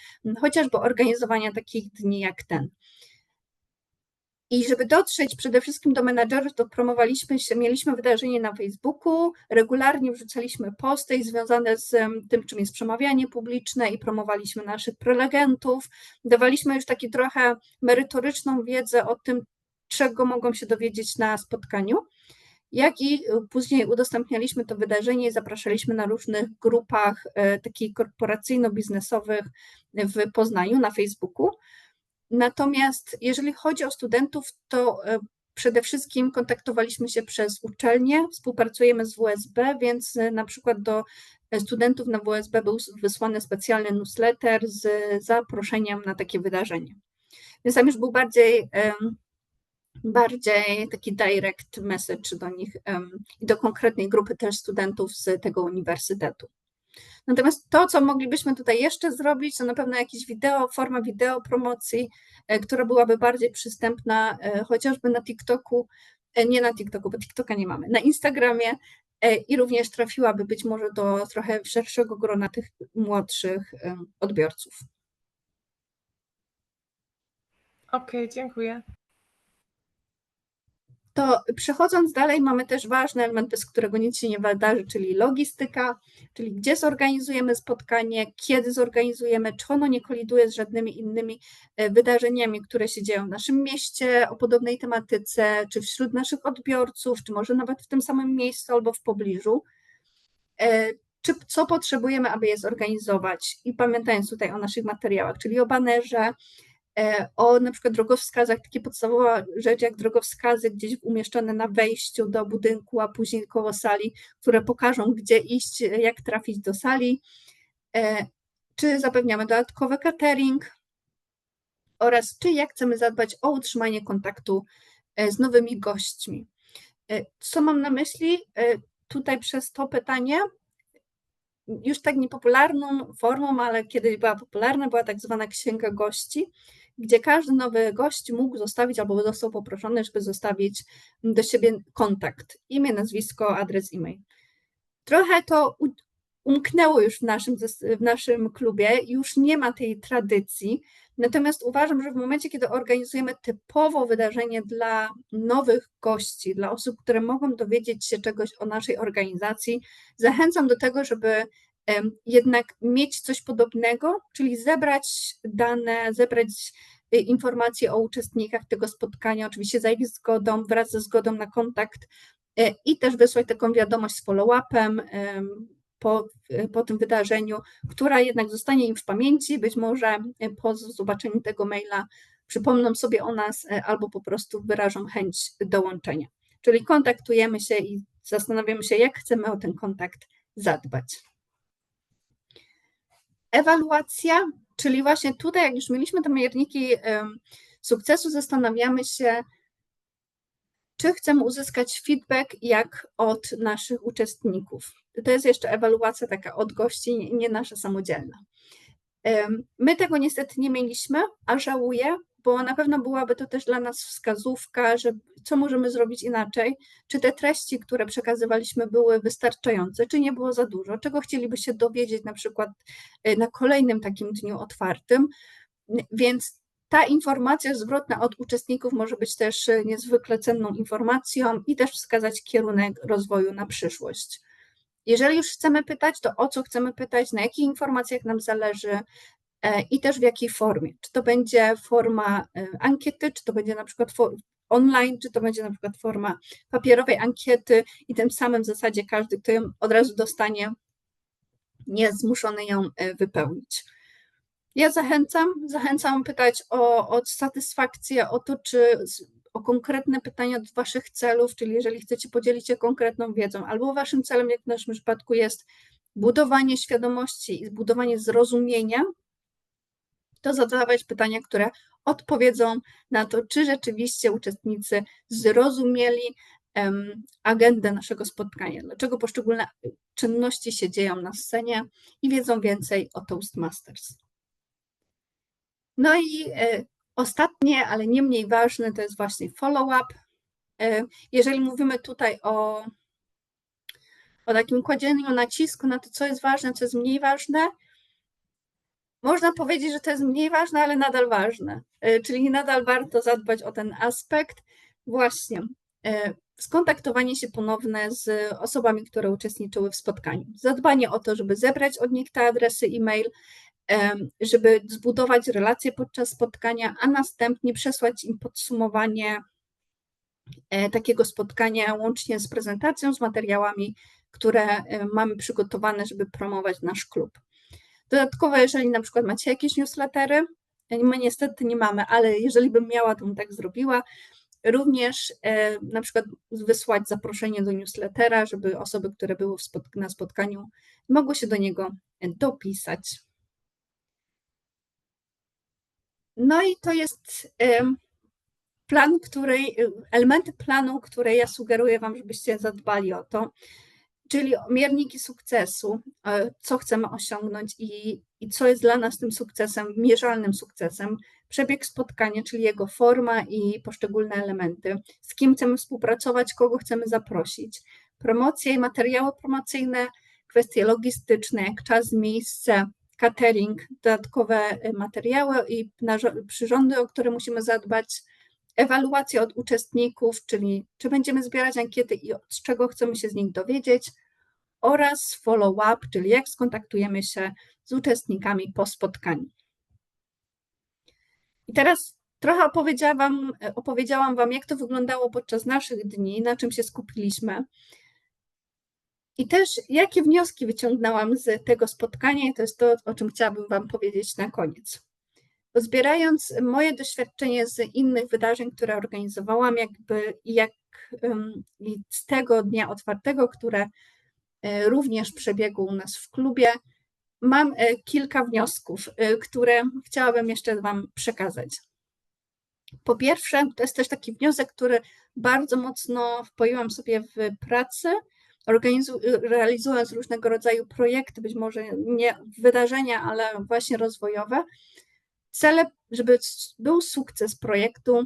chociażby organizowania takich dni jak ten. I żeby dotrzeć przede wszystkim do menadżerów, to promowaliśmy się, mieliśmy wydarzenie na Facebooku, regularnie wrzucaliśmy posty związane z tym, czym jest przemawianie publiczne i promowaliśmy naszych prelegentów. Dawaliśmy już taki trochę merytoryczną wiedzę o tym, czego mogą się dowiedzieć na spotkaniu, jak i później udostępnialiśmy to wydarzenie i zapraszaliśmy na różnych grupach takich korporacyjno-biznesowych w Poznaniu na Facebooku. Natomiast jeżeli chodzi o studentów, to przede wszystkim kontaktowaliśmy się przez uczelnię, współpracujemy z WSB, więc na przykład do studentów na WSB był wysłany specjalny newsletter z zaproszeniem na takie wydarzenie. Więc tam już był bardziej taki direct message do nich i do konkretnej grupy też studentów z tego uniwersytetu. Natomiast to, co moglibyśmy tutaj jeszcze zrobić, to na pewno jakieś forma wideo promocji, która byłaby bardziej przystępna chociażby na TikToku, nie na TikToku, bo TikToka nie mamy, na Instagramie i również trafiłaby być może do trochę szerszego grona tych młodszych odbiorców. Okej, dziękuję. To przechodząc dalej, mamy też ważny element, bez którego nic się nie wydarzy, czyli logistyka, czyli gdzie zorganizujemy spotkanie, kiedy zorganizujemy, czy ono nie koliduje z żadnymi innymi wydarzeniami, które się dzieją w naszym mieście o podobnej tematyce, czy wśród naszych odbiorców, czy może nawet w tym samym miejscu albo w pobliżu. Czy co potrzebujemy, aby je zorganizować? I pamiętając tutaj o naszych materiałach, czyli o banerze, o na przykład drogowskazach, takie podstawowa rzecz jak drogowskazy gdzieś umieszczone na wejściu do budynku, a później koło sali, które pokażą, gdzie iść, jak trafić do sali, czy zapewniamy dodatkowy catering oraz czy jak chcemy zadbać o utrzymanie kontaktu z nowymi gośćmi. Co mam na myśli tutaj przez to pytanie? Już tak niepopularną formą, ale kiedyś była popularna, była tak zwana księga gości, gdzie każdy nowy gość mógł zostawić albo został poproszony, żeby zostawić do siebie kontakt, imię, nazwisko, adres e-mail. Trochę to umknęło już w naszym klubie, już nie ma tej tradycji, natomiast uważam, że w momencie, kiedy organizujemy typowo wydarzenie dla nowych gości, dla osób, które mogą dowiedzieć się czegoś o naszej organizacji, zachęcam do tego, żeby jednak mieć coś podobnego, czyli zebrać dane, zebrać informacje o uczestnikach tego spotkania, oczywiście za ich zgodą, wraz ze zgodą na kontakt i też wysłać taką wiadomość z follow-upem po tym wydarzeniu, która jednak zostanie im w pamięci, być może po zobaczeniu tego maila przypomną sobie o nas albo po prostu wyrażą chęć dołączenia. Czyli kontaktujemy się i zastanawiamy się, jak chcemy o ten kontakt zadbać. Ewaluacja, czyli właśnie tutaj, jak już mieliśmy te mierniki sukcesu, zastanawiamy się, czy chcemy uzyskać feedback jak od naszych uczestników. To jest jeszcze ewaluacja taka od gości, nie nasza samodzielna. My tego niestety nie mieliśmy, a żałuję, bo na pewno byłaby to też dla nas wskazówka, że co możemy zrobić inaczej, czy te treści, które przekazywaliśmy, były wystarczające, czy nie było za dużo, czego chcieliby się dowiedzieć na przykład na kolejnym takim dniu otwartym, więc ta informacja zwrotna od uczestników może być też niezwykle cenną informacją i też wskazać kierunek rozwoju na przyszłość. Jeżeli już chcemy pytać, to o co chcemy pytać, na jakich informacjach nam zależy i też w jakiej formie. Czy to będzie forma ankiety, czy to będzie na przykład online, czy to będzie na przykład forma papierowej ankiety i tym samym w zasadzie każdy, kto ją od razu dostanie, nie jest zmuszony ją wypełnić. Ja zachęcam pytać o satysfakcję, o to, o konkretne pytania do Waszych celów, czyli jeżeli chcecie podzielić się konkretną wiedzą, albo Waszym celem, jak w naszym przypadku, jest budowanie świadomości i budowanie zrozumienia, to zadawać pytania, które odpowiedzą na to, czy rzeczywiście uczestnicy zrozumieli agendę naszego spotkania, dlaczego poszczególne czynności się dzieją na scenie i wiedzą więcej o Toastmasters. No i ostatnie, ale nie mniej ważne, to jest właśnie follow-up. Jeżeli mówimy tutaj o takim kładzieniu nacisku na to, co jest ważne, co jest mniej ważne, można powiedzieć, że to jest mniej ważne, ale nadal ważne. Czyli nadal warto zadbać o ten aspekt. Właśnie skontaktowanie się ponowne z osobami, które uczestniczyły w spotkaniu. Zadbanie o to, żeby zebrać od nich te adresy e-mail, żeby zbudować relacje podczas spotkania, a następnie przesłać im podsumowanie takiego spotkania łącznie z prezentacją, z materiałami, które mamy przygotowane, żeby promować nasz klub. Dodatkowo, jeżeli na przykład macie jakieś newslettery, my niestety nie mamy, ale jeżeli bym miała, to bym tak zrobiła, również na przykład wysłać zaproszenie do newslettera, żeby osoby, które były na spotkaniu, mogły się do niego dopisać. No i to jest plan, elementy planu, które ja sugeruję Wam, żebyście zadbali o to, czyli mierniki sukcesu, co chcemy osiągnąć i co jest dla nas tym sukcesem, mierzalnym sukcesem, przebieg spotkania, czyli jego forma i poszczególne elementy, z kim chcemy współpracować, kogo chcemy zaprosić, promocje i materiały promocyjne, kwestie logistyczne, jak czas, miejsce, catering, dodatkowe materiały i przyrządy, o które musimy zadbać, ewaluacja od uczestników, czyli czy będziemy zbierać ankiety i z czego chcemy się z nich dowiedzieć, oraz follow-up, czyli jak skontaktujemy się z uczestnikami po spotkaniu. I teraz trochę opowiedziałam Wam, jak to wyglądało podczas naszych dni, na czym się skupiliśmy i też jakie wnioski wyciągnęłam z tego spotkania i to jest to, o czym chciałabym Wam powiedzieć na koniec. Bo zbierając moje doświadczenie z innych wydarzeń, które organizowałam, i z tego dnia otwartego, które również przebiegł u nas w klubie, mam kilka wniosków, które chciałabym jeszcze Wam przekazać. Po pierwsze, to jest też taki wniosek, który bardzo mocno wpoiłam sobie w pracę, realizując różnego rodzaju projekty, być może nie wydarzenia, ale właśnie rozwojowe. Cele, żeby był sukces projektu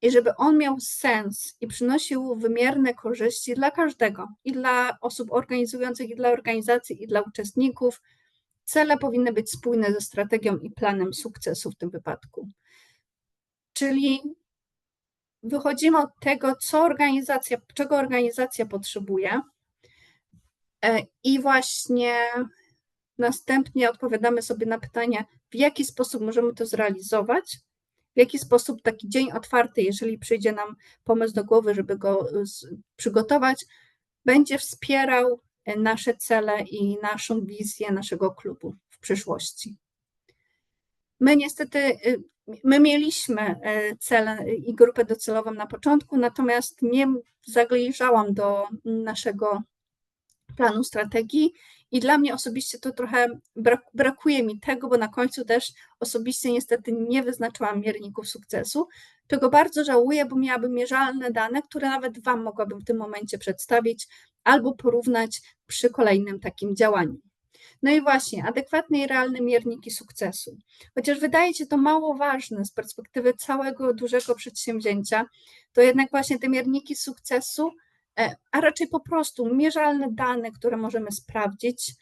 i żeby on miał sens i przynosił wymierne korzyści dla każdego, i dla osób organizujących, i dla organizacji, i dla uczestników. Cele powinny być spójne ze strategią i planem sukcesu w tym wypadku. Czyli wychodzimy od tego, czego organizacja potrzebuje i właśnie następnie odpowiadamy sobie na pytanie, w jaki sposób możemy to zrealizować, w jaki sposób taki dzień otwarty, jeżeli przyjdzie nam pomysł do głowy, żeby go przygotować, będzie wspierał nasze cele i naszą wizję naszego klubu w przyszłości. My mieliśmy cele i grupę docelową na początku, natomiast nie zajrzałam do naszego planu strategii i dla mnie osobiście to trochę brakuje mi tego, bo na końcu też osobiście niestety nie wyznaczyłam mierników sukcesu, czego bardzo żałuję, bo miałabym mierzalne dane, które nawet Wam mogłabym w tym momencie przedstawić albo porównać przy kolejnym takim działaniu. No i właśnie, adekwatne i realne mierniki sukcesu. Chociaż wydaje się to mało ważne z perspektywy całego dużego przedsięwzięcia, to jednak właśnie te mierniki sukcesu, a raczej po prostu mierzalne dane, które możemy sprawdzić,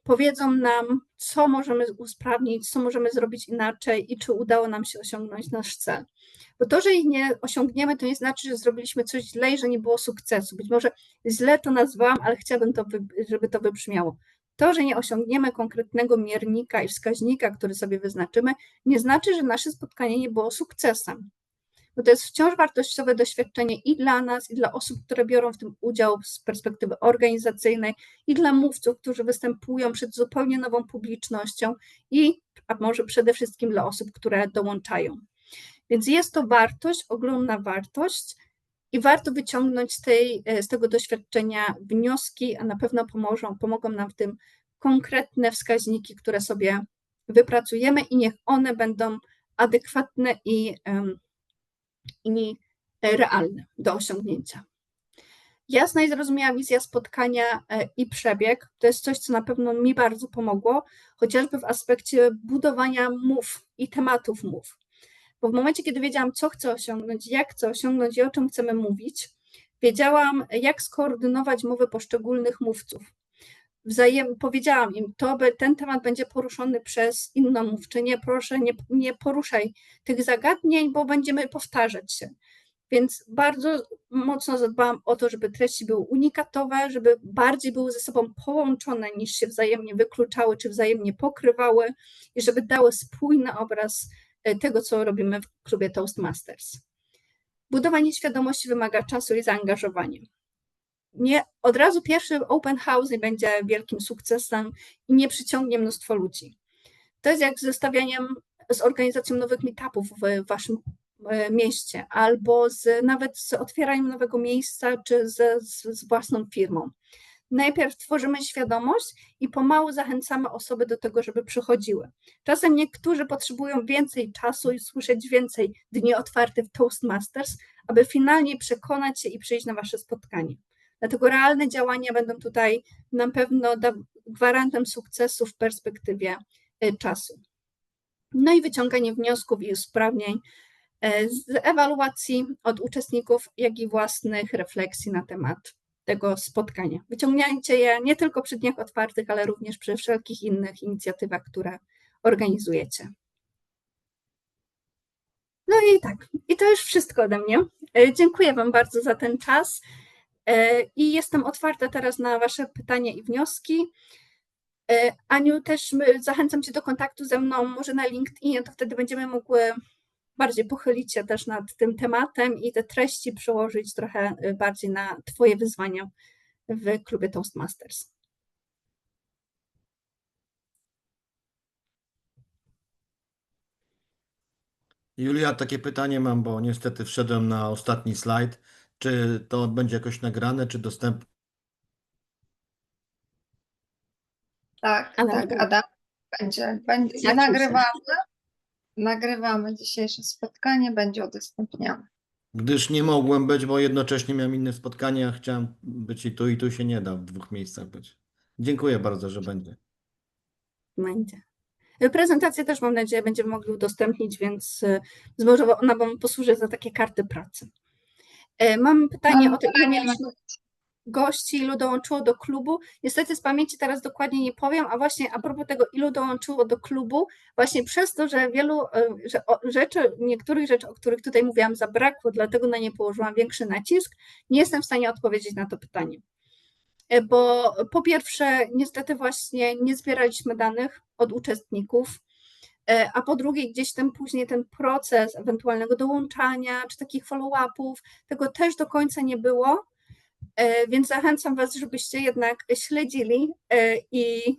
powiedzą nam, co możemy usprawnić, co możemy zrobić inaczej i czy udało nam się osiągnąć nasz cel. Bo to, że ich nie osiągniemy, to nie znaczy, że zrobiliśmy coś źle i że nie było sukcesu. Być może źle to nazwałam, ale chciałabym, żeby to wybrzmiało. To, że nie osiągniemy konkretnego miernika i wskaźnika, który sobie wyznaczymy, nie znaczy, że nasze spotkanie nie było sukcesem. Bo to jest wciąż wartościowe doświadczenie i dla nas, i dla osób, które biorą w tym udział z perspektywy organizacyjnej, i dla mówców, którzy występują przed zupełnie nową publicznością, a może przede wszystkim dla osób, które dołączają. Więc jest to wartość, ogromna wartość i warto wyciągnąć z tego doświadczenia wnioski, a na pewno pomogą nam w tym konkretne wskaźniki, które sobie wypracujemy i niech one będą adekwatne i realny do osiągnięcia. Jasna i zrozumiała wizja spotkania i przebieg to jest coś, co na pewno mi bardzo pomogło, chociażby w aspekcie budowania mów i tematów mów. Bo w momencie, kiedy wiedziałam, co chcę osiągnąć, jak chcę osiągnąć i o czym chcemy mówić, wiedziałam, jak skoordynować mowy poszczególnych mówców. Powiedziałam im, ten temat będzie poruszony przez inną mówczynię, proszę nie poruszaj tych zagadnień, bo będziemy powtarzać się. Więc bardzo mocno zadbałam o to, żeby treści były unikatowe, żeby bardziej były ze sobą połączone niż się wzajemnie wykluczały czy wzajemnie pokrywały i żeby dały spójny obraz tego, co robimy w klubie Toastmasters. Budowanie świadomości wymaga czasu i zaangażowania. Nie od razu pierwszy open house nie będzie wielkim sukcesem i nie przyciągnie mnóstwo ludzi. To jest jak z organizacją nowych meetupów w waszym mieście albo nawet z otwieraniem nowego miejsca czy z własną firmą. Najpierw tworzymy świadomość i pomału zachęcamy osoby do tego, żeby przychodziły. Czasem niektórzy potrzebują więcej czasu i słyszeć więcej dni otwartych w Toastmasters, aby finalnie przekonać się i przyjść na wasze spotkanie. Dlatego realne działania będą tutaj na pewno gwarantem sukcesu w perspektywie czasu. No i wyciąganie wniosków i usprawnień z ewaluacji od uczestników, jak i własnych refleksji na temat tego spotkania. Wyciągnięcie je nie tylko przy dniach otwartych, ale również przy wszelkich innych inicjatywach, które organizujecie. No i tak, i to już wszystko ode mnie. Dziękuję wam bardzo za ten czas i jestem otwarta teraz na wasze pytania i wnioski. Aniu, też zachęcam cię do kontaktu ze mną, może na LinkedInie, to wtedy będziemy mogły bardziej pochylić się też nad tym tematem i te treści przełożyć trochę bardziej na twoje wyzwania w klubie Toastmasters. Julia, takie pytanie mam, bo niestety wszedłem na ostatni slajd. Czy to będzie jakoś nagrane, czy dostępne? Tak, Adam, będzie nagrywamy dzisiejsze spotkanie, będzie udostępniane. Gdyż nie mogłem być, bo jednocześnie miałem inne spotkania, chciałem być i tu się nie da w dwóch miejscach być. Dziękuję bardzo, że będzie. Będzie. Prezentację też mam nadzieję będziemy mogli udostępnić, więc może ona wam posłuży za takie karty pracy. Mam pytanie o to, ile mieliśmy gości, ilu dołączyło do klubu. Niestety z pamięci teraz dokładnie nie powiem, a właśnie a propos tego, ilu dołączyło do klubu, właśnie przez to, że niektórych rzeczy, o których tutaj mówiłam, zabrakło, dlatego na nie położyłam większy nacisk, nie jestem w stanie odpowiedzieć na to pytanie. Bo po pierwsze, niestety właśnie nie zbieraliśmy danych od uczestników, a po drugie gdzieś tam później ten proces ewentualnego dołączania czy takich follow-upów, tego też do końca nie było, więc zachęcam was, żebyście jednak śledzili i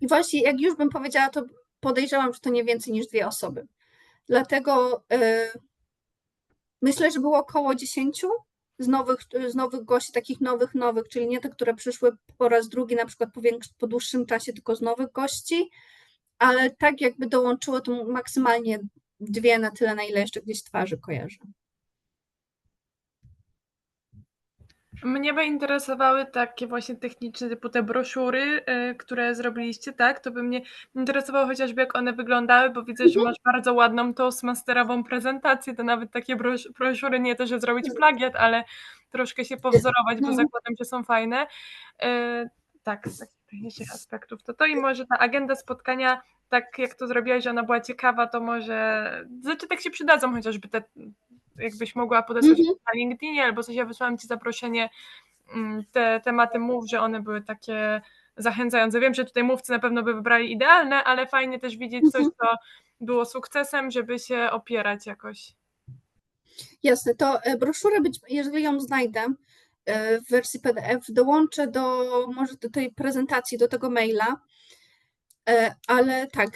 właśnie jak już bym powiedziała, to podejrzewam, że to nie więcej niż 2 osoby. Dlatego myślę, że było około 10 z nowych gości, takich nowych, czyli nie te, które przyszły po raz drugi, na przykład po dłuższym czasie, tylko z nowych gości, ale tak jakby dołączyło to maksymalnie 2 na tyle, na ile jeszcze gdzieś twarzy kojarzę. Mnie by interesowały takie właśnie techniczne, typu te broszury, które zrobiliście, tak? To by mnie interesowało chociażby, jak one wyglądały, bo widzę, że masz bardzo ładną toastmasterową prezentację, to nawet takie broszury, nie to, że zrobić plagiat, ale troszkę się powzorować, bo zakładam, że są fajne. Tak, z takich technicznych aspektów. To i może ta agenda spotkania, tak jak to zrobiłaś, że ona była ciekawa, to może, tak się przydadzą chociażby te, jakbyś mogła podesłać na LinkedInie, albo coś, ja wysłałam ci zaproszenie, te tematy mów, że one były takie zachęcające. Wiem, że tutaj mówcy na pewno by wybrali idealne, ale fajnie też widzieć coś, co było sukcesem, żeby się opierać jakoś. Jasne, to broszurę, jeżeli ją znajdę w wersji PDF, dołączę może do tej prezentacji, do tego maila, ale tak,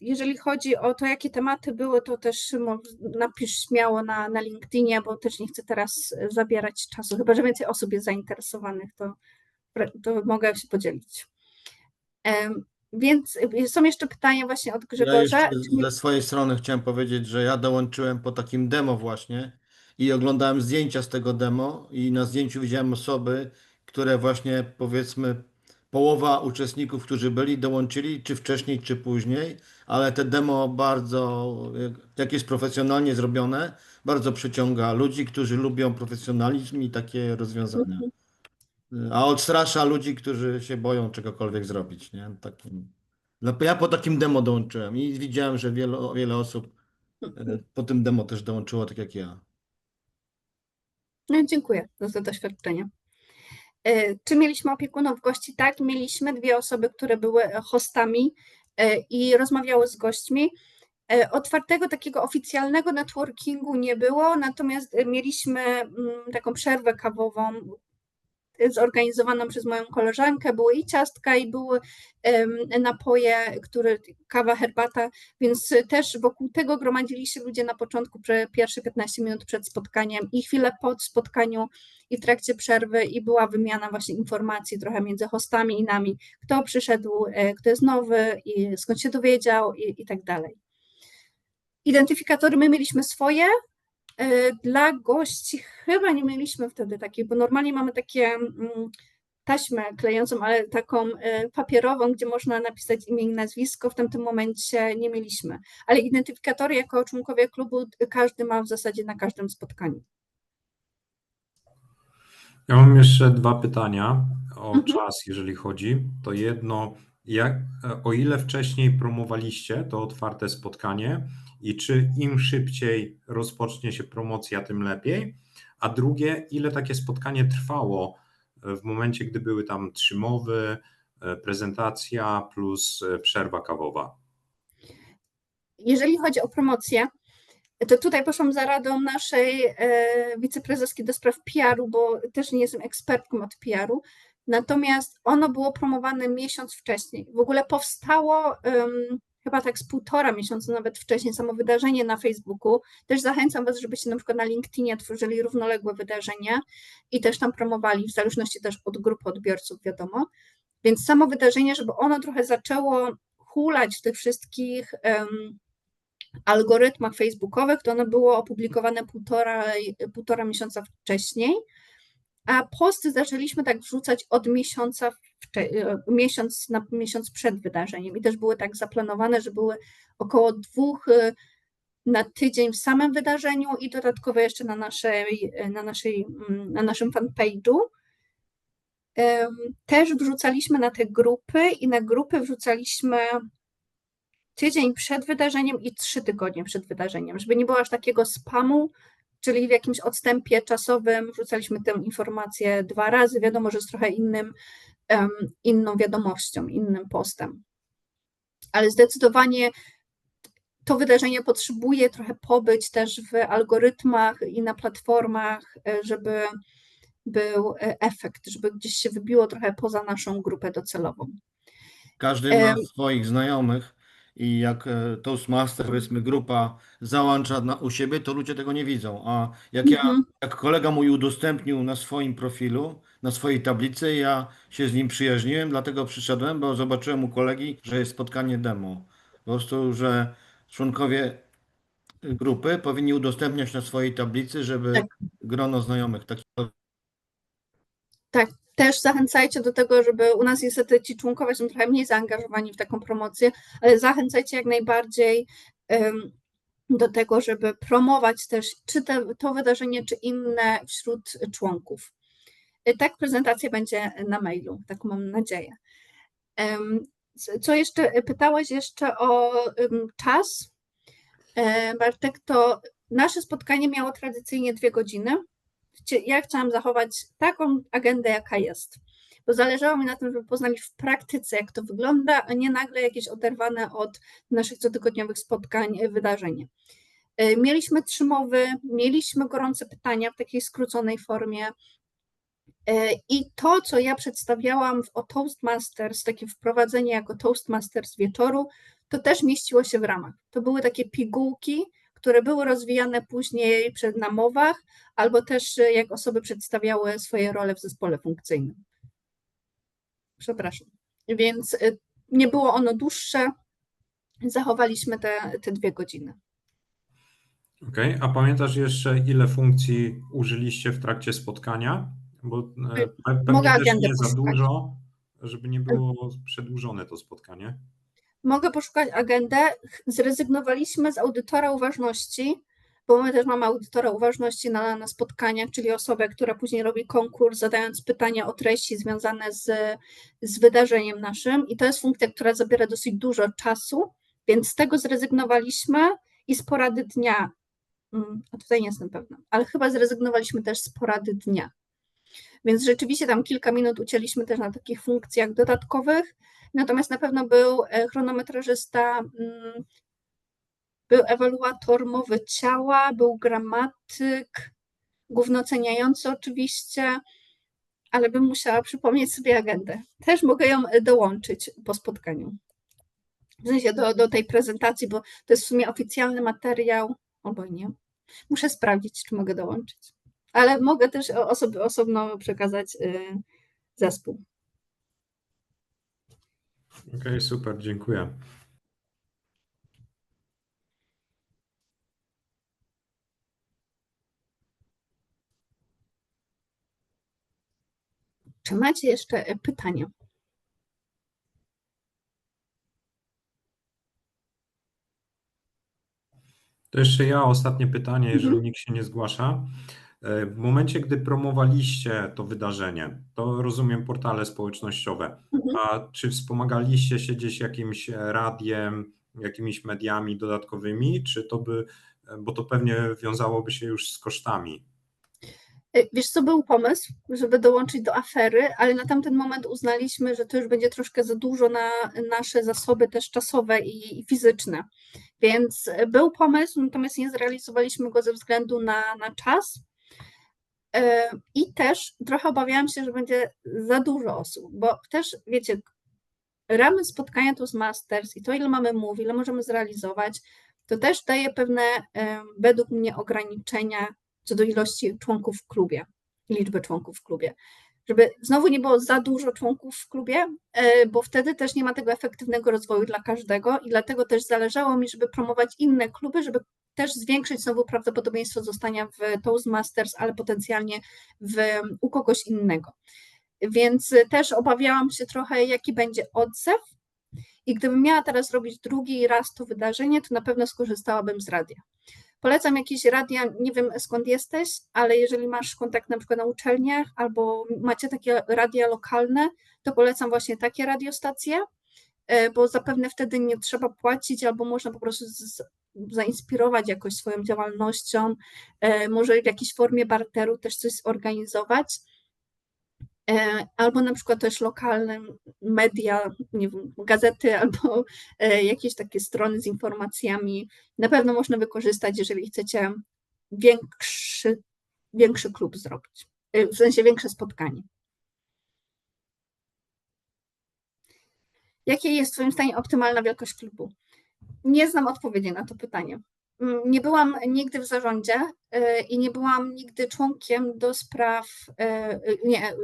jeżeli chodzi o to, jakie tematy były, to też napisz śmiało na LinkedInie, bo też nie chcę teraz zabierać czasu, chyba że więcej osób jest zainteresowanych, to mogę się podzielić. Więc są jeszcze pytania właśnie od Ja Grzegorza. jeszcze ze swojej strony chciałem powiedzieć, że ja dołączyłem po takim demo właśnie i oglądałem zdjęcia z tego demo i na zdjęciu widziałem osoby, które właśnie powiedzmy połowa uczestników, którzy byli, dołączyli czy wcześniej, czy później, ale te demo bardzo, jak jest profesjonalnie zrobione, bardzo przyciąga ludzi, którzy lubią profesjonalizm i takie rozwiązania. A odstrasza ludzi, którzy się boją czegokolwiek zrobić, nie? Ja po takim demo dołączyłem i widziałem, że wiele osób po tym demo też dołączyło, tak jak ja. No, dziękuję za to doświadczenie. Czy mieliśmy opiekunów gości? Tak, mieliśmy 2 osoby, które były hostami i rozmawiały z gośćmi. Otwartego takiego oficjalnego networkingu nie było, natomiast mieliśmy taką przerwę kawową zorganizowaną przez moją koleżankę. Były i ciastka, i były napoje, kawa, herbata, więc też wokół tego gromadzili się ludzie na początku, pierwsze 15 minut przed spotkaniem i chwilę po spotkaniu i w trakcie przerwy i była wymiana właśnie informacji trochę między hostami i nami, kto przyszedł, kto jest nowy i skąd się dowiedział i tak dalej. Identyfikatory my mieliśmy swoje. Dla gości chyba nie mieliśmy wtedy takiej, bo normalnie mamy takie taśmę klejącą, ale taką papierową, gdzie można napisać imię i nazwisko. W tamtym momencie nie mieliśmy. Ale identyfikatory jako członkowie klubu każdy ma w zasadzie na każdym spotkaniu. Ja mam jeszcze 2 pytania o czas, jeżeli chodzi. To jedno, o ile wcześniej promowaliście to otwarte spotkanie i czy im szybciej rozpocznie się promocja, tym lepiej? A drugie, ile takie spotkanie trwało w momencie, gdy były tam 3 mowy, prezentacja plus przerwa kawowa? Jeżeli chodzi o promocję, to tutaj poszłam za radą naszej wiceprezeski do spraw PR-u, bo też nie jestem ekspertką od PR-u, natomiast ono było promowane miesiąc wcześniej. W ogóle powstało chyba tak z 1,5 miesiąca nawet wcześniej samo wydarzenie na Facebooku. Też zachęcam Was, żebyście na przykład na LinkedInie tworzyli równoległe wydarzenia i też tam promowali, w zależności też od grupy odbiorców, wiadomo. Więc samo wydarzenie, żeby ono trochę zaczęło hulać w tych wszystkich algorytmach facebookowych, to ono było opublikowane 1,5 miesiąca wcześniej, a posty zaczęliśmy tak wrzucać od miesiąc przed wydarzeniem i też były tak zaplanowane, że były około 2 na tydzień w samym wydarzeniu i dodatkowo jeszcze na naszym fanpage'u. Też wrzucaliśmy na te grupy i na grupy wrzucaliśmy tydzień przed wydarzeniem i 3 tygodnie przed wydarzeniem, żeby nie było aż takiego spamu, czyli w jakimś odstępie czasowym wrzucaliśmy tę informację 2 razy, wiadomo, że z trochę inną wiadomością, innym postem. Ale zdecydowanie to wydarzenie potrzebuje trochę pobyć też w algorytmach i na platformach, żeby był efekt, żeby gdzieś się wybiło trochę poza naszą grupę docelową. Każdy ma swoich znajomych i jak Toastmaster, powiedzmy grupa załącza u siebie, to ludzie tego nie widzą. A jak kolega mój udostępnił na swoim profilu, na swojej tablicy, ja się z nim przyjaźniłem, dlatego przyszedłem, bo zobaczyłem u kolegi, że jest spotkanie demo. Po prostu, że członkowie grupy powinni udostępniać na swojej tablicy, żeby grono znajomych Tak, też zachęcajcie do tego, żeby u nas niestety ci członkowie są trochę mniej zaangażowani w taką promocję, ale zachęcajcie jak najbardziej do tego, żeby promować też czy to wydarzenie, czy inne wśród członków. Tak, prezentacja będzie na mailu, tak mam nadzieję. Co jeszcze? Pytałeś jeszcze o czas. Bartek, to nasze spotkanie miało tradycyjnie 2 godziny. Ja chciałam zachować taką agendę, jaka jest, bo zależało mi na tym, żeby poznali w praktyce, jak to wygląda, a nie nagle jakieś oderwane od naszych cotygodniowych spotkań wydarzenie. Mieliśmy 3 mowy, mieliśmy gorące pytania w takiej skróconej formie i to, co ja przedstawiałam o Toastmasters, takie wprowadzenie jako Toastmasters wieczoru, to też mieściło się w ramach. To były takie pigułki, które były rozwijane później na mowach, albo też jak osoby przedstawiały swoje role w zespole funkcyjnym. Przepraszam. Więc nie było ono dłuższe, zachowaliśmy te 2 godziny. Okej, a pamiętasz jeszcze, ile funkcji użyliście w trakcie spotkania? Bo pewnie Mogę też agendę nie za poszukać. dużo, żeby nie było przedłużone to spotkanie. Mogę poszukać agendę. Zrezygnowaliśmy z audytora uważności, bo my też mamy audytora uważności na spotkaniach, czyli osobę, która później robi konkurs, zadając pytania o treści związane z wydarzeniem naszym. I to jest funkcja, która zabiera dosyć dużo czasu, więc z tego zrezygnowaliśmy i z porady dnia. A tutaj nie jestem pewna, ale chyba zrezygnowaliśmy też z porady dnia. Więc rzeczywiście tam kilka minut ucięliśmy też na takich funkcjach dodatkowych, natomiast na pewno był chronometrażysta, był ewaluator mowy ciała, był gramatyk, głównoceniający oczywiście, ale bym musiała przypomnieć sobie agendę. Też mogę ją dołączyć po spotkaniu. W sensie do tej prezentacji, bo to jest w sumie oficjalny materiał, albo nie. Muszę sprawdzić, czy mogę dołączyć. Ale mogę też osobno przekazać zespół. Okej, super, dziękuję. Czy macie jeszcze pytania? To jeszcze ja ostatnie pytanie, jeżeli nikt się nie zgłasza. W momencie, gdy promowaliście to wydarzenie, to rozumiem portale społecznościowe, a czy wspomagaliście się gdzieś jakimś radiem, jakimiś mediami dodatkowymi, czy to bo to pewnie wiązałoby się już z kosztami? Wiesz co, był pomysł, żeby dołączyć do afery, ale na tamten moment uznaliśmy, że to już będzie troszkę za dużo na nasze zasoby też czasowe i fizyczne. Więc był pomysł, natomiast nie zrealizowaliśmy go ze względu na czas. I też trochę obawiałam się, że będzie za dużo osób, bo też wiecie, ramy spotkania Toastmasters i to, ile mamy mów, ile możemy zrealizować, to też daje pewne, według mnie, ograniczenia co do ilości członków w klubie i liczby członków w klubie. Żeby znowu nie było za dużo członków w klubie, bo wtedy też nie ma tego efektywnego rozwoju dla każdego i dlatego też zależało mi, żeby promować inne kluby, żeby też zwiększyć znowu prawdopodobieństwo zostania w Toastmasters, ale potencjalnie u kogoś innego. Więc też obawiałam się trochę, jaki będzie odzew i gdybym miała teraz robić drugi raz to wydarzenie, to na pewno skorzystałabym z radia. Polecam jakieś radia, nie wiem skąd jesteś, ale jeżeli masz kontakt na przykład na uczelniach albo macie takie radia lokalne, to polecam właśnie takie radiostacje, bo zapewne wtedy nie trzeba płacić albo można po prostu zainspirować jakoś swoją działalnością, może w jakiejś formie barteru też coś zorganizować. Albo na przykład też lokalne media, nie wiem, gazety albo jakieś takie strony z informacjami. Na pewno można wykorzystać, jeżeli chcecie większy klub zrobić, w sensie większe spotkanie. Jakie jest Twoim zdaniem optymalna wielkość klubu? Nie znam odpowiedzi na to pytanie. Nie byłam nigdy w zarządzie i nie byłam nigdy członkiem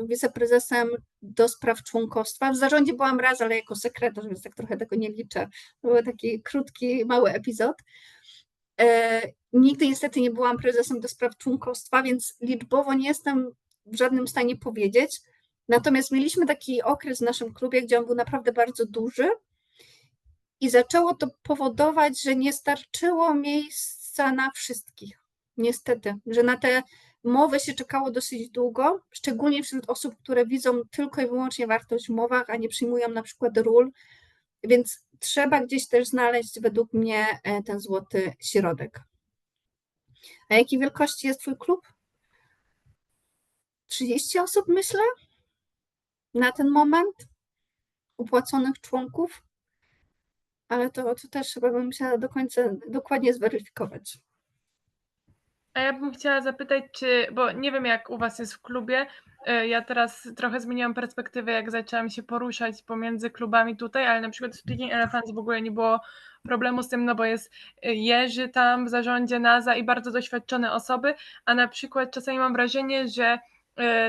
wiceprezesem do spraw członkostwa. W zarządzie byłam raz, ale jako sekretarz, więc tak trochę tego nie liczę. To był taki krótki, mały epizod. Nigdy niestety nie byłam prezesem do spraw członkostwa, więc liczbowo nie jestem w żadnym stanie powiedzieć. Natomiast mieliśmy taki okres w naszym klubie, gdzie on był naprawdę bardzo duży. I zaczęło to powodować, że nie starczyło miejsca na wszystkich. Niestety, że na te mowy się czekało dosyć długo, szczególnie wśród osób, które widzą tylko i wyłącznie wartość w mowach, a nie przyjmują na przykład ról, więc trzeba gdzieś też znaleźć według mnie ten złoty środek. A jakiej wielkości jest Twój klub? 30 osób, myślę, na ten moment, upłaconych członków. Ale to też chyba bym musiała do końca dokładnie zweryfikować. A ja bym chciała zapytać, bo nie wiem jak u Was jest w klubie, ja teraz trochę zmieniłam perspektywę, jak zaczęłam się poruszać pomiędzy klubami tutaj, ale na przykład w Speaking Elephants w ogóle nie było problemu z tym, no bo jest Jerzy tam w zarządzie, Naza i bardzo doświadczone osoby, a na przykład czasami mam wrażenie, że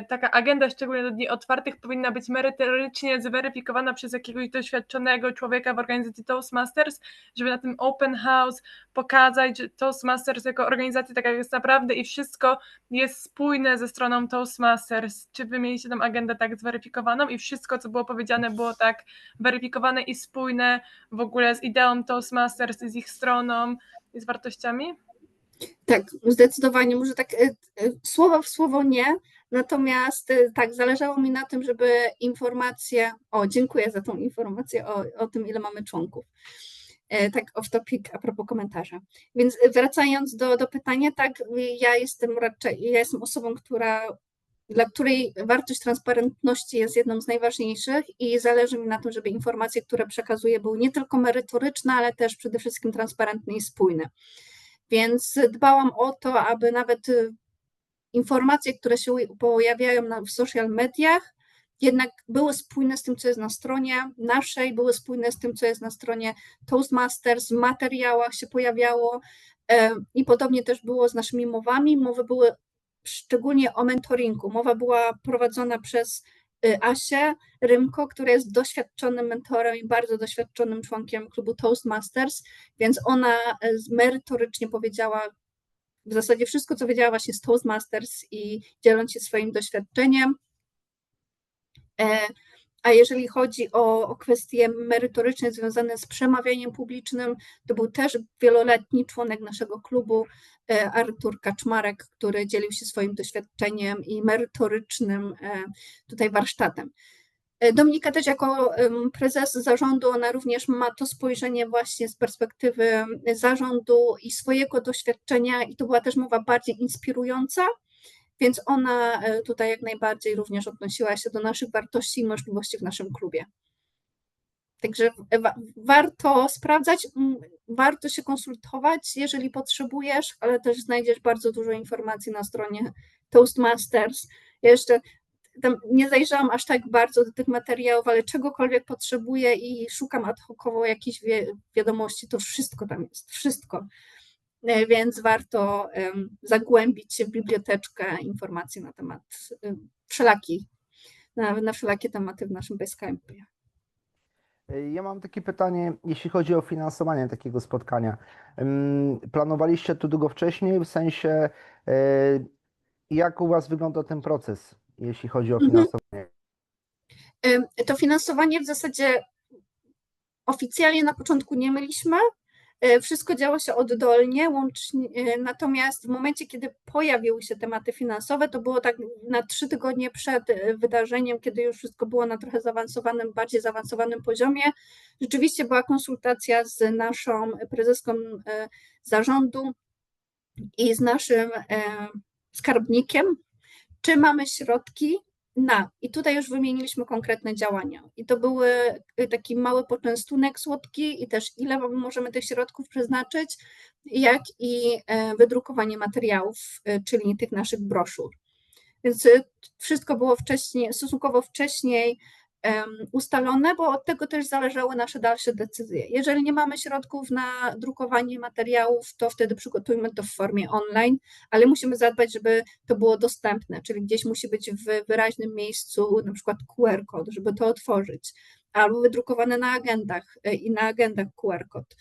taka agenda, szczególnie do dni otwartych, powinna być merytorycznie zweryfikowana przez jakiegoś doświadczonego człowieka w organizacji Toastmasters, żeby na tym open house pokazać, że Toastmasters jako organizacja taka jest naprawdę i wszystko jest spójne ze stroną Toastmasters. Czy wy mieliście tam agendę tak zweryfikowaną i wszystko, co było powiedziane, było tak weryfikowane i spójne w ogóle z ideą Toastmasters, z ich stroną i z wartościami? Tak, zdecydowanie, może tak słowo w słowo nie, natomiast tak, zależało mi na tym, żeby informacje, dziękuję za tą informację o tym, ile mamy członków. Tak off topic a propos komentarza. Więc wracając do pytania, tak, ja jestem osobą, dla której wartość transparentności jest jedną z najważniejszych i zależy mi na tym, żeby informacje, które przekazuję, były nie tylko merytoryczne, ale też przede wszystkim transparentne i spójne. Więc dbałam o to, aby nawet informacje, które się pojawiają w social mediach, jednak były spójne z tym, co jest na stronie naszej, były spójne z tym, co jest na stronie Toastmasters, w materiałach się pojawiało i podobnie też było z naszymi mowami. Mowy były szczególnie o mentoringu. Mowa była prowadzona przez Asię Rymko, która jest doświadczonym mentorem i bardzo doświadczonym członkiem klubu Toastmasters, więc ona merytorycznie powiedziała w zasadzie wszystko, co wiedziała właśnie z Toastmasters i dzieląc się swoim doświadczeniem. A jeżeli chodzi o kwestie merytoryczne związane z przemawianiem publicznym, to był też wieloletni członek naszego klubu, Artur Kaczmarek, który dzielił się swoim doświadczeniem i merytorycznym tutaj warsztatem. Dominika też jako prezes zarządu, ona również ma to spojrzenie właśnie z perspektywy zarządu i swojego doświadczenia i to była też mowa bardziej inspirująca, więc ona tutaj jak najbardziej również odnosiła się do naszych wartości i możliwości w naszym klubie. Także warto sprawdzać, warto się konsultować, jeżeli potrzebujesz, ale też znajdziesz bardzo dużo informacji na stronie Toastmasters. Ja jeszcze tam nie zajrzałam aż tak bardzo do tych materiałów, ale czegokolwiek potrzebuję i szukam ad hocowo jakichś wiadomości, to wszystko tam jest, wszystko. Więc warto zagłębić się w biblioteczkę informacji na temat na wszelakie tematy w naszym Basecampie. Ja mam takie pytanie, jeśli chodzi o finansowanie takiego spotkania. Planowaliście to długo wcześniej, w sensie jak u Was wygląda ten proces, jeśli chodzi o finansowanie? To finansowanie w zasadzie oficjalnie na początku nie mieliśmy. Wszystko działo się oddolnie, natomiast w momencie, kiedy pojawiły się tematy finansowe, to było tak na 3 tygodnie przed wydarzeniem, kiedy już wszystko było na trochę bardziej zaawansowanym poziomie. Rzeczywiście była konsultacja z naszą prezeską zarządu i z naszym skarbnikiem, czy mamy środki i tutaj już wymieniliśmy konkretne działania. I to były taki mały poczęstunek słodki i też ile możemy tych środków przeznaczyć, jak i wydrukowanie materiałów, czyli tych naszych broszur. Więc wszystko było stosunkowo wcześniej ustalone, bo od tego też zależały nasze dalsze decyzje. Jeżeli nie mamy środków na drukowanie materiałów, to wtedy przygotujmy to w formie online, ale musimy zadbać, żeby to było dostępne, czyli gdzieś musi być w wyraźnym miejscu na przykład QR kod, żeby to otworzyć, albo wydrukowane na agendach i na agendach QR kod.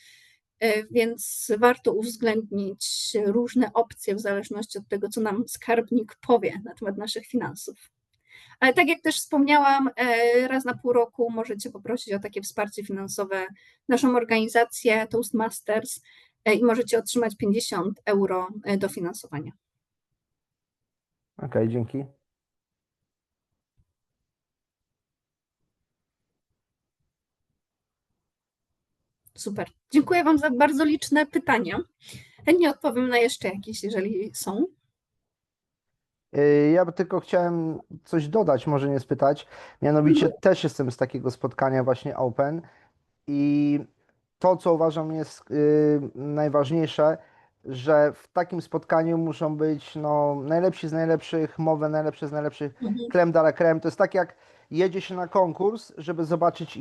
Więc warto uwzględnić różne opcje w zależności od tego, co nam skarbnik powie na temat naszych finansów. Ale tak jak też wspomniałam, raz na pół roku możecie poprosić o takie wsparcie finansowe naszą organizację Toastmasters i możecie otrzymać 50 € dofinansowania. Okej, dzięki. Super. Dziękuję Wam za bardzo liczne pytania. Chętnie odpowiem na jeszcze jakieś, jeżeli są. Ja tylko chciałem coś dodać, może nie spytać. Mianowicie też jestem z takiego spotkania właśnie Open i to, co uważam jest najważniejsze, że w takim spotkaniu muszą być najlepsi z najlepszych, mowy najlepsze z najlepszych, crème de la crème. To jest tak, jak jedzie się na konkurs, żeby zobaczyć,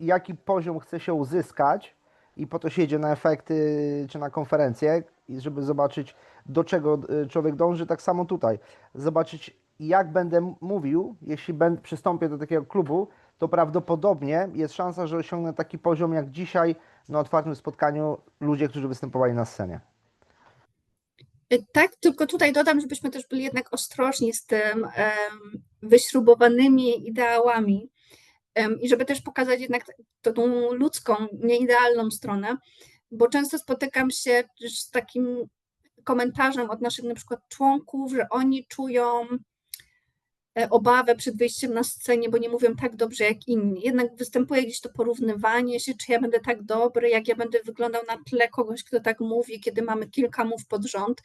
jaki poziom chce się uzyskać i po to się jedzie na efekty czy na konferencję, i żeby zobaczyć, do czego człowiek dąży. Tak samo tutaj. Zobaczyć, I jak będę mówił, jeśli przystąpię do takiego klubu, to prawdopodobnie jest szansa, że osiągnę taki poziom jak dzisiaj na otwartym spotkaniu ludzie, którzy występowali na scenie. Tak, tylko tutaj dodam, żebyśmy też byli jednak ostrożni z tym wyśrubowanymi ideałami i żeby też pokazać jednak tą ludzką, nieidealną stronę, bo często spotykam się też z takim komentarzem od naszych na przykład członków, że oni czują obawę przed wyjściem na scenie, bo nie mówią tak dobrze jak inni. Jednak występuje gdzieś to porównywanie się, czy ja będę tak dobry, jak ja będę wyglądał na tle kogoś, kto tak mówi, kiedy mamy kilka mów pod rząd.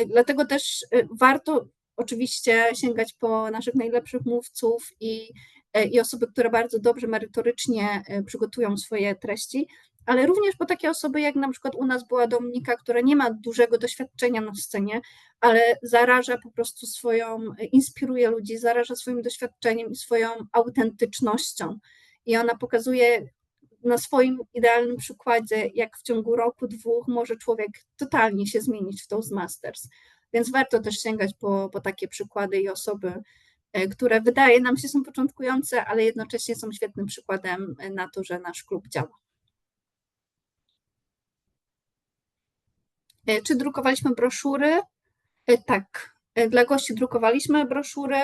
Dlatego też warto oczywiście sięgać po naszych najlepszych mówców i osoby, które bardzo dobrze merytorycznie przygotują swoje treści, ale również po takie osoby jak na przykład u nas była Dominika, która nie ma dużego doświadczenia na scenie, ale zaraża po prostu inspiruje ludzi, zaraża swoim doświadczeniem i swoją autentycznością. I ona pokazuje na swoim idealnym przykładzie, jak w ciągu roku, 2 może człowiek totalnie się zmienić w Toastmasters. Więc warto też sięgać po takie przykłady i osoby, które wydaje nam się są początkujące, ale jednocześnie są świetnym przykładem na to, że nasz klub działa. Czy drukowaliśmy broszury? Tak, dla gości drukowaliśmy broszury.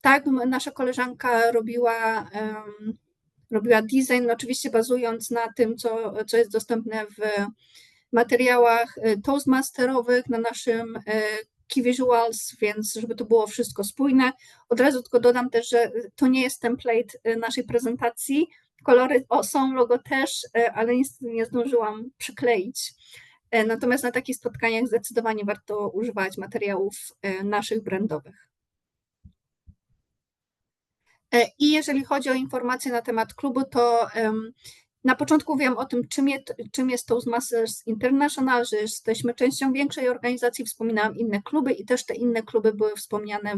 Tak, nasza koleżanka robiła design, oczywiście bazując na tym, co jest dostępne w materiałach toastmasterowych, na naszym Key Visuals, więc żeby to było wszystko spójne. Od razu tylko dodam też, że to nie jest template naszej prezentacji. Kolory są, logo też, ale niestety nie zdążyłam przykleić. Natomiast na takich spotkaniach zdecydowanie warto używać materiałów naszych brandowych. I jeżeli chodzi o informacje na temat klubu, to na początku mówiłam o tym, czym jest Toastmasters International, że jesteśmy częścią większej organizacji, wspominałam inne kluby i też te inne kluby były wspomniane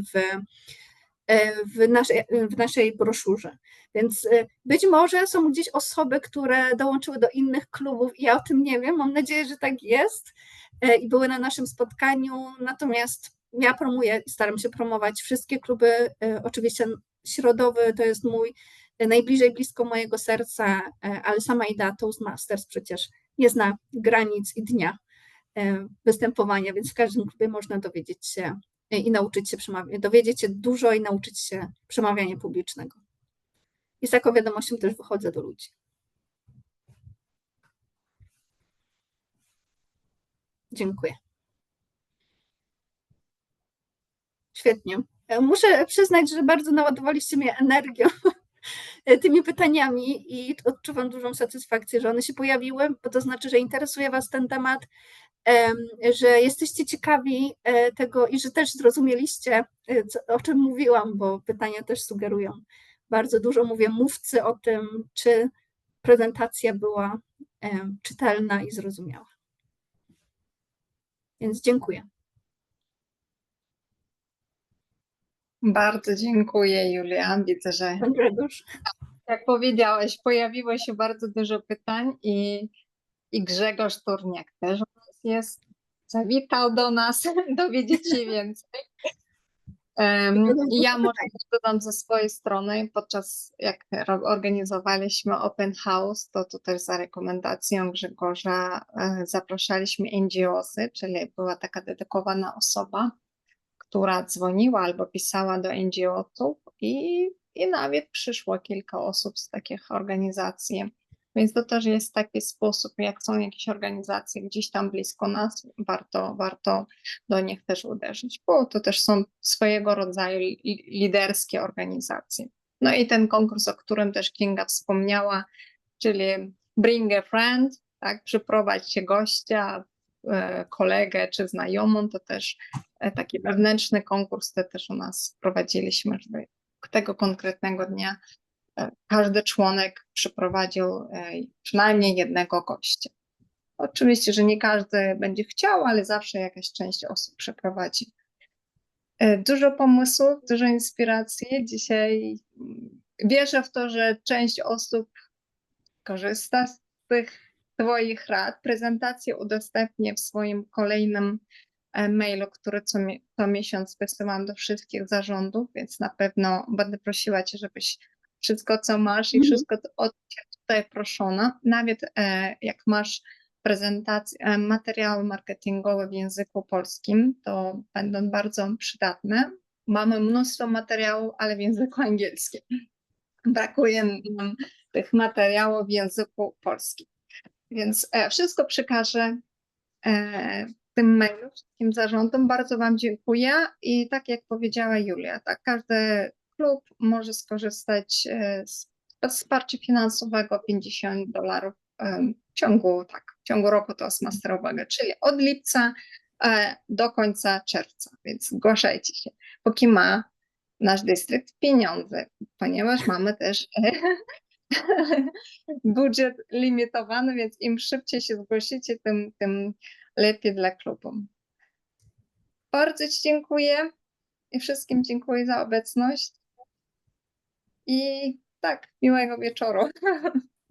w naszej broszurze. Więc być może są gdzieś osoby, które dołączyły do innych klubów i ja o tym nie wiem, mam nadzieję, że tak jest i były na naszym spotkaniu, natomiast ja staram się promować wszystkie kluby, oczywiście środowy to jest mój najbliżej blisko mojego serca, ale sama idea Toastmasters przecież nie zna granic i dnia występowania, więc w każdym klubie można dowiedzieć się i nauczyć się dowiedzieć się dużo i nauczyć się przemawiania publicznego. I z taką wiadomością też wychodzę do ludzi. Dziękuję. Świetnie. Muszę przyznać, że bardzo naładowaliście mnie energią tymi pytaniami i odczuwam dużą satysfakcję, że one się pojawiły, bo to znaczy, że interesuje Was ten temat, że jesteście ciekawi tego i że też zrozumieliście, o czym mówiłam, bo pytania też sugerują. Bardzo dużo mówię mówcy o tym, czy prezentacja była czytelna i zrozumiała. Więc dziękuję. Bardzo dziękuję, Julia. Widzę, że jak powiedziałeś, pojawiło się bardzo dużo pytań i Grzegorz Turniak też u nas jest. Zawitał do nas, dowiedzieć się więcej. Ja może dodam ze swojej strony, podczas jak organizowaliśmy Open House, to też za rekomendacją Grzegorza zapraszaliśmy NGO-sy, czyli była taka dedykowana osoba, która dzwoniła albo pisała do NGO-ów i nawet przyszło kilka osób z takich organizacji. Więc to też jest taki sposób, jak są jakieś organizacje gdzieś tam blisko nas, warto do nich też uderzyć, bo to też są swojego rodzaju liderskie organizacje. No i ten konkurs, o którym też Kinga wspomniała, czyli Bring a Friend, tak, przyprowadź się gościa, kolegę czy znajomą, to też taki wewnętrzny konkurs, to też u nas prowadziliśmy, żeby tego konkretnego dnia każdy członek przyprowadził przynajmniej jednego gościa. Oczywiście, że nie każdy będzie chciał, ale zawsze jakaś część osób przyprowadzi. Dużo pomysłów, dużo inspiracji. Dzisiaj wierzę w to, że część osób korzysta z tych Twoich rad. Prezentację udostępnię w swoim kolejnym mailu, który co miesiąc wysyłam do wszystkich zarządów, więc na pewno będę prosiła Cię, żebyś wszystko, co masz i wszystko od Ciebie tutaj proszona, nawet jak masz prezentacje, materiały marketingowe w języku polskim, to będą bardzo przydatne. Mamy mnóstwo materiałów, ale w języku angielskim. Brakuje nam tych materiałów w języku polskim. Więc wszystko przekażę w tym mailu wszystkim zarządom. Bardzo Wam dziękuję i tak jak powiedziała Julia, tak, każdy klub może skorzystać z wsparcia finansowego $50 w ciągu roku Toastmasterowego, czyli od lipca do końca czerwca, więc zgłaszajcie się, póki ma nasz dystrykt pieniądze, ponieważ mamy też budżet limitowany, więc im szybciej się zgłosicie, tym lepiej dla klubu. Bardzo Ci dziękuję i wszystkim dziękuję za obecność i tak, miłego wieczoru.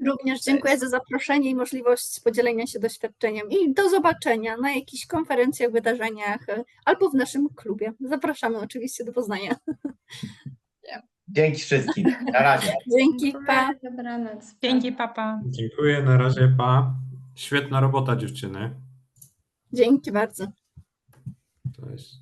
Również dziękuję za zaproszenie i możliwość podzielenia się doświadczeniem i do zobaczenia na jakichś konferencjach, wydarzeniach albo w naszym klubie. Zapraszamy oczywiście do Poznania. Dzięki wszystkim. Na razie. Dzięki, pa. Dobranoc. Dzięki, papa. Dziękuję, na razie, pa. Świetna robota, dziewczyny. Dzięki bardzo. Cześć.